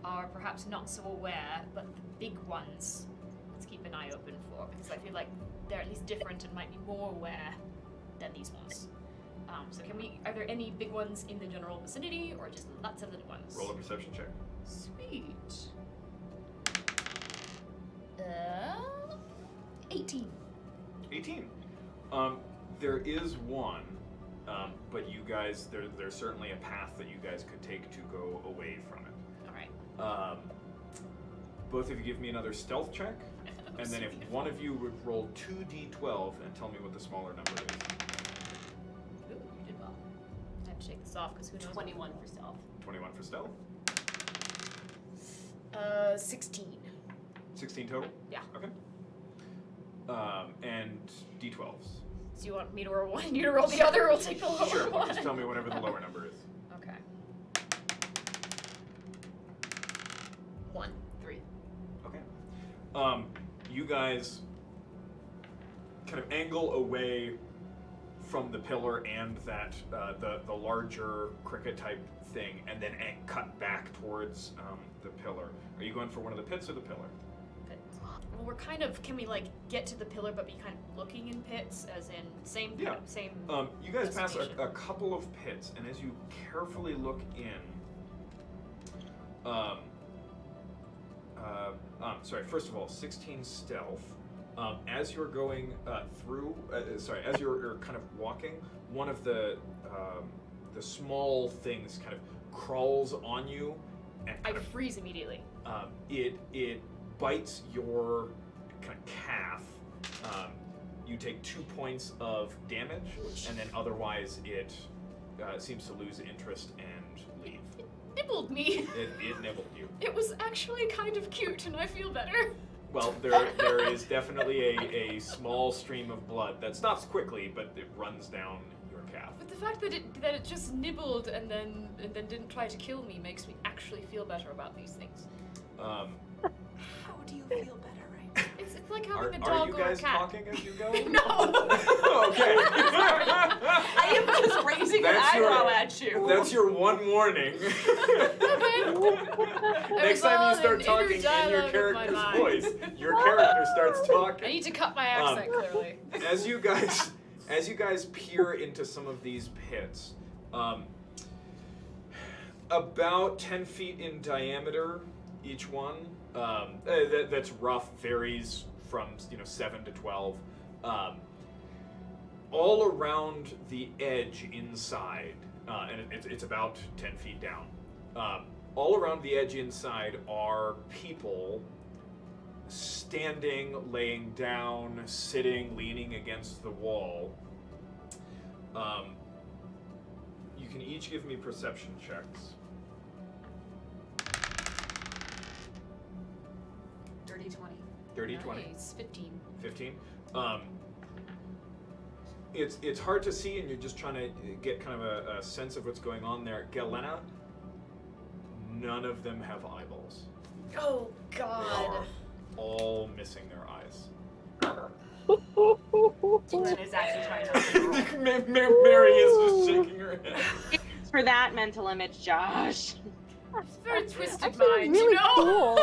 are perhaps not so aware, but the big ones, let's keep an eye open for because I feel like they're at least different and might be more aware than these ones. So are there any big ones in the general vicinity or just lots of little ones? Roll a perception check. Sweet. 18. 18. There is one, but you guys, there's certainly a path that you guys could take to go away from it. Alright. Both of you give me another stealth check, and then if one of you would roll 2d12 and tell me what the smaller number is. Ooh, you did well. I have to take this off because who knows? 21 for stealth. 21 for stealth. 16. 16 total? Yeah. Okay. And d12s. So you want me to roll one, you to roll the other, or we'll take the lower Sure, one? just tell me whatever the lower number is. Okay. 1. 3. Okay. You guys kind of angle away from the pillar and that the larger cricket type thing, and then cut back towards the pillar. Are you going for one of the pits or the pillar? Well, we're kind of, can we like get to the pillar but be kind of looking in pits, as in same, Yeah. same. You guys pass destination. a couple of pits, and as you carefully look in, first of all, 16 stealth. As you're going through, as you're kind of walking, one of the small things kind of crawls on you, and I kind of, freeze immediately. it bites your kind of calf. You take 2 points of damage, and then otherwise it seems to lose interest and leave. It nibbled me. It nibbled you. It was actually kind of cute, and I feel better. Well, there is definitely a small stream of blood that stops quickly, but it runs down your calf. But the fact that it just nibbled and then didn't try to kill me makes me actually feel better about these things. How do you feel better right now? It's like having Are a dog you or a guys cat. talking as you go? No. Okay. I am just raising an That's your- eyebrow at you. That's your one warning. Next time you start talking in your character's voice, your character starts talking. I need to cut my accent clearly. As you guys peer into some of these pits, about 10 feet in diameter, each one. That's rough, varies from 7 to 12. All around the edge inside, and it's about 10 feet down. All around the edge inside are people standing, laying down, sitting, leaning against the wall. You can each give me perception checks. Dirty 20. 30, 20, Nice. 15. 15. It's hard to see, and you're just trying to get kind of a sense of what's going on there. Galena, none of them have eyeballs. Oh God. all missing their eyes. Glenn is actually trying to Mary is just shaking her head. Thanks for that mental image, Josh. It's very twisted Actually, mind, really you know? cool.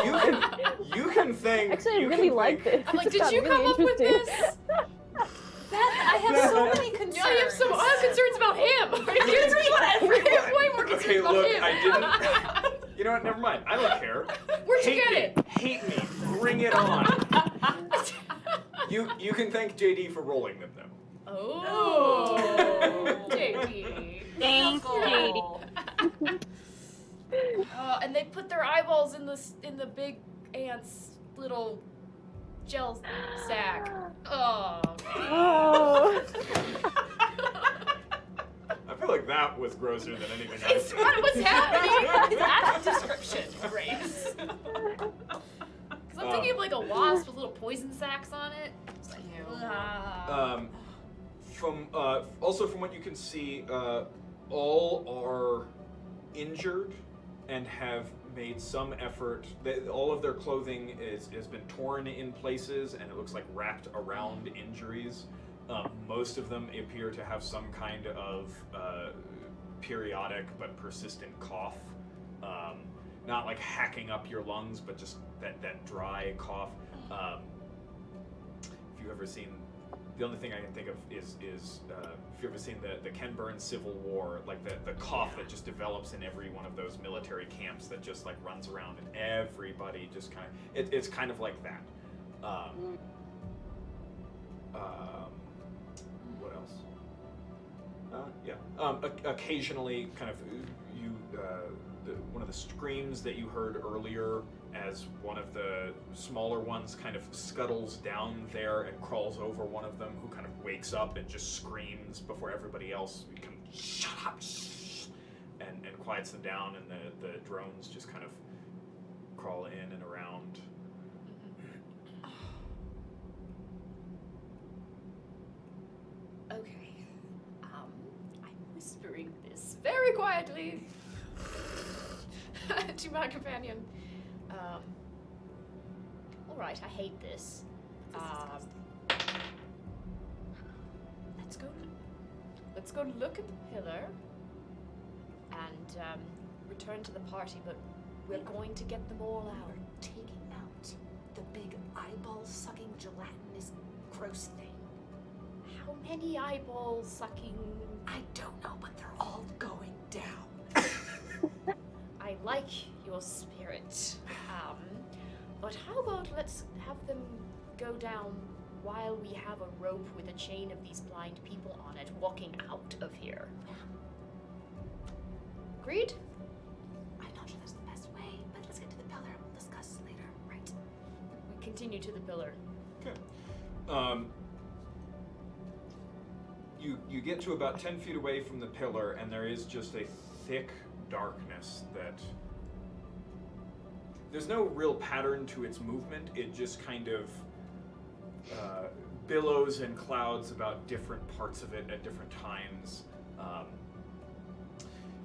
You can thank. Actually, I you really can like thank- this. I'm like, It's did got you really come up with interesting. this? Beth, I have so many concerns. Yeah, I have concerns about him. Concerns about everyone. I have way more concerns Okay, about look, him. I didn't. You know what? Never mind. I don't care. Where'd you Hate get me. it? Hate me. Bring it on. You can thank JD for rolling them though. Oh, JD. Thanks, Uncle. JD. And they put their eyeballs in the big ant's little gel sack. Oh. Oh. I feel like that was grosser than anything I It's said. what was happening. His act description, Grace. Because I'm thinking of like a wasp with little poison sacs on it. It's like, Ew. ah. Also from what you can see, all are injured and have made some effort. All of their clothing has been torn in places, and it looks like wrapped around injuries. Most of them appear to have some kind of periodic but persistent cough. Not like hacking up your lungs, but just that dry cough. If you've ever seen, the only thing I can think of is if you've ever seen the Ken Burns Civil War, like the cough that just develops in every one of those military camps that just like runs around and everybody just kind of, it's kind of like that. What else? Occasionally, kind of, one of the screams that you heard earlier as one of the smaller ones kind of scuttles down there and crawls over one of them, who kind of wakes up and just screams before everybody else becomes shut up, and quiets them down, and the drones just kind of crawl in and around. Okay. I'm whispering this very quietly to my companion. All right, I hate this. Let's go look at the pillar and return to the party, but we're going to get them all out. We're taking out the big eyeball-sucking gelatinous gross thing. How many eyeball sucking? I don't know, but they're all going down. I like your spirit. But how about let's have them go down while we have a rope with a chain of these blind people on it walking out of here. Agreed? I'm not sure that's the best way, but let's get to the pillar and we'll discuss later, right? We continue to the pillar. Okay. You get to about 10 feet away from the pillar, and there is just a thick darkness that... There's no real pattern to its movement. It just kind of billows and clouds about different parts of it at different times.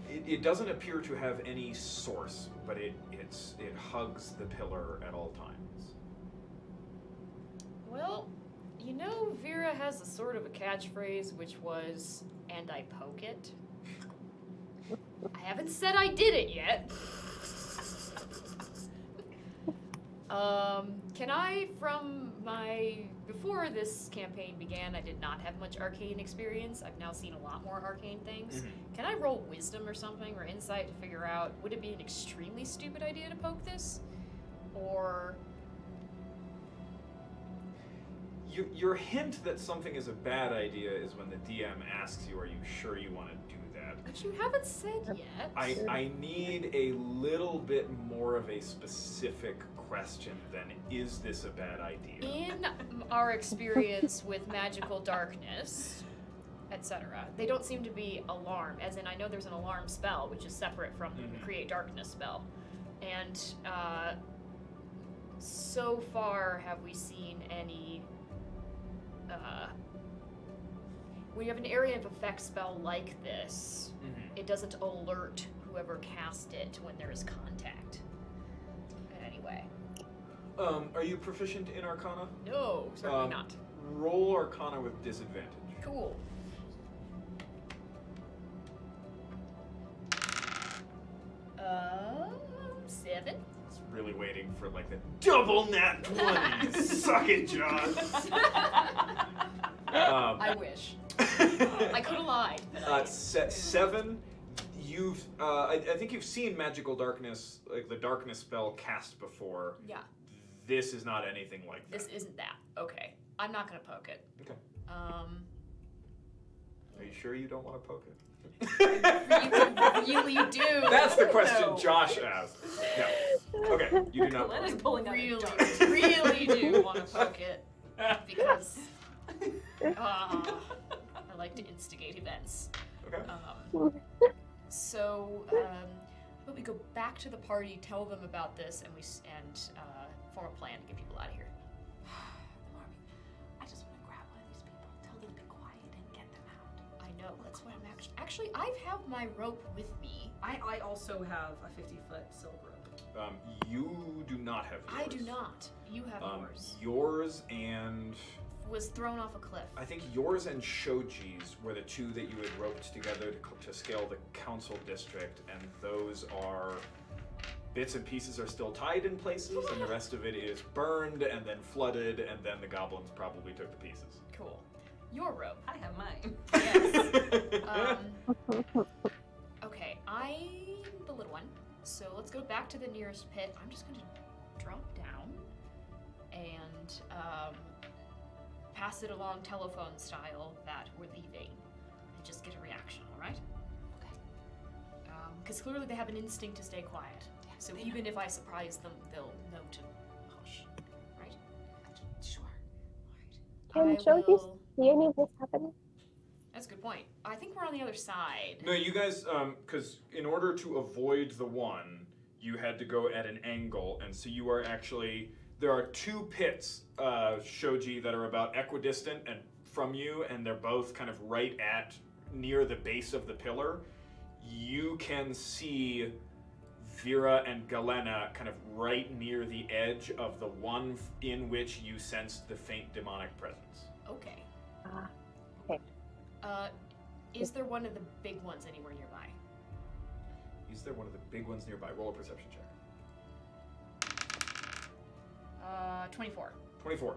It doesn't appear to have any source, but it hugs the pillar at all times. Well, you know, Vera has a sort of a catchphrase, which was, "and I poke it." I haven't said I did it yet. Can I, before this campaign began, I did not have much arcane experience. I've now seen a lot more arcane things. Mm-hmm. Can I roll wisdom or something, or insight to figure out, would it be an extremely stupid idea to poke this? Or... Your hint that something is a bad idea is when the DM asks you, are you sure you want to do that? But you haven't said yet. I need a little bit more of a specific question than, is this a bad idea? In our experience with magical darkness, etc., they don't seem to be alarmed. As in, I know there's an alarm spell, which is separate from the create darkness spell. And so far, have we seen any... when you have an area of effect spell like this, it doesn't alert whoever cast it when there is contact. Anyway. Are you proficient in Arcana? No, certainly not. Roll Arcana with disadvantage. Cool. Uh, 7. It's really waiting for like the double nat 20. Suck it, John. I wish. I could have lied. 7. You've, I think you've seen magical darkness, like the darkness spell cast before. Yeah. This is not anything like that. This isn't that. Okay. I'm not gonna poke it. Okay. Are you sure you don't want to poke it? You really do. That's the question No. Josh asked. No. Okay, you do not. Glenn is pulling out Really, a dart. really do want to poke it because I like to instigate events. Okay. So, but we go back to the party, tell them about this, and form a plan to get people out of here. I just want to grab one of these people, tell them to be quiet, and get them out. I know, that's what I'm actually, I have my rope with me. I also have a 50-foot silk rope. You do not have yours. I do not. You have yours. Yours and Was thrown off a cliff. I think yours and Shoji's were the two that you had roped together to scale the council district, and those are bits and pieces are still tied in places, and the rest of it is burned and then flooded, and then the goblins probably took the pieces. Cool. Your rope. I have mine. Yes. Okay, I'm the little one, so let's go back to the nearest pit. I'm just going to drop down and pass it along telephone style that we're leaving and just get a reaction, all right? Okay. Because clearly they have an instinct to stay quiet. So even if I surprise them, they'll know to hush, right? Sure. All right. Can Shoji see any of this happening? That's a good point. I think we're on the other side. No, you guys, because in order to avoid the one, you had to go at an angle, and so you are actually, there are two pits, Shoji, that are about equidistant and from you, and they're both kind of right at, near the base of the pillar. You can see Vera and Galena kind of right near the edge of the one in which you sensed the faint demonic presence. Okay. Okay. Is there one of the big ones anywhere nearby? Is there one of the big ones nearby? Roll a perception check. 24. 24.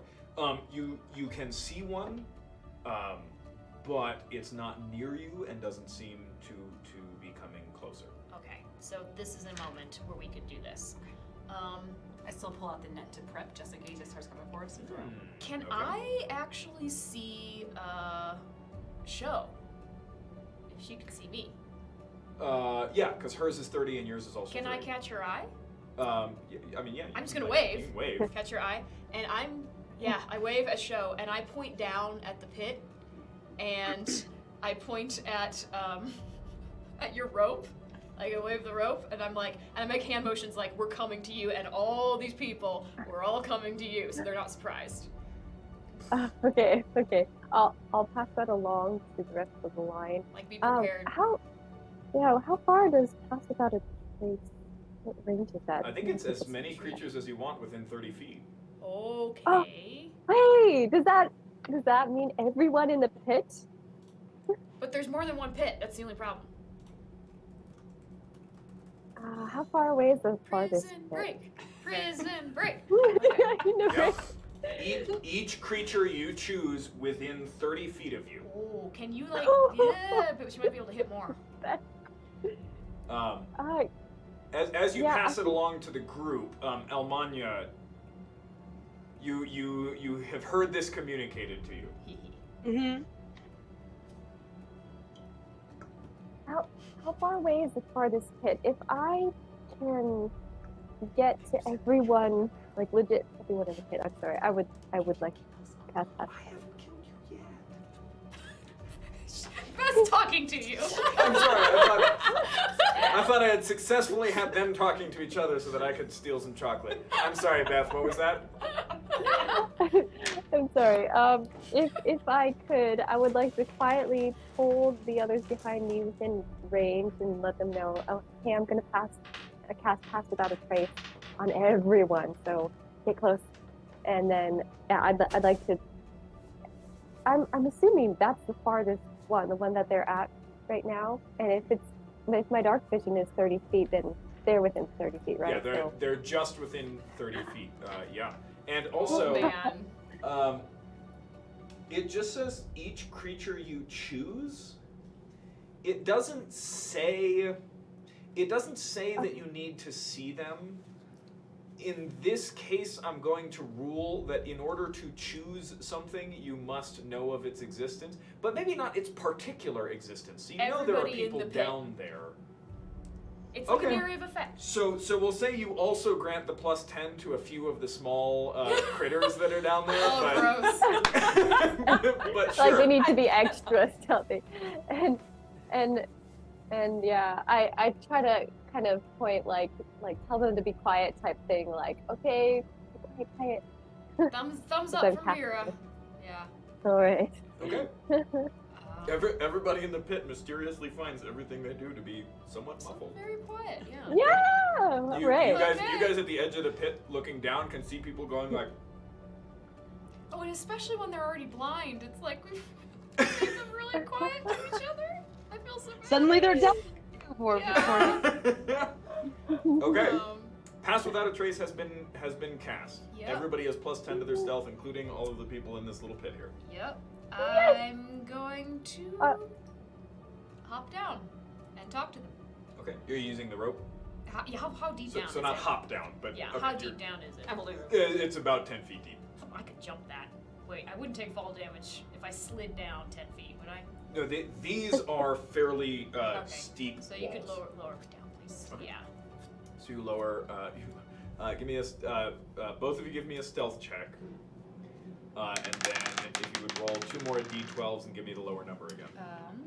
You can see one, but it's not near you and doesn't seem to be coming closer. Okay, so this is a moment where we could do this. I still pull out the net to prep just in case it starts coming for us. Can Okay. I actually see Show? If she can see me. Yeah, because hers is 30 and yours is also Can 30. I catch her eye? I mean, yeah. I'm just you gonna can, wave. You can wave. Catch her eye. And I wave at Show and I point down at the pit and I point at your rope. Like I wave the rope and I'm like, and I make hand motions like we're coming to you and all these people, we're all coming to you, so they're not surprised. Okay. I'll pass that along to the rest of the line. Like be prepared. How far does pass without a trace? What range is that? I think it's as many creatures as you want within 30 feet. Okay. Hey, does that mean everyone in the pit? But there's more than one pit, that's the only problem. How far away is the farthest Prison pit? break! Prison break! You know, Yep. Each creature you choose within 30 feet of you. Oh, can you like, yeah, but she might be able to hit more. As you Yeah, pass it along to the group, Elmania, you have heard this communicated to you. Mm-hmm. How far away is the farthest pit? If I can get to everyone, like legit everyone in the pit, I'm sorry, I would like to cast that. I haven't killed you yet. Beth's talking to you. I'm sorry, I thought I had successfully had them talking to each other so that I could steal some chocolate. I'm sorry, Beth, what was that? I'm sorry. If I could, I would like to quietly pull the others behind me within range and let them know, okay, I'm gonna cast pass without a trace on everyone. So get close, and then I'd like to. I'm assuming that's the farthest one, the one that they're at right now. And if my dark vision is 30 feet, then they're within 30 feet, right? Yeah, they're just within 30 feet. Yeah, and also, Man. it just says each creature you choose. It doesn't say that you need to see them. In this case, I'm going to rule that in order to choose something, you must know of its existence, but maybe not its particular existence. So you know there are Everybody in people the pit. down there. It's like an area of effect. So we'll say you also grant the +10 to a few of the small critters that are down there. Oh, but, gross. but sure. Like they need to be extra stealthy, and yeah, I try to kind of point like tell them to be quiet type thing, like okay, quiet. Thumbs up I'm from happy. Vera. Yeah. All right. Okay. Everybody in the pit mysteriously finds everything they do to be somewhat muffled. Very quiet, yeah. Yeah. You Right. guys at the edge of the pit looking down can see people going like. Oh, and especially when they're already blind, it's like we've made them really quiet to each other. I feel so bad. Suddenly they're dead. Yeah. Okay. Pass Without a Trace has been cast. Yep. Everybody has +10 to their stealth, including all of the people in this little pit here. Yep. I'm going to hop down and talk to them. Okay. You're using the rope? How deep down So is not it? hop down, but Yeah, okay, how deep down is it? I'm holding her. It's about 10 feet deep. I could jump that. Wait, I wouldn't take fall damage if I slid down 10 feet, would I? No, these are fairly Okay. steep So you could walls. lower it down, please. Okay. Yeah. So you lower. Give me both of you give me a stealth check, and then if you would roll 2 more d12s and give me the lower number again.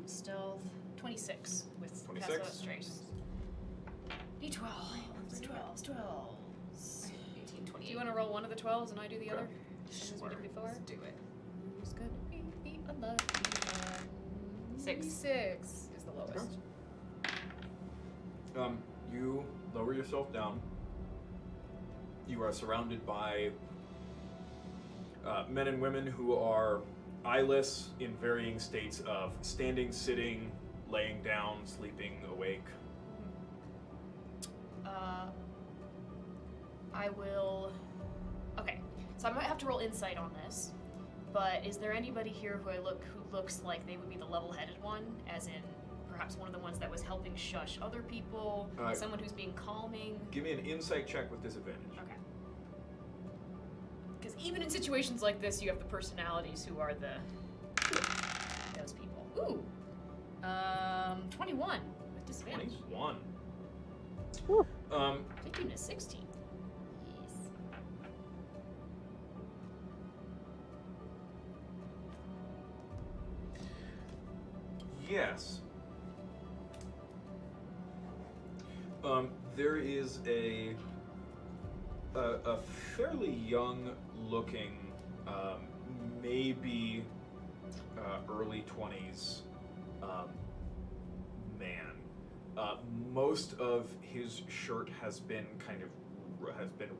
Stealth 26 with 26? Pass Without Trace. D12. 12s. 18, 20. Do you want to roll one of the 12s and I do the other? As we Sure. did before? Let's do it. Who's gonna be the unlucky one? 6. 6 is the lowest. You lower yourself down. You are surrounded by men and women who are eyeless in varying states of standing, sitting, laying down, sleeping, awake. I will. Okay, so I might have to roll insight on this. But is there anybody here who looks like they would be the level-headed one, as in perhaps one of the ones that was helping shush other people, someone who's being calming? Give me an insight check with disadvantage. Okay. Because even in situations like this, you have the personalities who are those people. Ooh, 21 with disadvantage. 21. Ooh. 15 to 16. Yes. Yes. There is a fairly young-looking, maybe early 20s man. Most of his shirt has been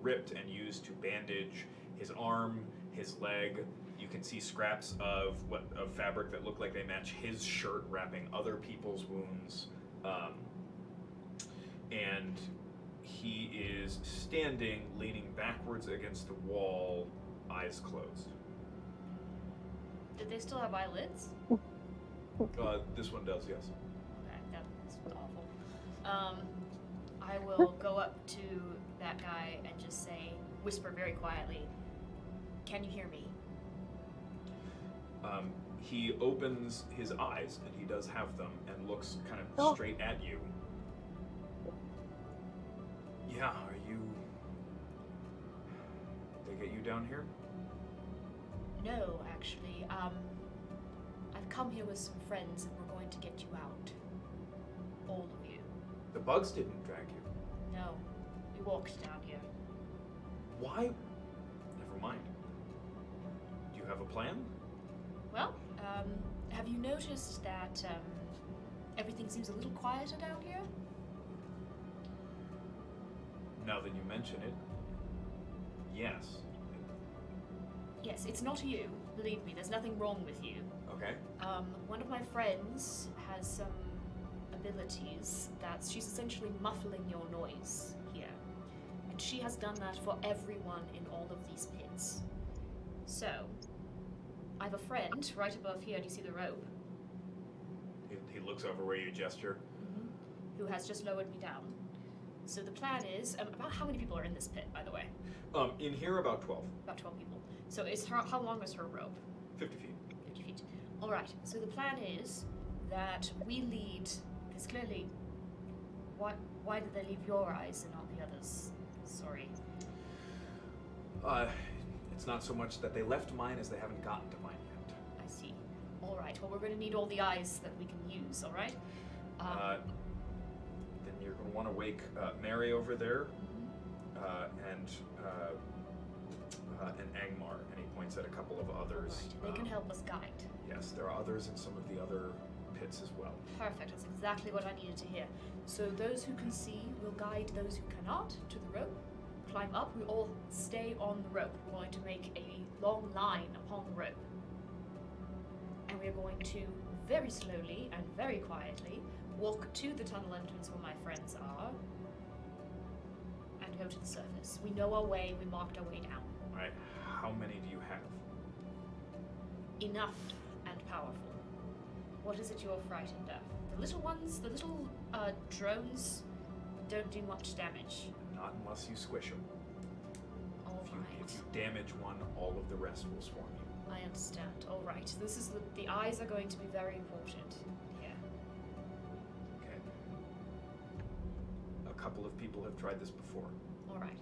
ripped and used to bandage his arm, his leg. You can see scraps of fabric that look like they match his shirt, wrapping other people's wounds. And he is standing, leaning backwards against the wall, eyes closed. Did they still have eyelids? This one does, yes. Okay, that's awful. I will go up to that guy and just say, whisper very quietly, "Can you hear me?" He opens his eyes, and he does have them, and looks kind of Oh. straight at you. Yeah, are you... They get you down here? No, actually, I've come here with some friends and we're going to get you out. All of you. The bugs didn't drag you. No, we walked down here. Why? Never mind. Do you have a plan? Well, have you noticed that, everything seems a little quieter down here? Now that you mention it, yes. Yes, it's not you. Believe me, there's nothing wrong with you. Okay. One of my friends has some abilities that she's essentially muffling your noise here. And she has done that for everyone in all of these pits. So, I have a friend right above here. Do you see the rope? He looks over where you gesture. Who has just lowered me down. So the plan is, about how many people are in this pit, by the way? In here, about 12. About 12 people. So is her, how long is her rope? 50 feet. 50 feet. All right. So the plan is that we lead, because clearly, why did they leave your eyes and not the others? Sorry. It's not so much that they left mine as they haven't gotten to mine yet. I see. All right. Well, we're going to need all the eyes that we can use. All right. Then you're going to want to wake Mary over there, and Angmar, and he points at a couple of others. Right. They can help us guide. Yes, there are others in some of the other pits as well. Perfect. That's exactly what I needed to hear. So those who can see will guide those who cannot to the rope. Climb up. We all stay on the rope. We're going to make a long line upon the rope. And we're going to very slowly and very quietly walk to the tunnel entrance where my friends are and go to the surface. We know our way. We marked our way down. All right. How many do you have? Enough and powerful. What is it you're frightened of? The little ones, the little drones don't do much damage. Not unless you squish them. All If right. you damage one, all of the rest will swarm you. I understand. All right. This is the eyes are going to be very important here. Okay. A couple of people have tried this before. All right.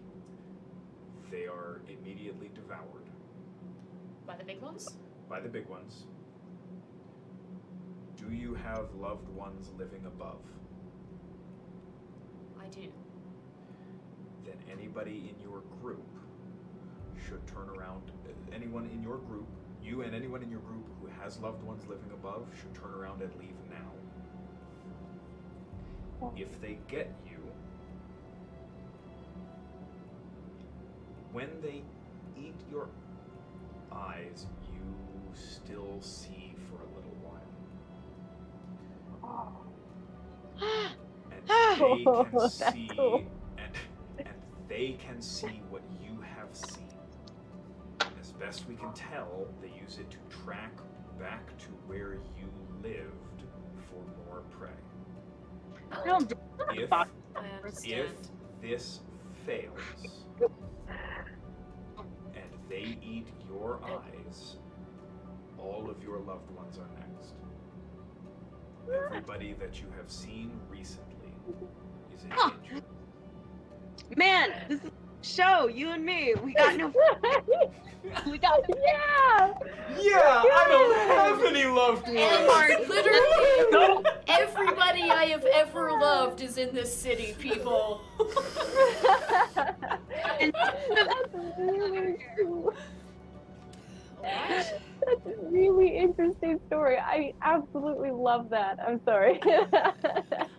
They are immediately devoured By the big ones? by the big ones. Do you have loved ones living above? I do. Then anybody in your group should turn around. Anyone in your group, you and anyone in your group who has loved ones living above should turn around and leave now. If they get you, when they eat your eyes, you still see for a little while. And they can see, and they can see what you have seen. And as best we can tell, they use it to track back to where you lived for more prey. If I understand. If this fails, and they eat your eyes, all of your loved ones are next. Everybody that you have seen recently is in danger. Man, this is a show. You and me. We got no. We got. Yeah! Yeah, I don't have any loved ones. Literally, everybody I have ever loved is in this city, people. That's really cool. Alright. That's a really interesting story. I absolutely love that. I'm sorry.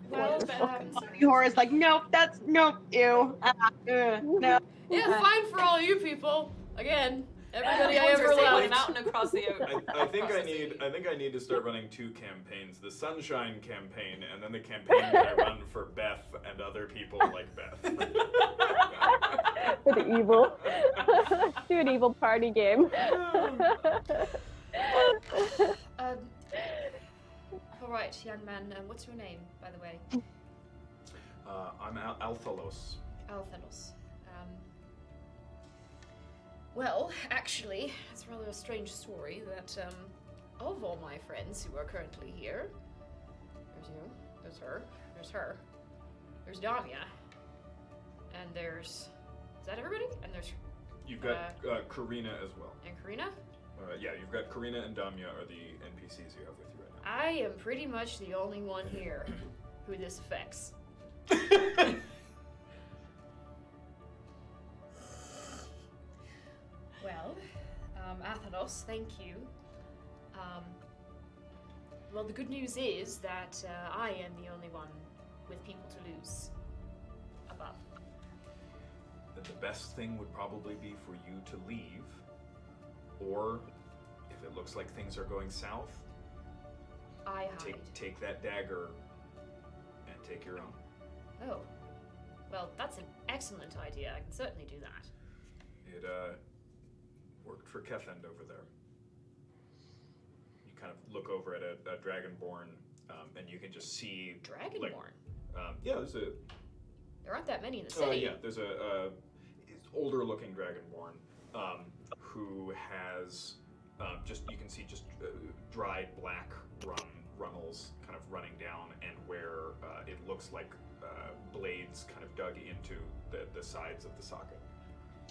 Well, Horace like, nope, that's nope, ew. No. yeah, fine for all you people. Again, everybody I Ones are ever sailing a loved. mountain across the ocean. I think I need to start running two campaigns: the Sunshine campaign, and then the campaign that I run for Beth and other people like Beth. For the evil. Do an evil party game. Alright, young man, what's your name, by the way? I'm Althalos. Alphenos. Well, actually, it's rather a strange story that, of all my friends who are currently here, there's you, there's her, there's Damia, and there's, is that everybody? And there's, You've got Karina as well. and Karina? Yeah, you've got Karina and Damia are the NPCs you have with you right now. I am pretty much the only one here who this affects. Well, Athanos, thank you. Well, the good news is that I am the only one with people to lose above. that the best thing would probably be for you to leave, or if it looks like things are going south, I hide. take that dagger and take your own. Oh. Well, that's an excellent idea. I can certainly do that. It worked for Kethend over there. You kind of look over at a dragonborn, and you can just see Dragonborn? Yeah, there's a There aren't that many in the city. yeah, there's a older-looking dragonborn who has just you can see just dried black runnels kind of running down, and where it looks like blades kind of dug into the sides of the socket.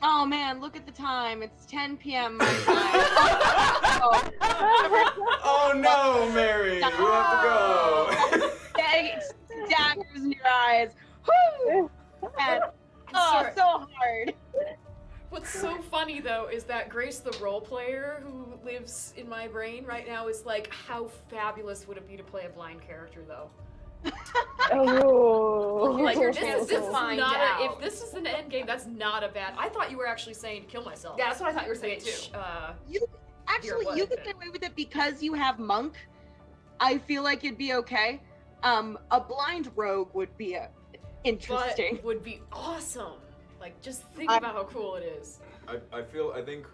Oh man, look at the time. It's 10 p.m. my time. Oh no, Mary, you have to go. Daggers in your eyes. Woo! And, Sorry. so hard. What's so funny though is that Grace, the role player who lives in my brain right now, is like, how fabulous would it be to play a blind character though? Oh. Like, Your this chance is to find not out. if this is an end game, that's not a bad. I thought you were actually saying to kill myself. Yeah, that's what I thought you were saying Which, too. You You're could get away with it because you have monk. I feel like it'd be okay. A blind rogue would be interesting. but would be awesome. Like, just think about how cool it is. I think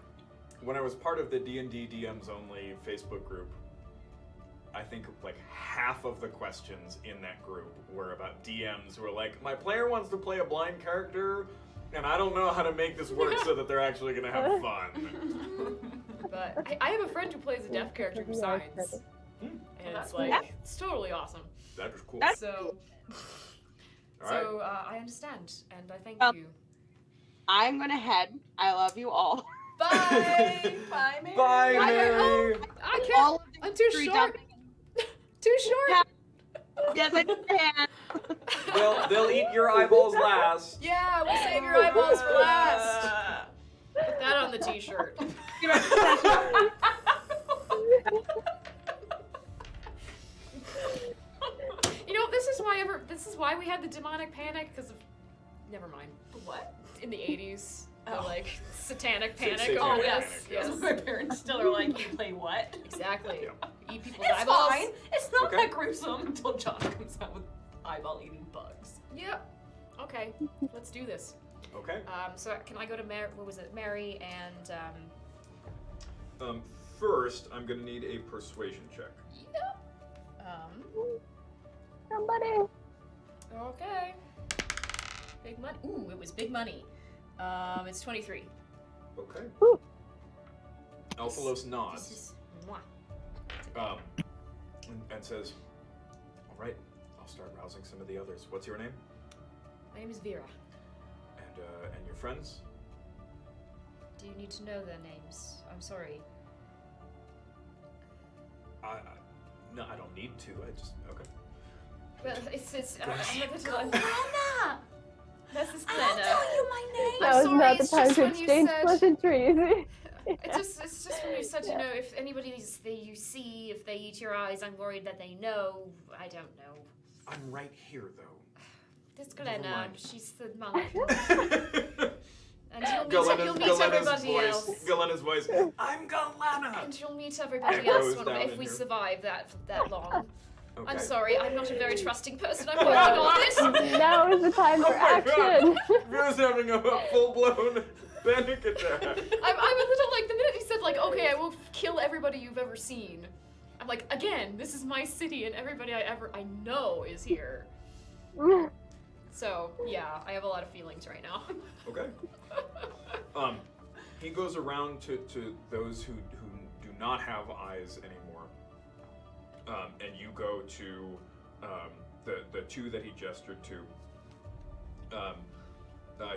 when I was part of the D&D DMs Only Facebook group, I think like half of the questions in that group were about DMs who were like, my player wants to play a blind character, and I don't know how to make this work so that they're actually going to have fun. But I have a friend who plays a deaf character who signs. And it's like, it's totally awesome. That was cool. So, All right. so I understand, and I thank you. I'm gonna head. I love you all. Bye! Bye, Mary. Bye, Mary. I can't. All of the I'm too street short. dumping. Too short. Yes, I can. They'll eat your eyeballs last. Yeah, we'll save your eyeballs for last. Put that on the t-shirt. You know, this is why we had the demonic panic, because of, never mind. What? In the 80s, the like satanic panic Satanic over panic, this. yeah. Yes. My parents still are like, you play what? Exactly. Yeah. Eat people's It's eyeballs. fine. It's not Okay. that gruesome until John comes out with eyeball-eating bugs. Yep. Okay, let's do this. Okay. So can I go to Mary and First, I'm gonna need a persuasion check. Yep. Somebody. Okay. Big money. Ooh, it was big money. It's 23. Okay. Ooh. Alphalos This nods is mwah. and says, "All right, I'll start rousing some of the others. What's your name? My name is Vera. And your friends? Do you need to know their names? I'm sorry. No, I don't need to. I just okay. Well, it's Glenna! This is I'll Glenna. tell you my name! That I'm was sorry, not the it's time just to when you exchange said- pleasantries. It's just when you said, you know, if anybody you see, if they eat your eyes, I'm worried that they know. I don't know. I'm right here, though. This Never Glenna, mind. she's the monk. And you'll meet everybody else. Galena's voice. I'm Galena. And you'll meet everybody Echoes else down if in we here. survive that long. Okay. I'm sorry, I'm not a very trusting person. I'm working on this. Now is the time for action. Vera's having a full-blown panic attack. I'm a little like, the minute he said like, okay, I will kill everybody you've ever seen. I'm like, again, this is my city and everybody I know is here. So, yeah, I have a lot of feelings right now. Okay. He goes around to those who do not have eyes anymore, and you go to the two that he gestured to, a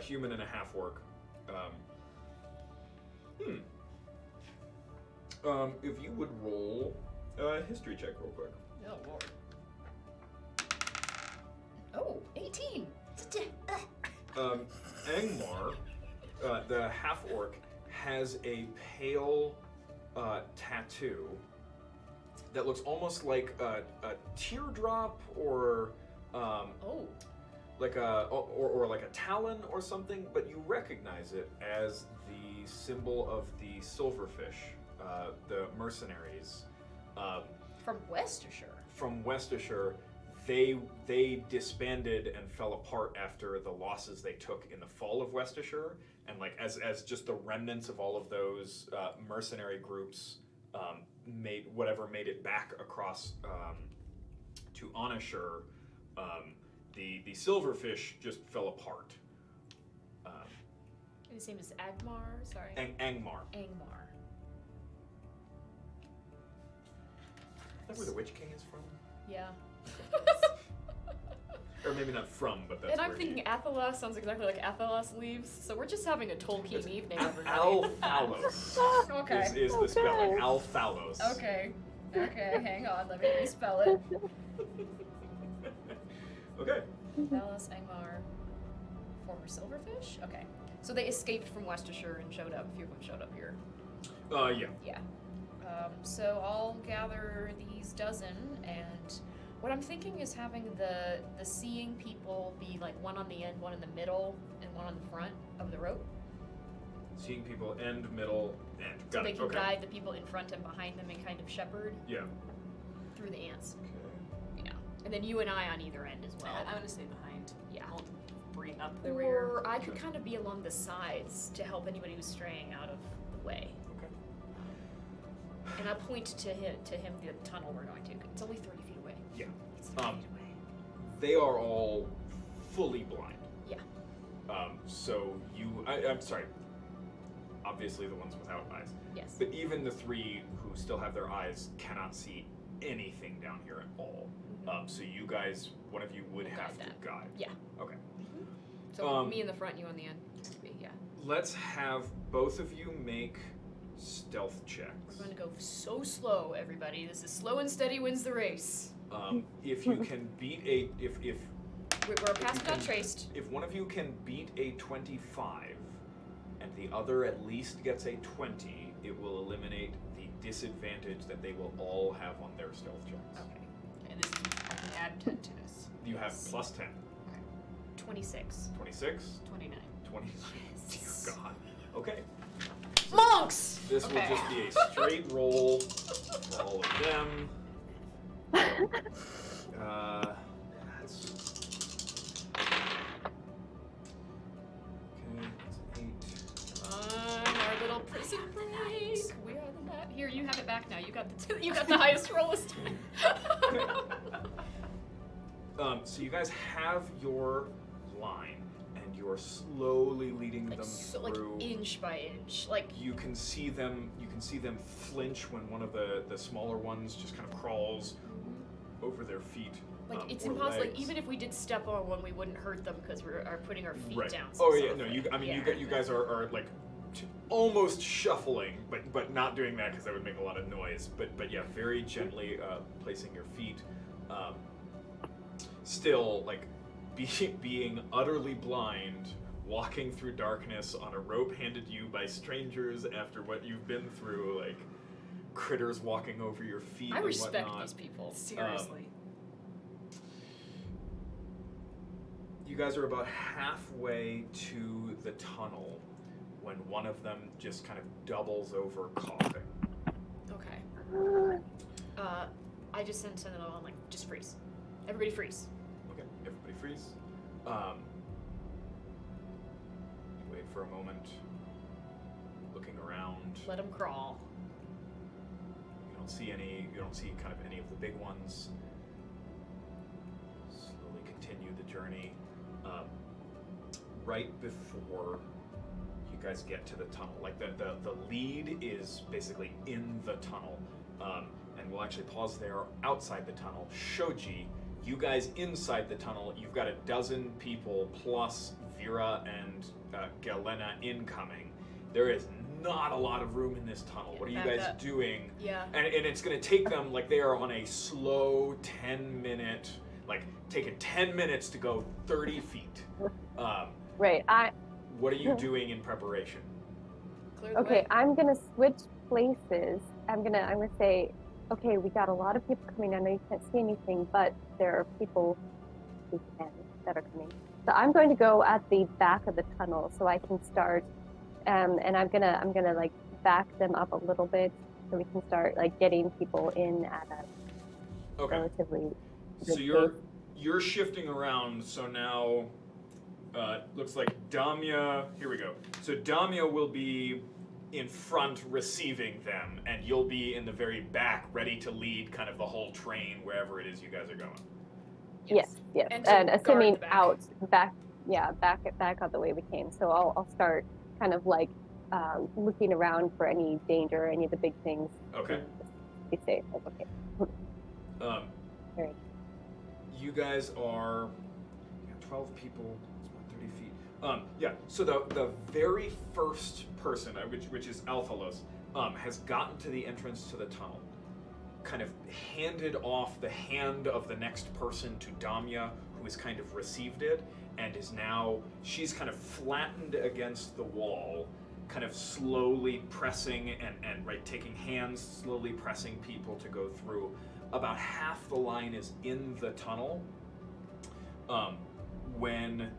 human and a half-orc. If you would roll a history check real quick. Oh, Lord. Oh, 18. Angmar, the half-orc, has a pale tattoo that looks almost like a teardrop or Oh. like a or like a talon or something, but you recognize it as the symbol of the silverfish, the mercenaries. From Westershire. From Westershire, they disbanded and fell apart after the losses they took in the fall of Westershire, and like as just the remnants of all of those mercenary groups made it back across to Onishire. The silverfish just fell apart. His name is Agmar. Sorry. Angmar. Angmar. Is that where the Witch King is from? Yeah. Or maybe not from, but that's And I'm where thinking Athelas sounds exactly like Athelas leaves, so we're just having a Tolkien evening, everybody. Alphalos Okay. is the spelling. Alphalos. Okay, hang on, let me respell it. Okay. Athelas, Angmar, former silverfish? Okay. So they escaped from Westershire and showed up, a few of them showed up here. Yeah. Yeah. So I'll gather these dozen, and what I'm thinking is having the seeing people be like one on the end, one in the middle, and one on the front of the rope. Seeing people end, middle, end. So Got they it. can Okay. guide the people in front and behind them and kind of shepherd Yeah. through the ants. Okay. Yeah. And then you and I on either end as well. I'm gonna stay behind. Yeah. I'll bring up the rear. Or I could kind of be along the sides to help anybody who's straying out of the way. Okay. And I point to him the tunnel we're going to. It's only 30 feet away. Yeah. It's 30 feet away. They are all fully blind. Yeah. So I'm sorry. Obviously the ones without eyes. Yes. But even the three who still have their eyes cannot see anything down here at all. So you guys, one of you would We'll have guide to that. guide. Yeah. Okay. So me in the front, you on the end. Yeah. Let's have both of you make stealth checks. We're going to go so slow, everybody. This is slow and steady wins the race. If you can beat if We're passed can- not traced. if one of you can beat a 25 and the other at least gets a 20, it will eliminate the disadvantage that they will all have on their stealth checks. Okay. And this is, I can add 10 to this. You have plus 10. 26. 26? 29. 20. Dear God. Okay. Monks! This will Okay. just be a straight roll for all of them. That's... Okay, that's 8. Our little prison break. We are the net. Here, you have it back now. You got the highest roll this time. So you guys have your line, and you are slowly leading them through. Like inch by inch. Like You can see them. You can see them flinch when one of the smaller ones just kind of crawls over their feet. it's or impossible. Like legs. even if we did step on one, we wouldn't hurt them because we are putting our feet Right. down. Oh so yeah, no. softly. You guys are like almost shuffling, but not doing that because that would make a lot of noise. But yeah, very gently placing your feet. Still like being utterly blind, walking through darkness on a rope handed to you by strangers after what you've been through, like critters walking over your feet. I and respect whatnot. these people. Seriously. You guys are about halfway to the tunnel when one of them just kind of doubles over coughing. Okay. I just sent it on like just freeze. Everybody freeze. Okay, everybody freeze. Wait for a moment. Looking around. Let them crawl. You don't see kind of any of the big ones. Slowly continue the journey. Right before you guys get to the tunnel, like the lead is basically in the tunnel. And we'll actually pause there outside the tunnel. Shoji, you guys inside the tunnel, you've got a dozen people plus Vera and Galena incoming. There is not a lot of room in this tunnel. What are you Back guys up. doing? Yeah. And it's going to take them, like they are on a slow 10-minute, like taking 10 minutes to go 30 feet. Right. What are you doing in preparation? Clear the Okay, way. I'm gonna switch places. I'm gonna say, okay, we got a lot of people coming. I know you can't see anything, but there are people who can that are coming. So I'm going to go at the back of the tunnel so I can start, and I'm gonna like back them up a little bit so we can start like getting people in at a relatively So good you're pace. you're shifting around. So now looks like Damia. Here we go. So Damia will be in front receiving them, and you'll be in the very back, ready to lead kind of the whole train wherever it is you guys are going. Yes. And to And guard assuming the back. back out the way we came. So I'll start kind of like looking around for any danger, any of the big things. Okay. To be safe. Like, okay. Alright. You guys are 12 people. It's about 30 feet. Yeah. So the very first person, which is Alphalos, has gotten to the entrance to the tunnel. Kind of handed off the hand of the next person to Damia, who has kind of received it, and is now, she's kind of flattened against the wall, kind of slowly pressing and right, taking hands, slowly pressing people to go through. About half the line is in the tunnel. When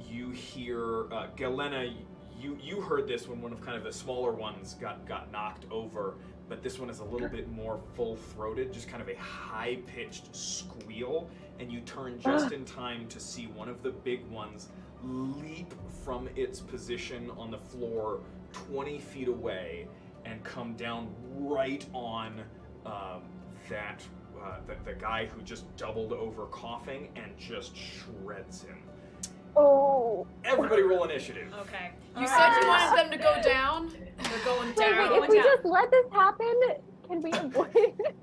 you hear, Galena, you heard this when one of kind of the smaller ones got knocked over, but this one is a little bit more full-throated, just kind of a high-pitched squeal, and you turn just in time to see one of the big ones leap from its position on the floor 20 feet away and come down right on the guy who just doubled over coughing and just shreds him. Oh. Everybody roll initiative. Okay. You said you wanted them to go down. They're going down. Wait, if we just let this happen, can we avoid it?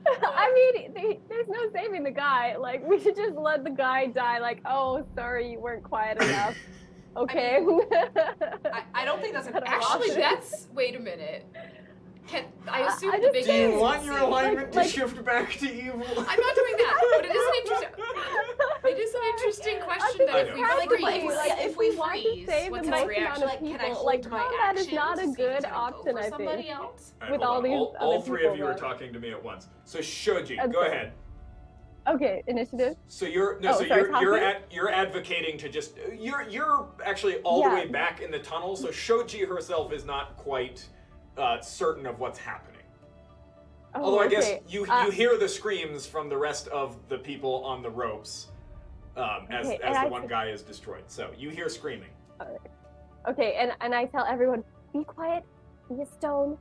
I mean, there's no saving the guy. Like, we should just let the guy die. Like, oh, sorry, you weren't quiet enough. Okay. I don't think that's an Actually, option. that's. Wait a minute. I assume I the just big. Do you think- want your alignment to like- shift back to evil? I'm not doing that, but it is an interesting. It is an interesting question that if we I know. freeze, If we want to freeze, save what's the his most reaction? amount of Like, can I people, hold like my combat is action not to a see if good it's gonna go option, for I somebody think. else? All right, with hold all on. these all other three of people you are that- talking to me at once. So Shoji, Okay. go ahead. Okay, initiative. So you're you're advocating to just you're actually all the Yeah. way back in the tunnel. So Shoji herself is not quite certain of what's happening. Oh, Although I guess okay. you hear the screams from the rest of the people on the ropes as Okay, as and the one guy is destroyed. So you hear screaming. Okay, and I tell everyone, be quiet, be a stone,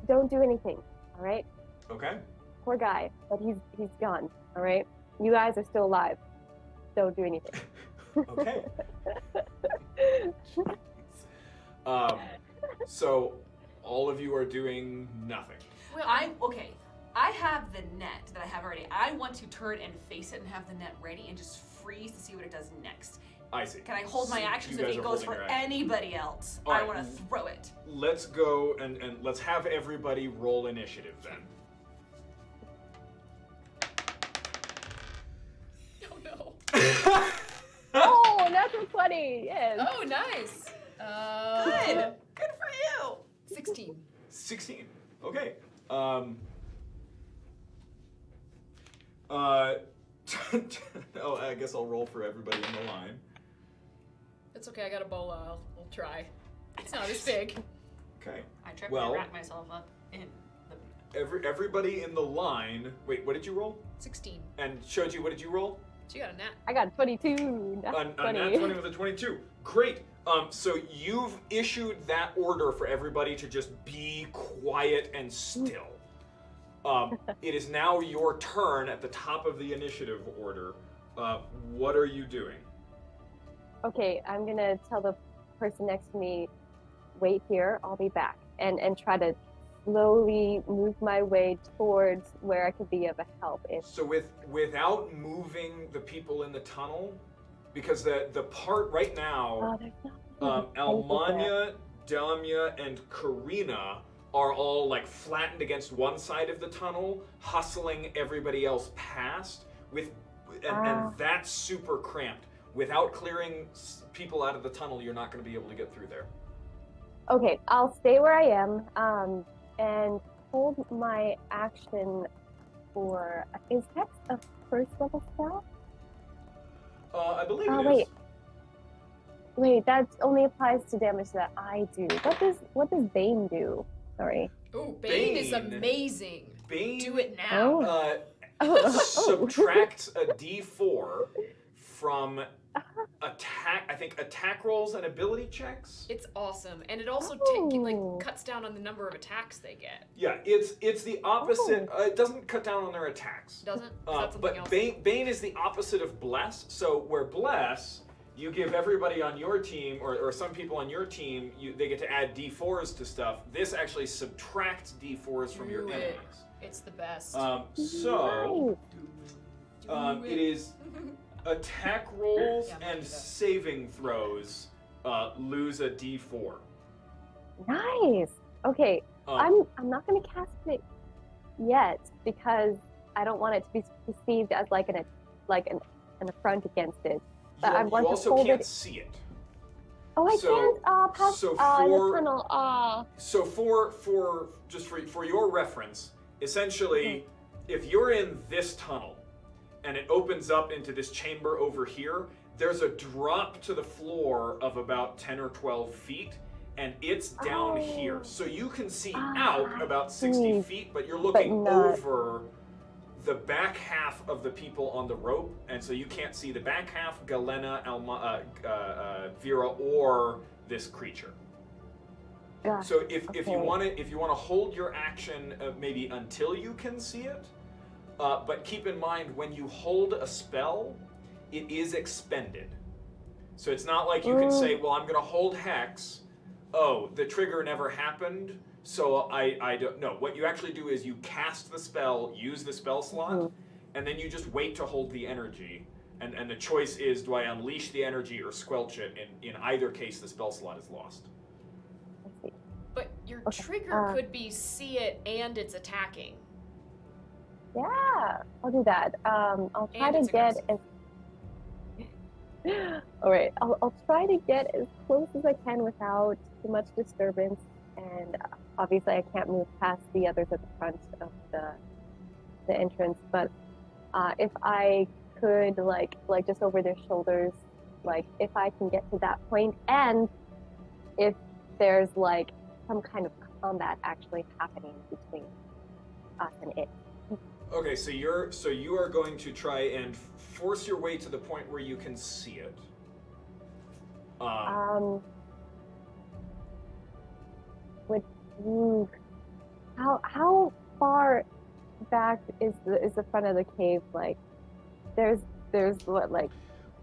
don't do anything. All right. Okay. Poor guy, but he's gone. All right. You guys are still alive. Don't do anything. Okay. So all of you are doing nothing. Well, I have the net that I have already. I want to turn and face it and have the net ready and just freeze to see what it does next. I see. Can I hold my So action you so if guys it are goes holding for your action. anybody else? All I right. want to throw it. Let's go and let's have everybody roll initiative then. oh no. Oh, natural 20. Yes. Oh, nice. Good. Good for you. 16. 16. Okay. Oh, I guess I'll roll for everybody in the line. It's okay. I got a bola. We'll try. It's not as big. Okay. I tried Well- to wrap myself up in the. Everybody in the line. Wait, what did you roll? 16. And Shoji, what did you roll? She got a nat. I got 22. That's A nat 20. 20 with a 22. Great. So you've issued that order for everybody to just be quiet and still. It is now your turn at the top of the initiative order. What are you doing? Okay, I'm gonna tell the person next to me, wait here, I'll be back, and try to slowly move my way towards where I could be of a help. So without moving the people in the tunnel, because the part right now, There's not Almania, Damia, and Karina are all like flattened against one side of the tunnel, hustling everybody else past and that's super cramped. Without clearing people out of the tunnel, you're not going to be able to get through there. Okay, I'll stay where I am, and hold my action for. Is that a first level spell? I believe it wait. is. Wait, that only applies to damage that I do. What does Bane do? Sorry. Ooh, Bane is Bane. amazing. Bane Do it now. subtracts a d4 from attack rolls and ability checks. It's awesome, and it also cuts down on the number of attacks they get. Yeah, it's the opposite. It doesn't cut down on their attacks. Doesn't? Is that something But else? Bane is the opposite of Bless. So where Bless, you give everybody on your team, or some people on your team, they get to add d4s to stuff. This actually subtracts d4s from your Do it. enemies. It's the best. It is attack rolls Yeah, and do that. saving throws lose a d4. Nice. Okay, I'm not gonna cast it yet because I don't want it to be perceived as like an affront against it. But I want You to also hold can't it. see it. Oh, I So- can't pass so the for- tunnel. So for your reference, essentially, if you're in this tunnel and it opens up into this chamber over here, there's a drop to the floor of about 10 or 12 feet, and it's down here. So you can see out about 60 feet, but you're looking not- over the back half of the people on the rope, and so you can't see the back half, Galena, Vera, or this creature. Gosh, So if you okay. want to hold your action maybe until you can see it, but keep in mind when you hold a spell, it is expended. So it's not like you can say, well, I'm going to hold Hex. Oh, the trigger never happened, so I don't know. What you actually do is you cast the spell, use the spell slot, and then you just wait to hold the energy. And the choice is, do I unleash the energy or squelch it? In either case, the spell slot is lost. I see. But your Okay, trigger could be see it and it's attacking. Yeah, I'll do that. I'll try And to it's get aggressive. All right, I'll try to get as close as I can without too much disturbance, and obviously I can't move past the others at the front of the entrance. But if I could, like just over their shoulders, like if I can get to that point, and if there's like some kind of combat actually happening between us and it. Okay, so you are going to try and force your way to the point where you can see it. How far back is the front of the cave? Like, there's what, like,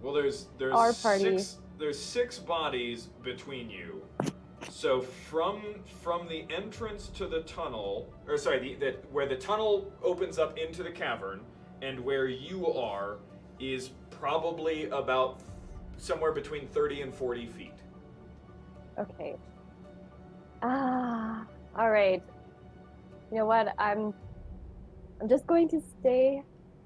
Well, there's Our party. there's 6 bodies between you. So from the entrance to the tunnel, or sorry, where the tunnel opens up into the cavern, and where you are is probably about somewhere between 30 and 40 feet. okay. All right. You know what? I'm just going to stay.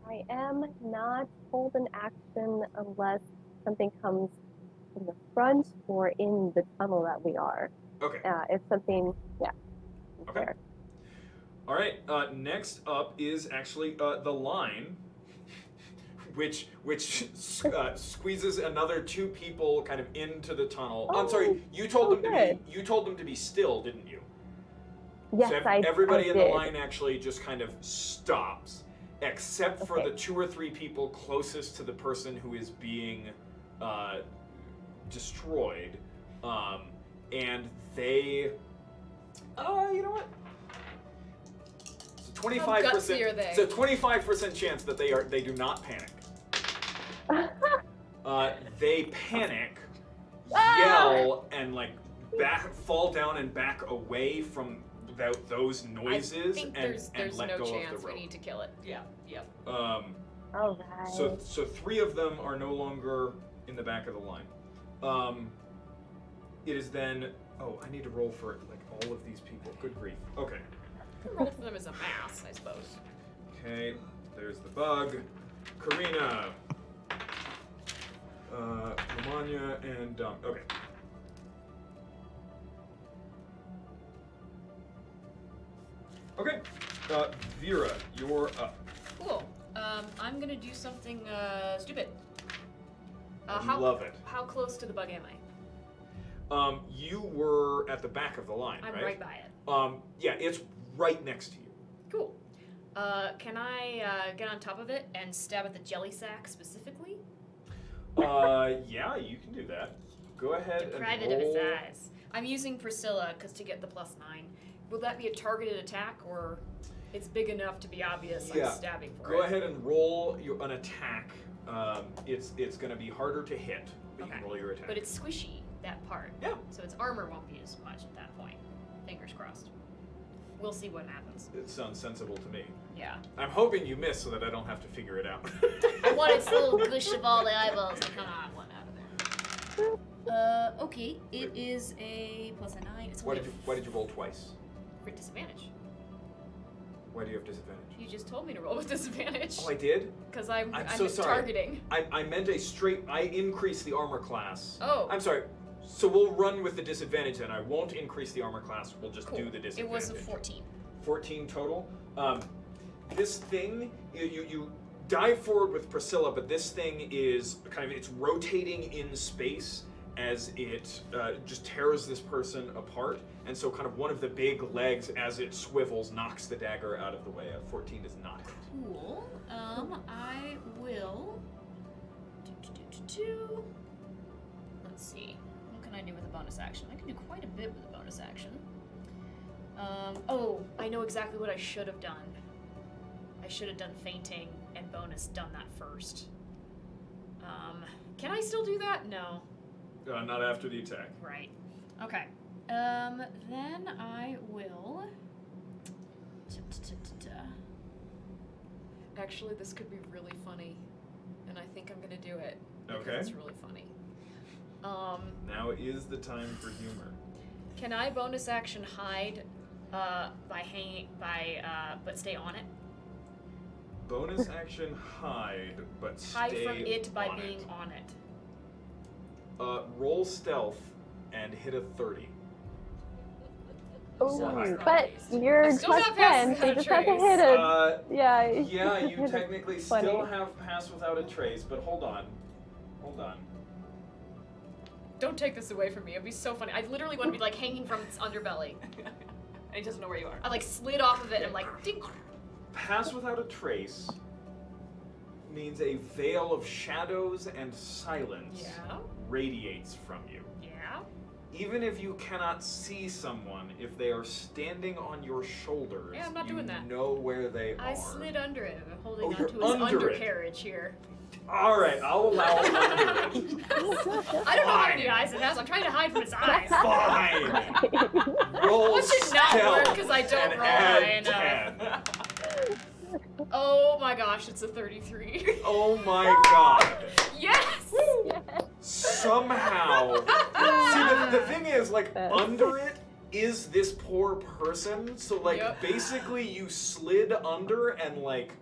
I am not hold an action unless something comes from the front or in the tunnel that we are. Okay. If something, yeah. Okay. There. All right. Next up is actually the line, which squeezes another 2 people kind of into the tunnel. I'm sorry. You told them to be still, didn't you? Yes, So I everybody in did. the line actually just kind of stops, except for Okay. the 2 or 3 people closest to the person who is being destroyed, and they, you know what? It's a 25%. gutsy are they? It's a 25% chance that they do not panic. They panic, yell, and like fall down and back away from those noises, I think and there's let no go chance. of the We rope. need to kill it. Yeah. Yep. All right. So 3 of them are no longer in the back of the line. It is then. Oh, I need to roll for like all of these people. Good grief. Okay. Roll for them as a mass, I suppose. Okay. There's the bug. Karina. Lamanya and Dom. Okay. Okay. Vera, you're up. Cool. I'm gonna do something stupid. Love it. How close to the bug am I? You were at the back of the line, I'm right? right by it. Yeah, it's right next to you. Cool. Can I get on top of it and stab at the jelly sack specifically? Yeah, you can do that. Go ahead Deprive and it of roll. its eyes. I'm using Priscilla to get the +9. Will that be a targeted attack, or it's big enough to be obvious Yeah. I'm stabbing for it? Go ahead and roll an attack. It's going to be harder to hit, but you Okay. can roll your attack. But it's squishy, that part. Yeah. So its armor won't be as much at that point. Fingers crossed. We'll see what happens. It sounds sensible to me. Yeah. I'm hoping you miss so that I don't have to figure it out. I want its little gush of all the eyeballs to come out of there. Okay. It is a +9. It's Why did you roll twice? for disadvantage. Why do you have disadvantage? You just told me to roll with disadvantage. Oh, I did? Because I'm so sorry. targeting. I meant I increased the armor class. Oh. I'm sorry. So we'll run with the disadvantage then. I won't increase the armor class. We'll just Cool. do the disadvantage. It was a 14. 14 total. This thing, you dive forward with Priscilla, but this thing is it's rotating in space as it just tears this person apart. And so kind of one of the big legs, as it swivels, knocks the dagger out of the way. A 14 does not hit. Cool. I will. Let's see. What can I do with a bonus action? I can do quite a bit with a bonus action. Oh, I know exactly what I should have done. I should have done fainting and bonus done that first. Can I still do that? No. Not after the attack. Right. Okay. Then I will. Actually, this could be really funny, and I think I'm gonna do it. Okay. It's really funny. Now is the time for humor. Can I bonus action hide but stay on it? Bonus action hide, but stay Hide from it by on being it. on it. Roll stealth and hit a 30. Oh, higher. but you're I still got +10, passes so you without just have to trace. hit it. Yeah. Yeah, you hit a technically 20. still have pass without a trace, but hold on. Don't take this away from me. It'd be so funny. I literally want to be like hanging from its underbelly. And he doesn't know where you are. I like slid off of it and like ding. Pass without a trace means a veil of shadows and silence Yeah. radiates from you. Yeah. Even if you cannot see someone, if they are standing on your shoulders, Yeah, I'm not you doing that. know where they are. I slid under it. I'm holding Oh, on you're to his under it. undercarriage here. All right, I'll allow under it. I don't know how many eyes it has. I'm trying to hide from its eyes. Fine. Roll Which should not work stealth 'cause I don't and roll add high enough. 10. Oh my gosh, it's a 33. Oh my god. Yes! Somehow. See, the thing is, like, That's- under it is this poor person. So, like, Yep. basically you slid under and, like,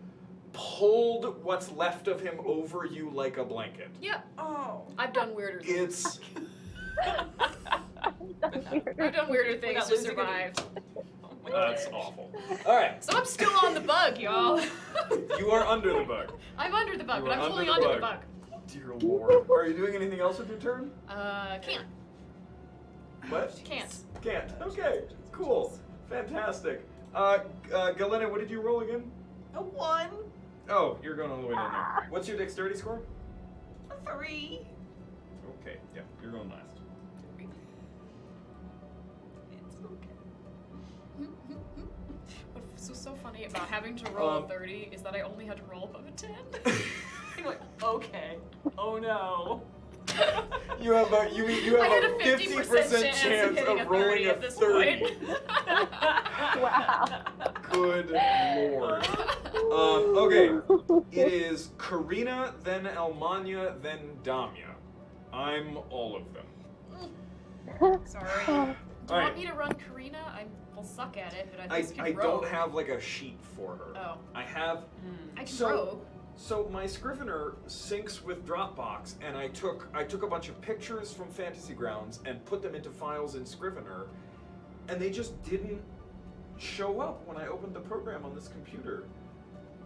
pulled what's left of him over you like a blanket. Yep. Oh. I've done weirder things. It's. I've done weirder things not to losing survive. That's awful. Alright, So I'm still on the bug, y'all. you are under the bug. I'm under the bug, You but are I'm holding under the onto the bug. bug. Dear Lord. Are you doing anything else with your turn? Can't. What? Can't. Can't. Okay, cool. Fantastic. Galena, what did you roll again? A 1, Oh, you're going all the way down there. What's your dexterity score? a 3. Okay, yeah, you're going last. It's okay. What's so funny about having to roll a 30 is that I only had to roll above a 10. You're like, okay. Oh no. You have a I had a 50% chance of hitting of a 30 rolling a at this 30. point. Wow. Good lord. Okay, it is Karina, then Elmania, then Damia. I'm all of them. Sorry. Do you want Alright. me to run Karina? I'll suck at it, but I just I can don't rogue. have like a sheet for her. Oh. I have. I can So- rogue. So my Scrivener syncs with Dropbox, and I took a bunch of pictures from Fantasy Grounds and put them into files in Scrivener, and they just didn't show up when I opened the program on this computer.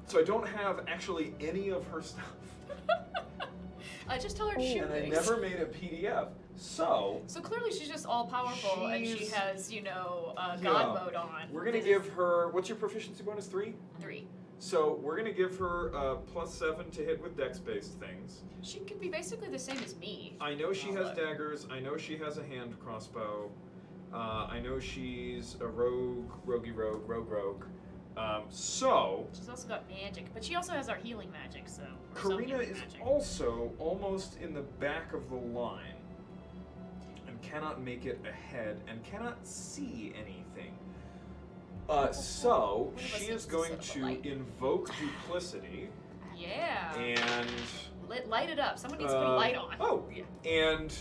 So I don't have actually any of her stuff. Just tell her to shoot And I things. never made a PDF. So clearly she's just all powerful and she She's- has, Yeah. God mode on. we're gonna give her, what's your proficiency bonus? 3? 3. So we're gonna give her +7 to hit with dex-based things. She could be basically the same as me. I know she Oh, has look. daggers. I know she has a hand crossbow. I know she's a rogue. So She's also got magic, but she also has our healing magic, so. or some Karina healing is magic. also almost in the back of the line and cannot make it ahead and cannot see anything. So One of us she needs is to going set up a to light. invoke duplicity Yeah. and Light it up. Someone needs to put a light on. oh, and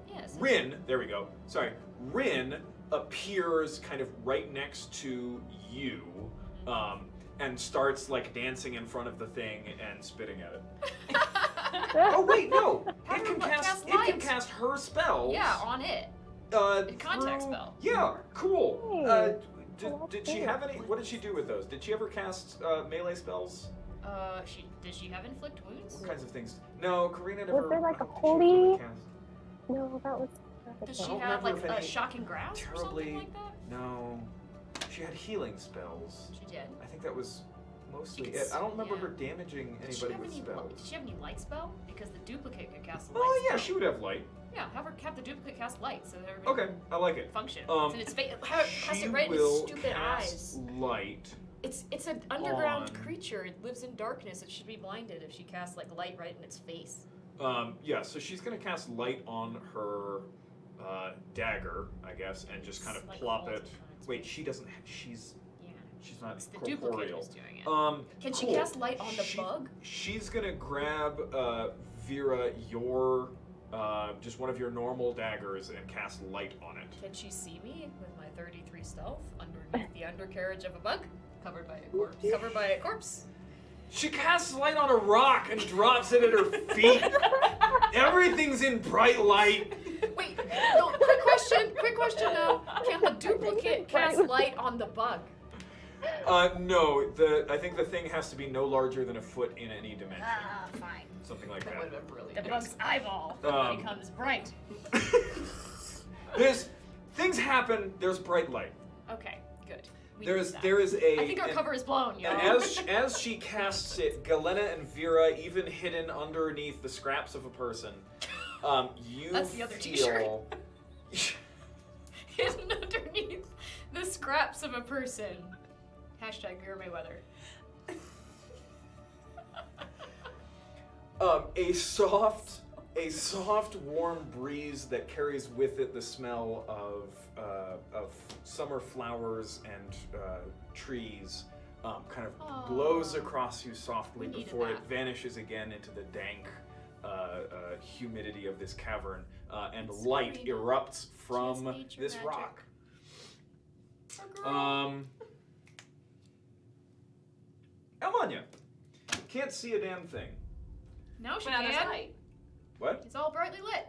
Yes. Rin, there we go. Sorry, Rin appears kind of right next to you, and starts like dancing in front of the thing and spitting at it. Oh wait, no! Have It her can cast it can light. cast her spells. Yeah, on it. Contact through- spell. Yeah, cool. Hey. Did she have any? What did she do with those? Did she ever cast melee spells? Did she have inflict wounds? What kinds of things? No, Karina never. there, like, a did she ever holy- cast- No, that was. Does I she don't have like remember if a any shocking grasp or terribly- something like that? No, she had healing spells. She did. I think that was mostly She it. could I don't remember yeah. her damaging Did she anybody have with any? spells. Did she have any light spell? Because the duplicate could cast a light Oh spell. yeah, she would have light. Yeah, have the duplicate cast light so that everybody Okay, I like it. function. Um, It's in its face. Have it cast She it right in will its stupid cast eyes. light. It's an underground on- creature. It lives in darkness. It should be blinded if she casts like light right in its face. Yeah, so she's gonna cast light on her dagger, I guess, and just kind of It's like plop holds it. it on its Wait, face. she doesn't. She's Yeah. not It's the duplicate corporeal. who's doing it. Can she cool. cast light on the She- bug? She's gonna grab Vera your just one of your normal daggers and cast light on it. Can she see me with my 33 stealth underneath the undercarriage of a bug? Covered by a corpse. Covered by a corpse? She casts light on a rock and drops it at her feet. Everything's in bright light. Wait, no, quick question though. Can the duplicate cast light on the bug? No, I think the thing has to be no larger than a foot in any dimension. Fine. Something like That that. would have been brilliant. The bug's eyeball becomes bright. Things happen, there's bright light. Okay, good. We There need is that. there is a I think our and- cover is blown, yo. And as she casts it, Galena and Vera, even hidden underneath the scraps of a person, you That's the other feel. Hidden underneath the scraps of a person. Hashtag Vera Mayweather. A soft, warm breeze that carries with it the smell of summer flowers and trees, kind of blows Aw. across you softly We needed before it that. vanishes again into the dank humidity of this cavern, and It's light Serena. erupts from She has nature this magic. rock. Poor girl. Elmania can't see a damn thing. Now she But now there's can. light. What? It's all brightly lit.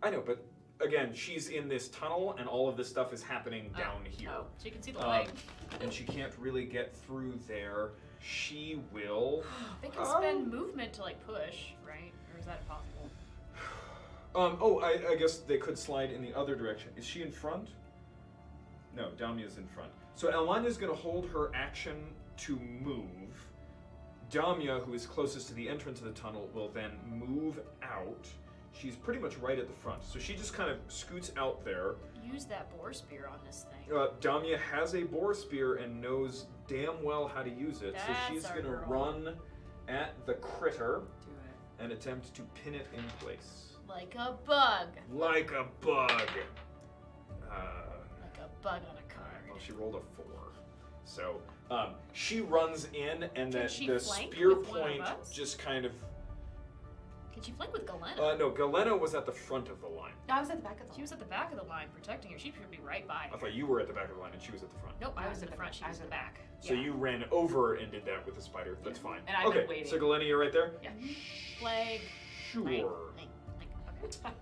I know, but again, she's in this tunnel, and all of this stuff is happening down here. Oh, she can see the Um, light. and she can't really get through there. She will. They can spend movement to like push, right? Or is that impossible? I guess they could slide in the other direction. Is she in front? No, Damia's in front. So Elmania's going to hold her action to move. Damia, who is closest to the entrance of the tunnel, will then move out. She's pretty much right at the front, so she just kind of scoots out there. Use that boar spear on this thing. Damia has a boar spear and knows damn well how to use it, so That's she's our going to girl. run at the critter Do it. and attempt to pin it in place. Like a bug. Like a bug. Like a bug on a Well, card. she rolled a 4. So she runs in, and Can the she flank spear with one of point us? just kind of. Can she flank with Galena? No, Galena was at the front of the line. No, I was at the back of the She was at the back of the line protecting her. She should be right by I her. thought you were at the back of the line and she was at the front. Nope, I was in the front. She was in the back. So you ran over and did that with the spider. That's fine. And I've been okay, waiting. so Galena, you're right there? Yeah. Flag. Sure. Flank. Okay.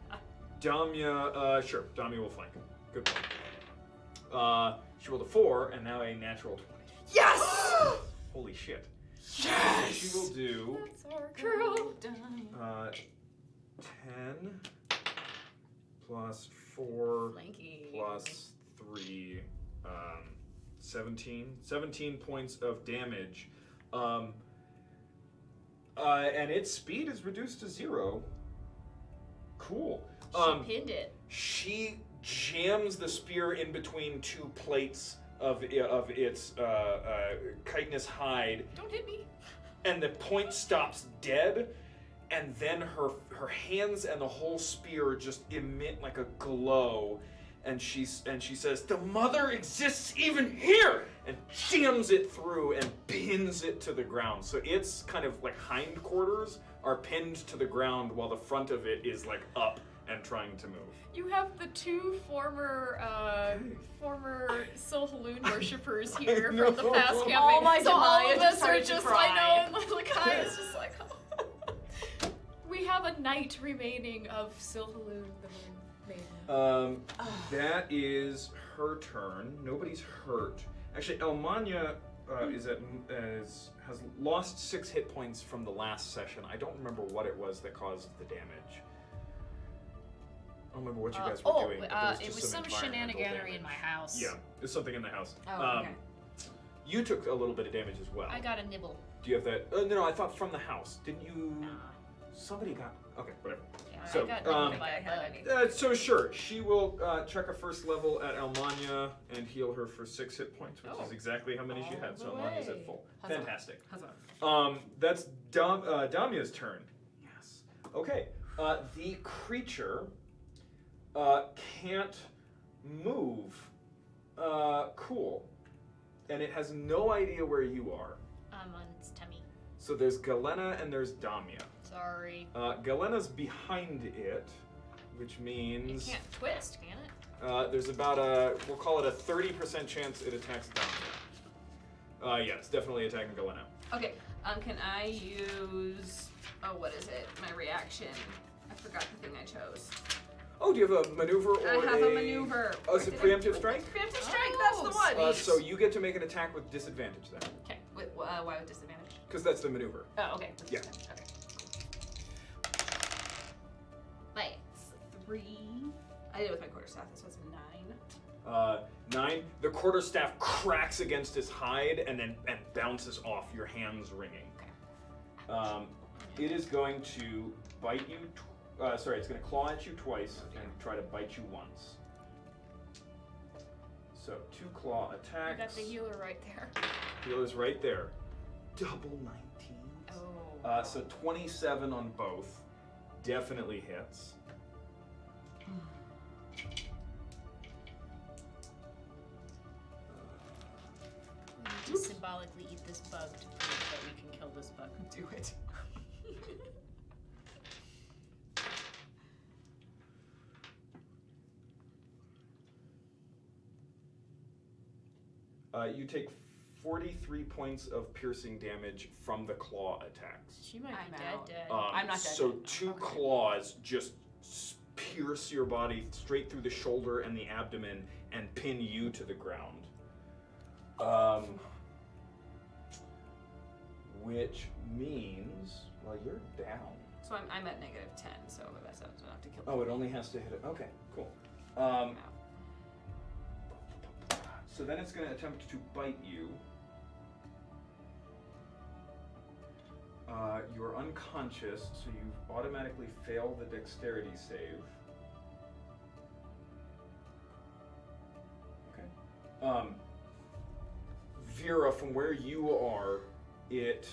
Damia, sure. Damia will flank. Good point. She rolled a 4 and now a natural 20. Yes! Holy shit. Yes! She will do That's our girl. 10 plus 4 Flanky. plus 3, 17. 17 points of damage. And its speed is reduced to 0. Cool. She pinned it. She jams the spear in between two plates of its chitinous hide, Don't hit me. and the point stops dead, and then her hands and the whole spear just emit like a glow, and she says, "The mother exists even here!" and jams it through and pins it to the ground. So its kind of like hindquarters are pinned to the ground while the front of it is like up and trying to move. You have the two former Silhaloon worshippers here I know. from the past campaign. All my so all of Demaya us are started to just, cry. I know, and Lakai is just like, we have a knight remaining of Silhaloon, the maiden. That is her turn. Nobody's hurt. Actually, Elmania has lost 6 hit points from the last session. I don't remember what it was that caused the damage. I don't remember what you guys were doing. But there It was just some environmental shenaniganery damage. in my house. Yeah, there's something in the house. Oh, okay. You took a little bit of damage as well. I got a nibble. Do you have that? No, I thought from the house. Didn't you? Somebody got. Okay, whatever. Yeah, So, I got nibbled by a bug. So sure, she will check a first level at Elmania and heal her for 6 hit points, which is exactly how many she had. So All the Elmania's at way. full. Huzzah. Fantastic. Huzzah. That's Damia's turn. Yes. Okay. The creature can't move. Cool. And it has no idea where you are. I'm on its tummy. So there's Galena and there's Damia. Sorry. Galena's behind it, which It means can't twist, can it? there's about we'll call it a 30% chance it attacks Damia. Yeah, it's definitely attacking Galena. Okay, can I use, what is it? My reaction. I forgot the thing I chose. Oh, do you have a maneuver or I have a maneuver. Oh, is it preemptive strike? Preemptive strike, that's the one. So you get to make an attack with disadvantage then, Okay, why with disadvantage? because that's the maneuver. Oh, okay. Yeah. Okay. That's 3. I did it with my quarterstaff, so it's 9. 9. The quarterstaff cracks against his hide and bounces off, your hands ringing. Okay. It is going to bite you. It's going to claw at you twice and try to bite you once. So 2 claw attacks. You got the healer right there. Healer's right there. Double 19. Oh. So 27 on both. Definitely hits. We need to symbolically eat this bug to prove that we can kill this bug. Do it. You take 43 points of piercing damage from the claw attacks. She might I'm be out. dead. I'm not dead So yet. 2 Okay. claws just pierce your body straight through the shoulder and the abdomen and pin you to the ground. Which means, well, you're down. So I'm at -10, so that's not enough to kill. Oh, it only has to hit it. Okay, cool. I'm out. So then it's going to attempt to bite you. You're unconscious, so you automatically fail the dexterity save. Okay. Vera, from where you are, it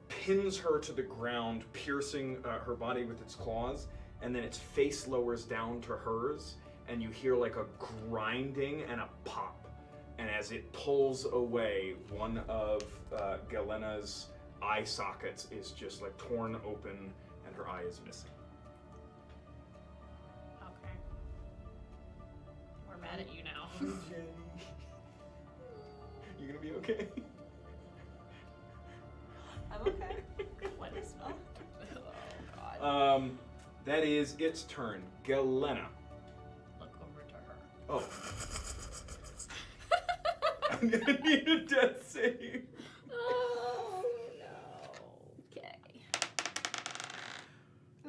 pins her to the ground, piercing her body with its claws, and then its face lowers down to hers, and you hear like a grinding and a pop. And as it pulls away, one of Galena's eye sockets is just like torn open, and her eye is missing. Okay. We're mad at you now. Jenny. You gonna be okay? I'm okay. What is that? Oh god. That is its turn. Galena. Look over to her. Oh. I'm gonna need a death save.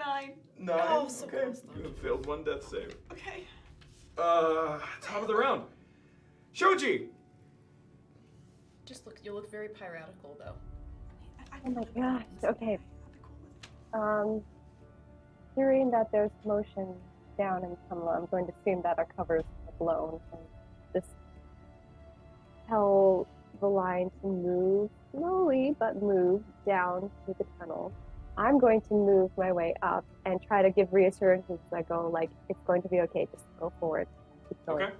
9. 9. Oh, so okay. close, though. You have failed one death save. Okay. Top of the round. Shoji. You look very piratical though. Oh my gosh. Okay. Hearing that there's motion down in the tunnel, I'm going to assume that our cover is blown and just tell the line to move slowly, but move down through the tunnel. I'm going to move my way up and try to give reassurances as I go, like, it's going to be okay, just go forward. Keep going.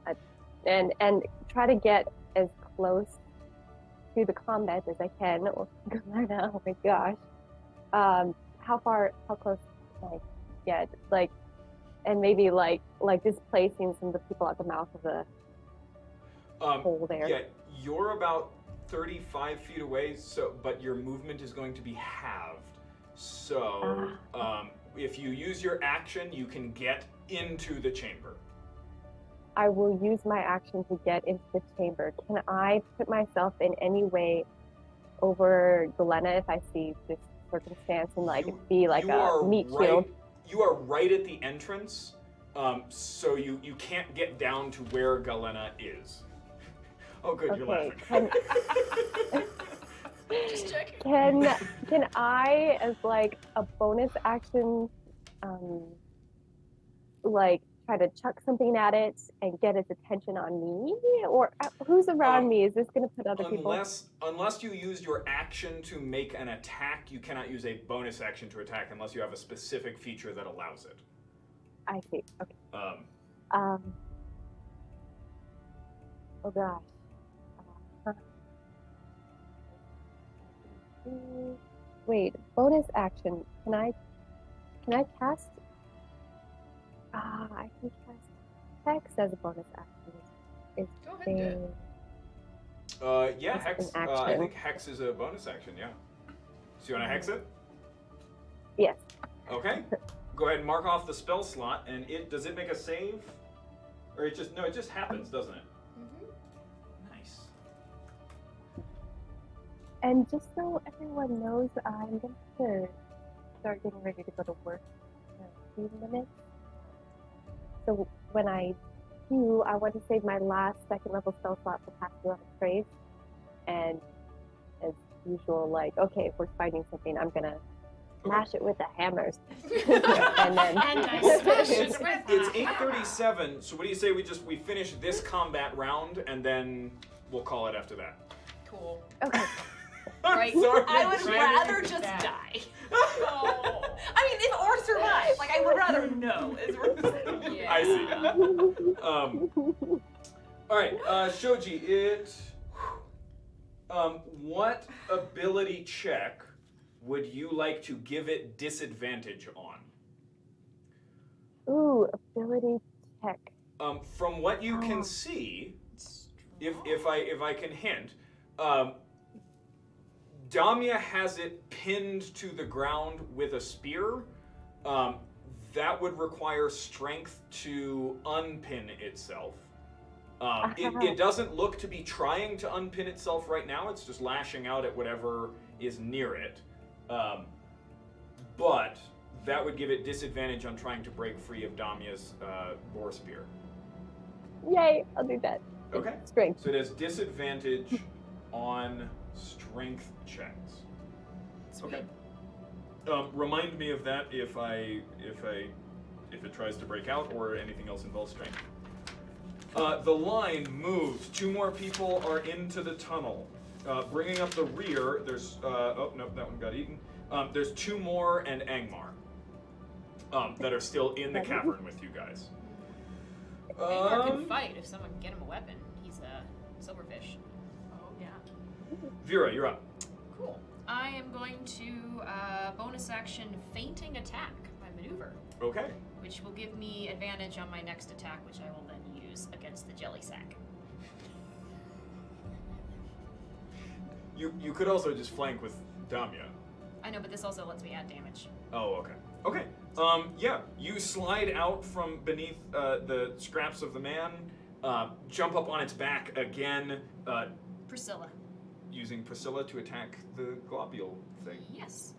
Okay. And try to get as close to the combat as I can. Oh my gosh. How close can I get? Like, and maybe like displacing some of the people at the mouth of the hole there. Yeah, you're about 35 feet away, but your movement is going to be halved. So, if you use your action, you can get into the chamber. I will use my action to get into the chamber. Can I put myself in any way over Galena if I see this circumstance and be like a meat shield? You are right at the entrance, so you can't get down to where Galena is. Oh, good, you're laughing. Just checking. Can I, as like a bonus action, try to chuck something at it and get its attention on me? Or who's around me? Is this going to put other people? Unless you use your action to make an attack, you cannot use a bonus action to attack unless you have a specific feature that allows it. I see. Okay. Oh gosh. Wait, bonus action. Can I cast? I can cast Hex as a bonus action. Go ahead and do it. Yeah, Hex. I think Hex is a bonus action, yeah. So you want to Hex it? Yes. Okay. Go ahead and mark off the spell slot, and does it make a save? Or it just happens, doesn't it? Mm-hmm. Nice. And just so everyone knows, I'm going to start getting ready to go to work in a few minutes. So when I do, I want to save my last second level spell slot for Pass Without a Trace. And as usual, okay, if we're fighting something, I'm gonna smash it with the hammers. and I smash it with It's 8:37. So what do you say we finish this combat round and then we'll call it after that? Cool. Okay. Right. Sorry. I would Right. rather just That. die. Oh. I mean, or survive. I would rather know. Yeah. I see. All right, Shoji. What ability check would you like to give it disadvantage on? Ooh, ability check. From what you can see, if I can hint, Damia has it pinned to the ground with a spear. That would require strength to unpin itself. It doesn't look to be trying to unpin itself right now. It's just lashing out at whatever is near it. But that would give it disadvantage on trying to break free of Damia's boar spear. Yay, I'll do that. Okay. Strength. So it has disadvantage on strength checks. Sweet. Okay. Remind me of that if it tries to break out or anything else involves strength. The line moves. 2 more people are into the tunnel. Bringing up the rear, there's oh no, that one got eaten. There's 2 more and Angmar that are still in the cavern with you guys. Angmar can fight if someone can get him a weapon. He's a silverfish. Oh, yeah. Vera, you're up. Cool. I am going to bonus action fainting attack, my maneuver, Okay. which will give me advantage on my next attack, which I will then use against the jelly sack. You could also just flank with Damia. I know, but this also lets me add damage. Oh, okay. Okay. Yeah, you slide out from beneath the scraps of the man, jump up on its back again, Priscilla. using Priscilla to attack the globule thing. Yes.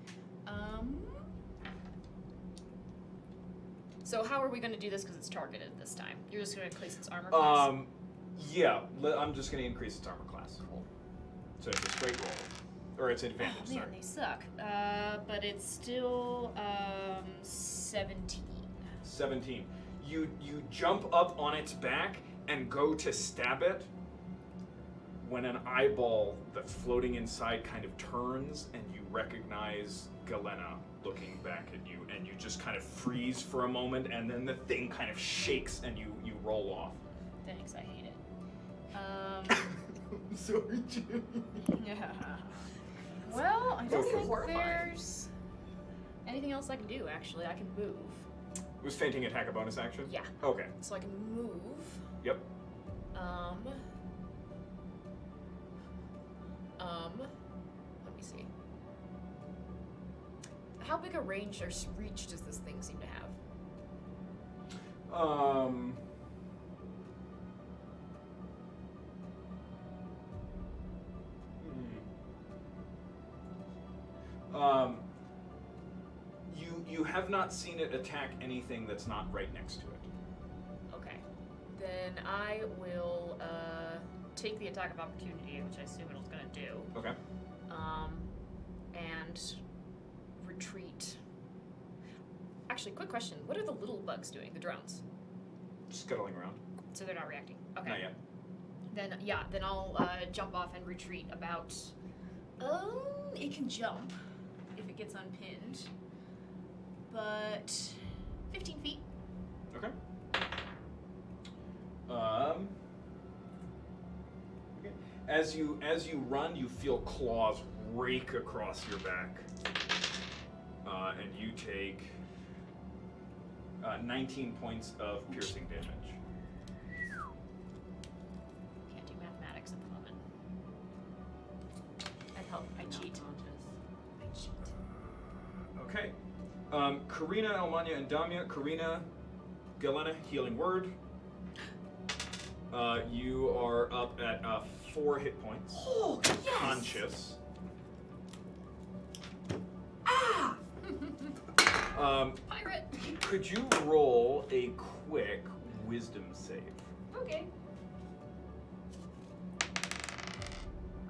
So how are we going to do this? Because it's targeted this time. You're just going to increase its armor class. Yeah. I'm just going to increase its armor class. Cool. So it's a straight roll, or it's an advantage. Oh, man, they suck. But it's still 17. 17. You jump up on its back and go to stab it when an eyeball that's floating inside kind of turns and you recognize Galena looking back at you, and you just kind of freeze for a moment, and then the thing kind of shakes and you roll off. Thanks, I hate it. Sorry, Jimmy. Yeah. Well, I don't Okay. think Horrifying. there's anything else I can do, actually. I can move. Was fainting attack a bonus action? Yeah. Okay. So I can move. Yep. Let me see. How big a range or reach does this thing seem to have? You have not seen it attack anything that's not right next to it. Okay. Then I will take the attack of opportunity, which I assume it's gonna do. Okay. And retreat. Actually, quick question. What are the little bugs doing, the drones? Scuttling around. So they're not reacting. Okay. Not yet. Then I'll jump off and retreat about. It can jump if it gets unpinned, but 15 feet. Okay. Okay. As you run, you feel claws rake across your back, and you take 19 points of piercing damage. Can't do mathematics at the moment. I help. I cheat. I cheat. Okay. Karina, Elmania, and Damia. Karina, Galena, healing word. You are up at 4 hit points. Oh, yes! Conscious. Ah! Pirate. Could you roll a quick wisdom save? Okay.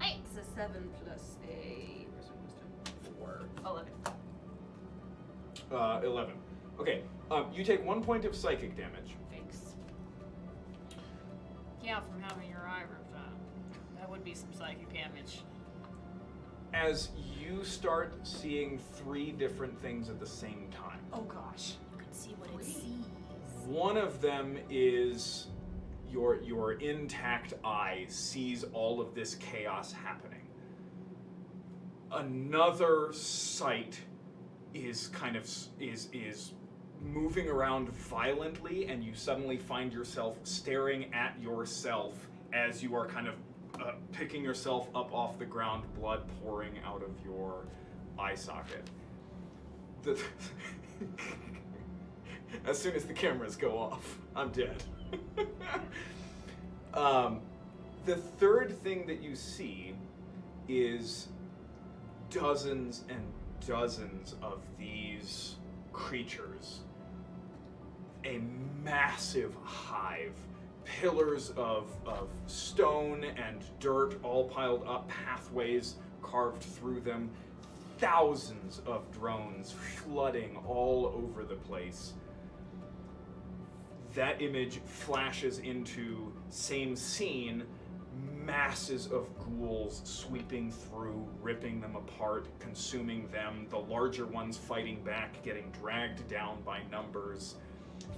It's a 7 plus a. Where's my wisdom? 4. 11. 11. Okay. You take 1 point of psychic damage. Thanks. Yeah, from having your eye ripped out. That would be some psychic damage. As you start seeing 3 different things at the same time. Oh gosh. You can see what it Three. sees. One of them is your intact eye sees all of this chaos happening. Another sight is kind of is moving around violently, and you suddenly find yourself staring at yourself as you are kind of picking yourself up off the ground, blood pouring out of your eye socket. As soon as the cameras go off, I'm dead. The third thing that you see is dozens and dozens of these creatures. A massive hive. Pillars of stone and dirt all piled up, pathways carved through them. Thousands of drones flooding all over the place. That image flashes into same scene, masses of ghouls sweeping through, ripping them apart, consuming them, the larger ones fighting back, getting dragged down by numbers.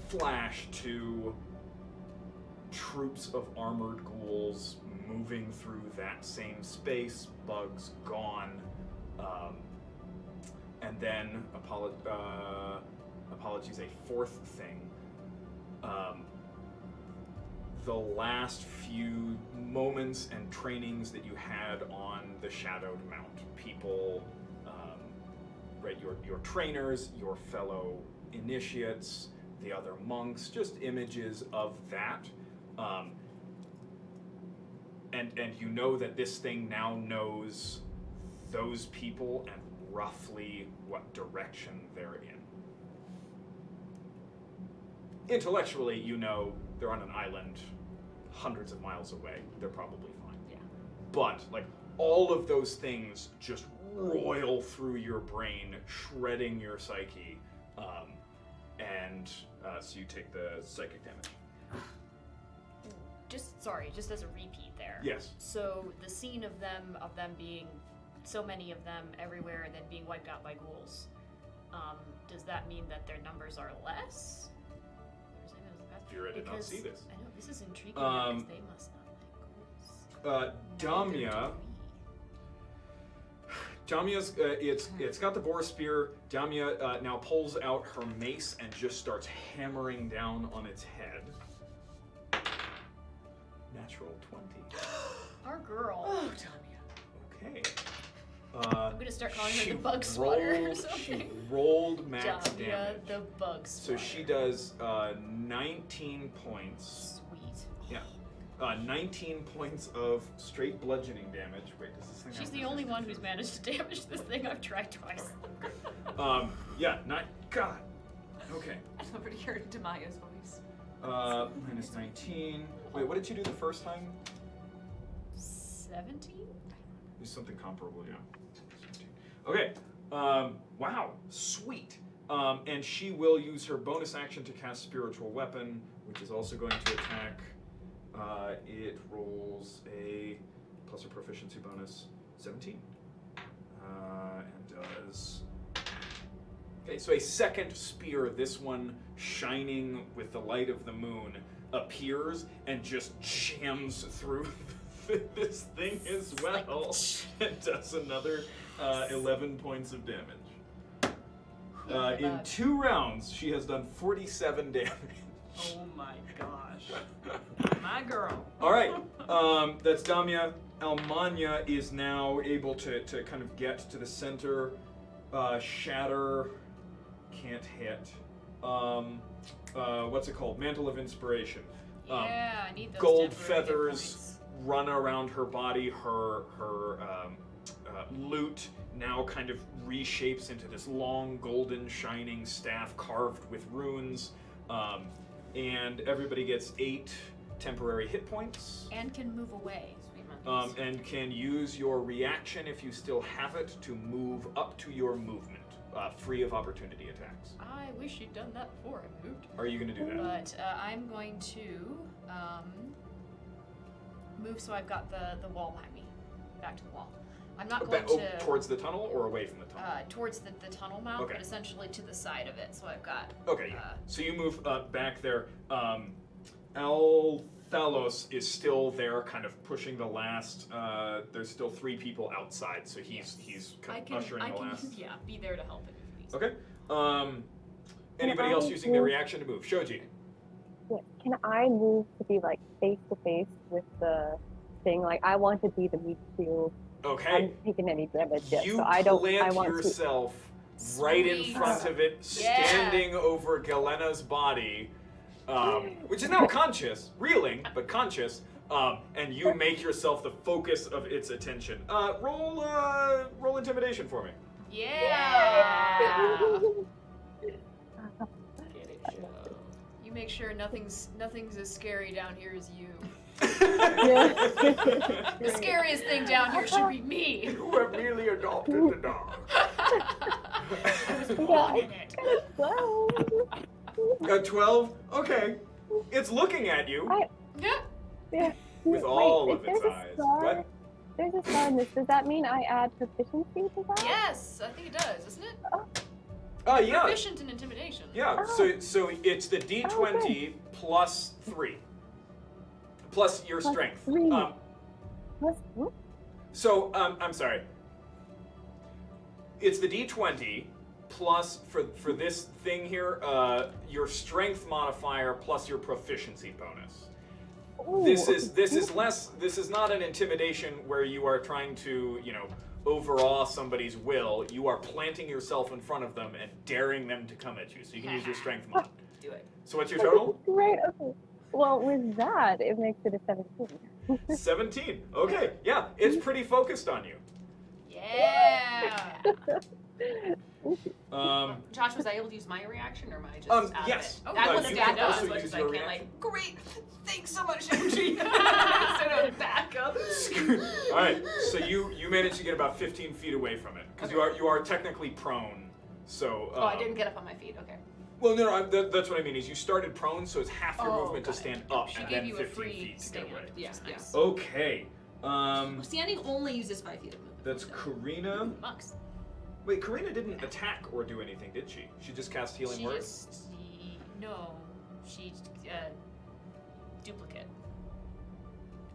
Flash to troops of armored ghouls moving through that same space, bugs gone. And then, apologies, a fourth thing. The last few moments and trainings that you had on the Shadowed Mount. People, right, your trainers, your fellow initiates, the other monks, just images of that. And you know that this thing now knows those people and roughly what direction they're in. intellectually, you know they're on an island hundreds of miles away. They're probably fine. Yeah. But, like, all of those things just roil through your brain, shredding your psyche. So you take the psychic damage. Just as a repeat there. Yes. So the scene of them being so many of them everywhere and then being wiped out by ghouls, does that mean that their numbers are less? Fira did not see this. I know, this is intriguing because they must not like ghouls. Damia's, it's got the boar spear. Damia now pulls out her mace and just starts hammering down on its head. Natural 20. Our girl. Oh, Damia. Okay. I'm gonna start calling her the bug swatter or something. She rolled max Damia damage. the bug So swatter. she does 19 points. Sweet. Yeah. 19 points of straight bludgeoning damage. Wait, does this thing She's have the only one resistance? who's managed to damage this thing. I've tried twice. Yeah, God. Okay. I love to hear Damaya's voice. Minus 19. Wait, what did you do the first time? 17? Do something comparable, yeah. 17. Okay. Wow. Sweet. And she will use her bonus action to cast Spiritual Weapon, which is also going to attack. It rolls a plus her proficiency bonus 17. And does. Okay, so a second spear, this one shining with the light of the moon, appears and just jams through this thing as well. And does another 11 points of damage. In 2 rounds, she has done 47 damage. Oh my gosh. My girl. All right, that's Damia. Almanya is now able to kind of get to the center. Shatter can't hit. What's it called? Mantle of Inspiration. Yeah, I need those Gold temporary hit feathers points. run around her body. Her lute now kind of reshapes into this long, golden, shining staff carved with runes. And everybody gets 8 temporary hit points. And can move away. And can use your reaction, if you still have it, to move up to your movement, free of opportunity attacks. I wish you'd done that before I moved. Are you going to do that? But I'm going to move so I've got the wall behind me. Back to the wall. I'm not going to... towards the tunnel or away from the tunnel? Towards the tunnel mouth, Okay. but essentially to the side of it. So I've got... Okay, yeah. So you move back there. Thalos is still there, kind of pushing the last. There's still 3 people outside, so he's kind of ushering the last. Yeah, be there to help it. Okay. Anybody else using their reaction to move? Shoji. Yeah. Can I move to be like face to face with the thing? Like I want to be the meat shield. Okay. I'm taking any damage yet, You so I don't. plant I want yourself right in Sweet. front of it, Yeah. standing over Galena's body, which is now conscious, reeling, but conscious. And you make yourself the focus of its attention. Roll intimidation for me. Yeah! You make sure nothing's as scary down here as you. The scariest thing down here should be me. You have merely adopted the dog. I was born in it. Well, 12? Okay. It's looking at you. Yeah. With all of its eyes. What? There's a star in this. Does that mean I add proficiency to that? Yes, I think it does, isn't it? Yeah. Proficient in intimidation. Yeah, Oh. so it's the D20 plus 3. Plus your Plus strength. 3. Whoop. So, I'm sorry. It's the D20 plus, for this thing here, your strength modifier plus your proficiency bonus. Ooh, This is not an intimidation where you are trying to, overawe somebody's will. You are planting yourself in front of them and daring them to come at you. So you can use your strength mod. Do it. So what's your total? Great. Okay. Well, with that, it makes it a 17. 17. Okay, yeah, it's pretty focused on you. Yeah. Josh, was I able to use my reaction, or am I just out yes. of it? I want to you back can up also as much use as I your can. reaction. Like, great, thanks so much, Emoji. Instead of back up. All right, so you managed to get about 15 feet away from it because you are technically prone. So. I didn't get up on my feet. Okay. Well, no, that's what I mean. Is you started prone, so it's half your movement to got it. stand up, She and gave then you a 15 free feet to stand. get away. Yeah. Nice. Okay. Standing only uses 5 feet of movement. That's Karina. Monks. Wait, Karina didn't attack or do anything, did she? She just cast Healing She Word? just no. She duplicate.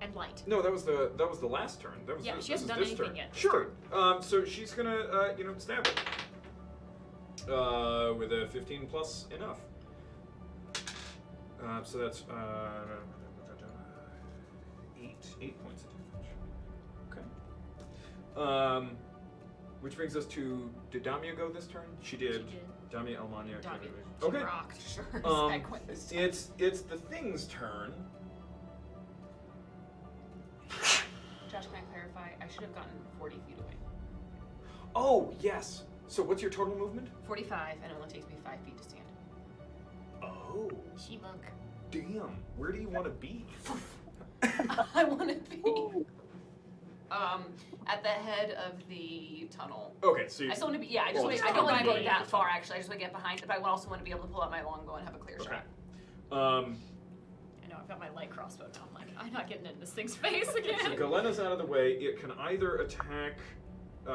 And light. No, that was the last turn. That was Yeah, this she hasn't is done this anything turn. yet. Sure. So she's gonna stab it. With a 15 plus enough. So that's 8 points of damage. Okay. Which brings us to, did Damia go this turn? She did. She did. Damia Elmania. Damia. Okay. She rocked. Sure. It's the thing's turn. Josh, can I clarify? I should have gotten 40 feet away. Oh yes. So what's your total movement? 45, and it only takes me 5 feet to stand. Oh. She monk. Damn. Where do you want to be? I want to be at the head of the tunnel. Okay, so I you, still want to be. Yeah, I Well, just just I don't want to go behind that the far. tunnel. Actually, I just want to get behind it, but I also want to be able to pull out my longbow and have a clear okay. shot. I know I've got my light crossbow now. I'm like, I'm not getting in this thing's face So again. Galena's out of the way. It can either attack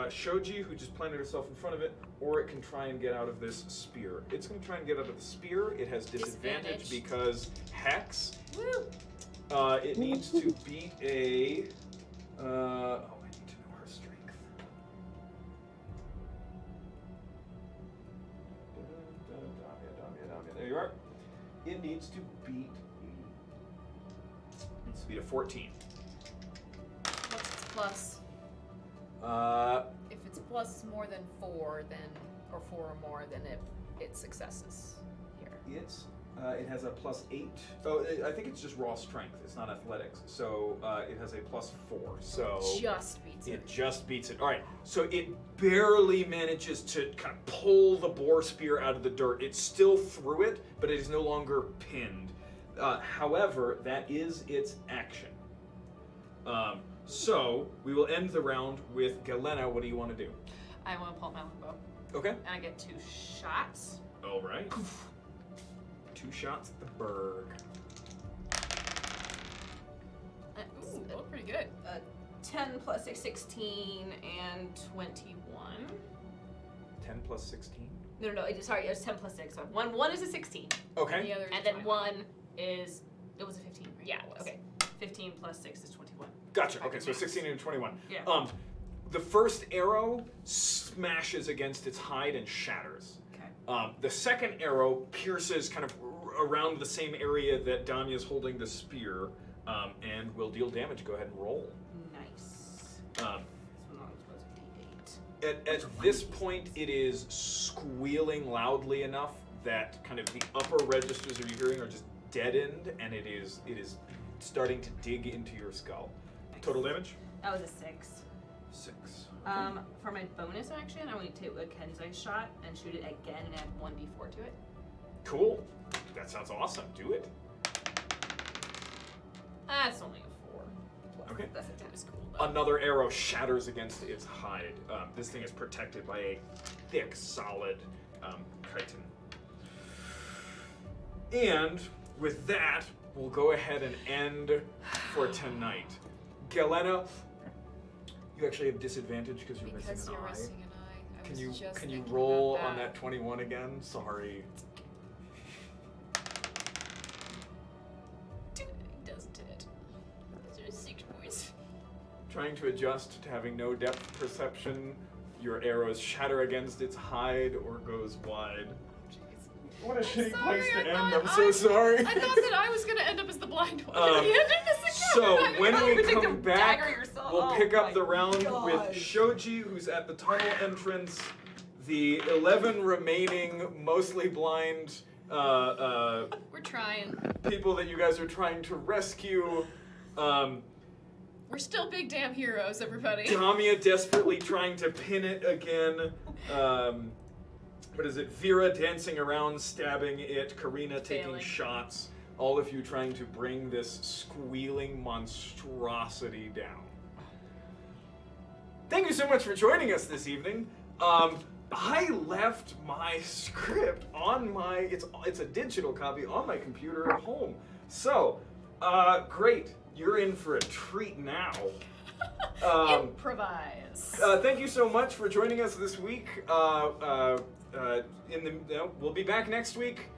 Shoji, who just planted herself in front of it, or it can try and get out of this spear. It's going to try and get out of the spear. It has disadvantage Disadvantage. because Hex. Woo! It needs to beat a. I need to know her strength. Damia. There you are. It needs to beat. Needs to beat a 14. What's its plus? If it's plus more than 4, then or 4 or more, then it successes here. It has a plus 8. Oh, I think it's just raw strength. It's not athletics. So it has a plus 4. So Just beats it it. just beats it. All right. So it barely manages to kind of pull the boar spear out of the dirt. It's still through it, but it is no longer pinned. However, that is its action. So we will end the round with Galena. What do you want to do? I want to pull out my longbow, Okay. and I get 2 shots. All right. 2 shots at the berg. Ooh, they look pretty good. 10 plus 6, 16, and 21. 10 plus 16. No, sorry, it was 10 plus 6. So one is a 16, Okay. The other and then 21. 1 is, it was a 15, right? Yeah, it was. Okay, 15 plus 6 is 21. Gotcha. Okay, so 16 and 21. Yeah. The first arrow smashes against its hide and shatters. Okay. The second arrow pierces kind of around the same area that Damia's holding the spear, and will deal damage. Go ahead and roll. Nice. Um, So long as it was a D8. at this point, it is squealing loudly enough that kind of the upper registers of your hearing are just deadened, and it is starting to dig into your skull. Nice. Total damage? That was a 6. 6. For my bonus action, I want to take a Kenzai shot and shoot it again and add 1d4 to it. Cool. That sounds awesome. Do it. That's only a 4. Plus, Okay. That's a 10. That's cool though. Another arrow shatters against its hide. This thing is protected by a thick, solid chitin. And with that, we'll go ahead and end for tonight. Galena, you actually have disadvantage because you're Because missing you're an eye. missing an eye. I Can was you just can you thinking roll about on that 21 again? Sorry. It doesn't hit. Those are 6 points. Trying to adjust to having no depth perception. Your arrows shatter against its hide or goes wide. Jeez. What a shitty sorry, place to I end. thought I'm so sorry. I thought that I was gonna end up as the blind one at Um, the end of this account. So I mean, when I we would think come of back, dagger yourself. we'll Oh pick up my the round with gosh. Shoji, who's at the tunnel entrance. The 11 remaining, mostly blind We're trying. people that you guys are trying to rescue. We're still big damn heroes, everybody. Damia desperately trying to pin it again. what is it? Vera dancing around, stabbing it. Karina taking Failing. shots. All of you trying to bring this squealing monstrosity down. Thank you so much for joining us this evening. I left my script on my, it's a digital copy on my computer at home. So, great. You're in for a treat now. Improvise. Thank you so much for joining us this week. We'll be back next week.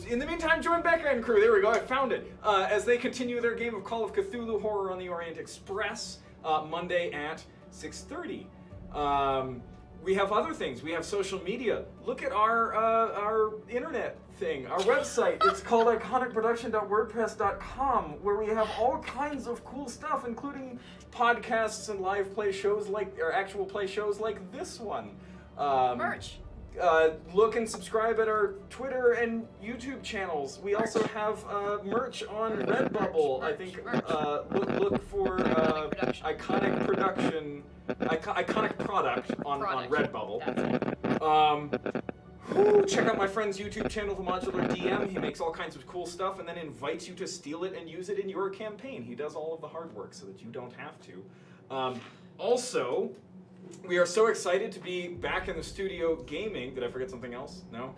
In the meantime, join Becca and crew. There we go. I found it. As they continue their game of Call of Cthulhu Horror on the Orient Express, Monday at 6:30. We have other things. We have social media. Look at our internet thing, our website. It's called iconicproduction.wordpress.com, where we have all kinds of cool stuff, including podcasts and live play shows or actual play shows like this one. Merch. Look and subscribe at our Twitter and YouTube channels. We also have merch on Redbubble. I think look for Iconic Product on Redbubble. Check out my friend's YouTube channel, The Modular DM. He makes all kinds of cool stuff and then invites you to steal it and use it in your campaign. He does all of the hard work so that you don't have to. Also, we are so excited to be back in the studio gaming. Did I forget something else? No?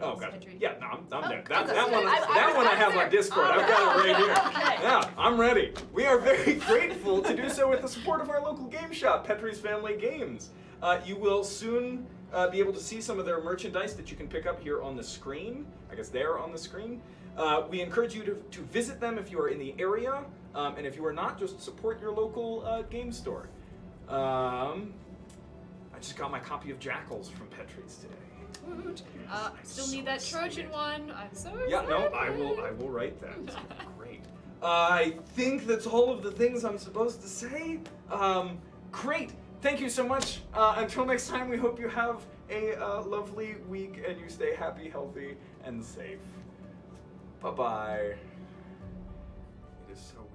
Oh, gotcha. Yeah, no, I'm there. That one I have on Discord. I've got it right here. Okay. Yeah, I'm ready. We are very grateful to do so with the support of our local game shop, Petrie's Family Games. You will soon be able to see some of their merchandise that you can pick up here on the screen. I guess they're on the screen. We encourage you to visit them if you are in the area, and if you are not, just support your local game store. I just got my copy of Jackals from Petrie's today. Still need that Trojan one. I'm so excited. Yeah, no, I will write that. It's gonna be great. I think that's all of the things I'm supposed to say. Great. Thank you so much. Until next time, we hope you have a lovely week and you stay happy, healthy, and safe. Bye-bye. It is so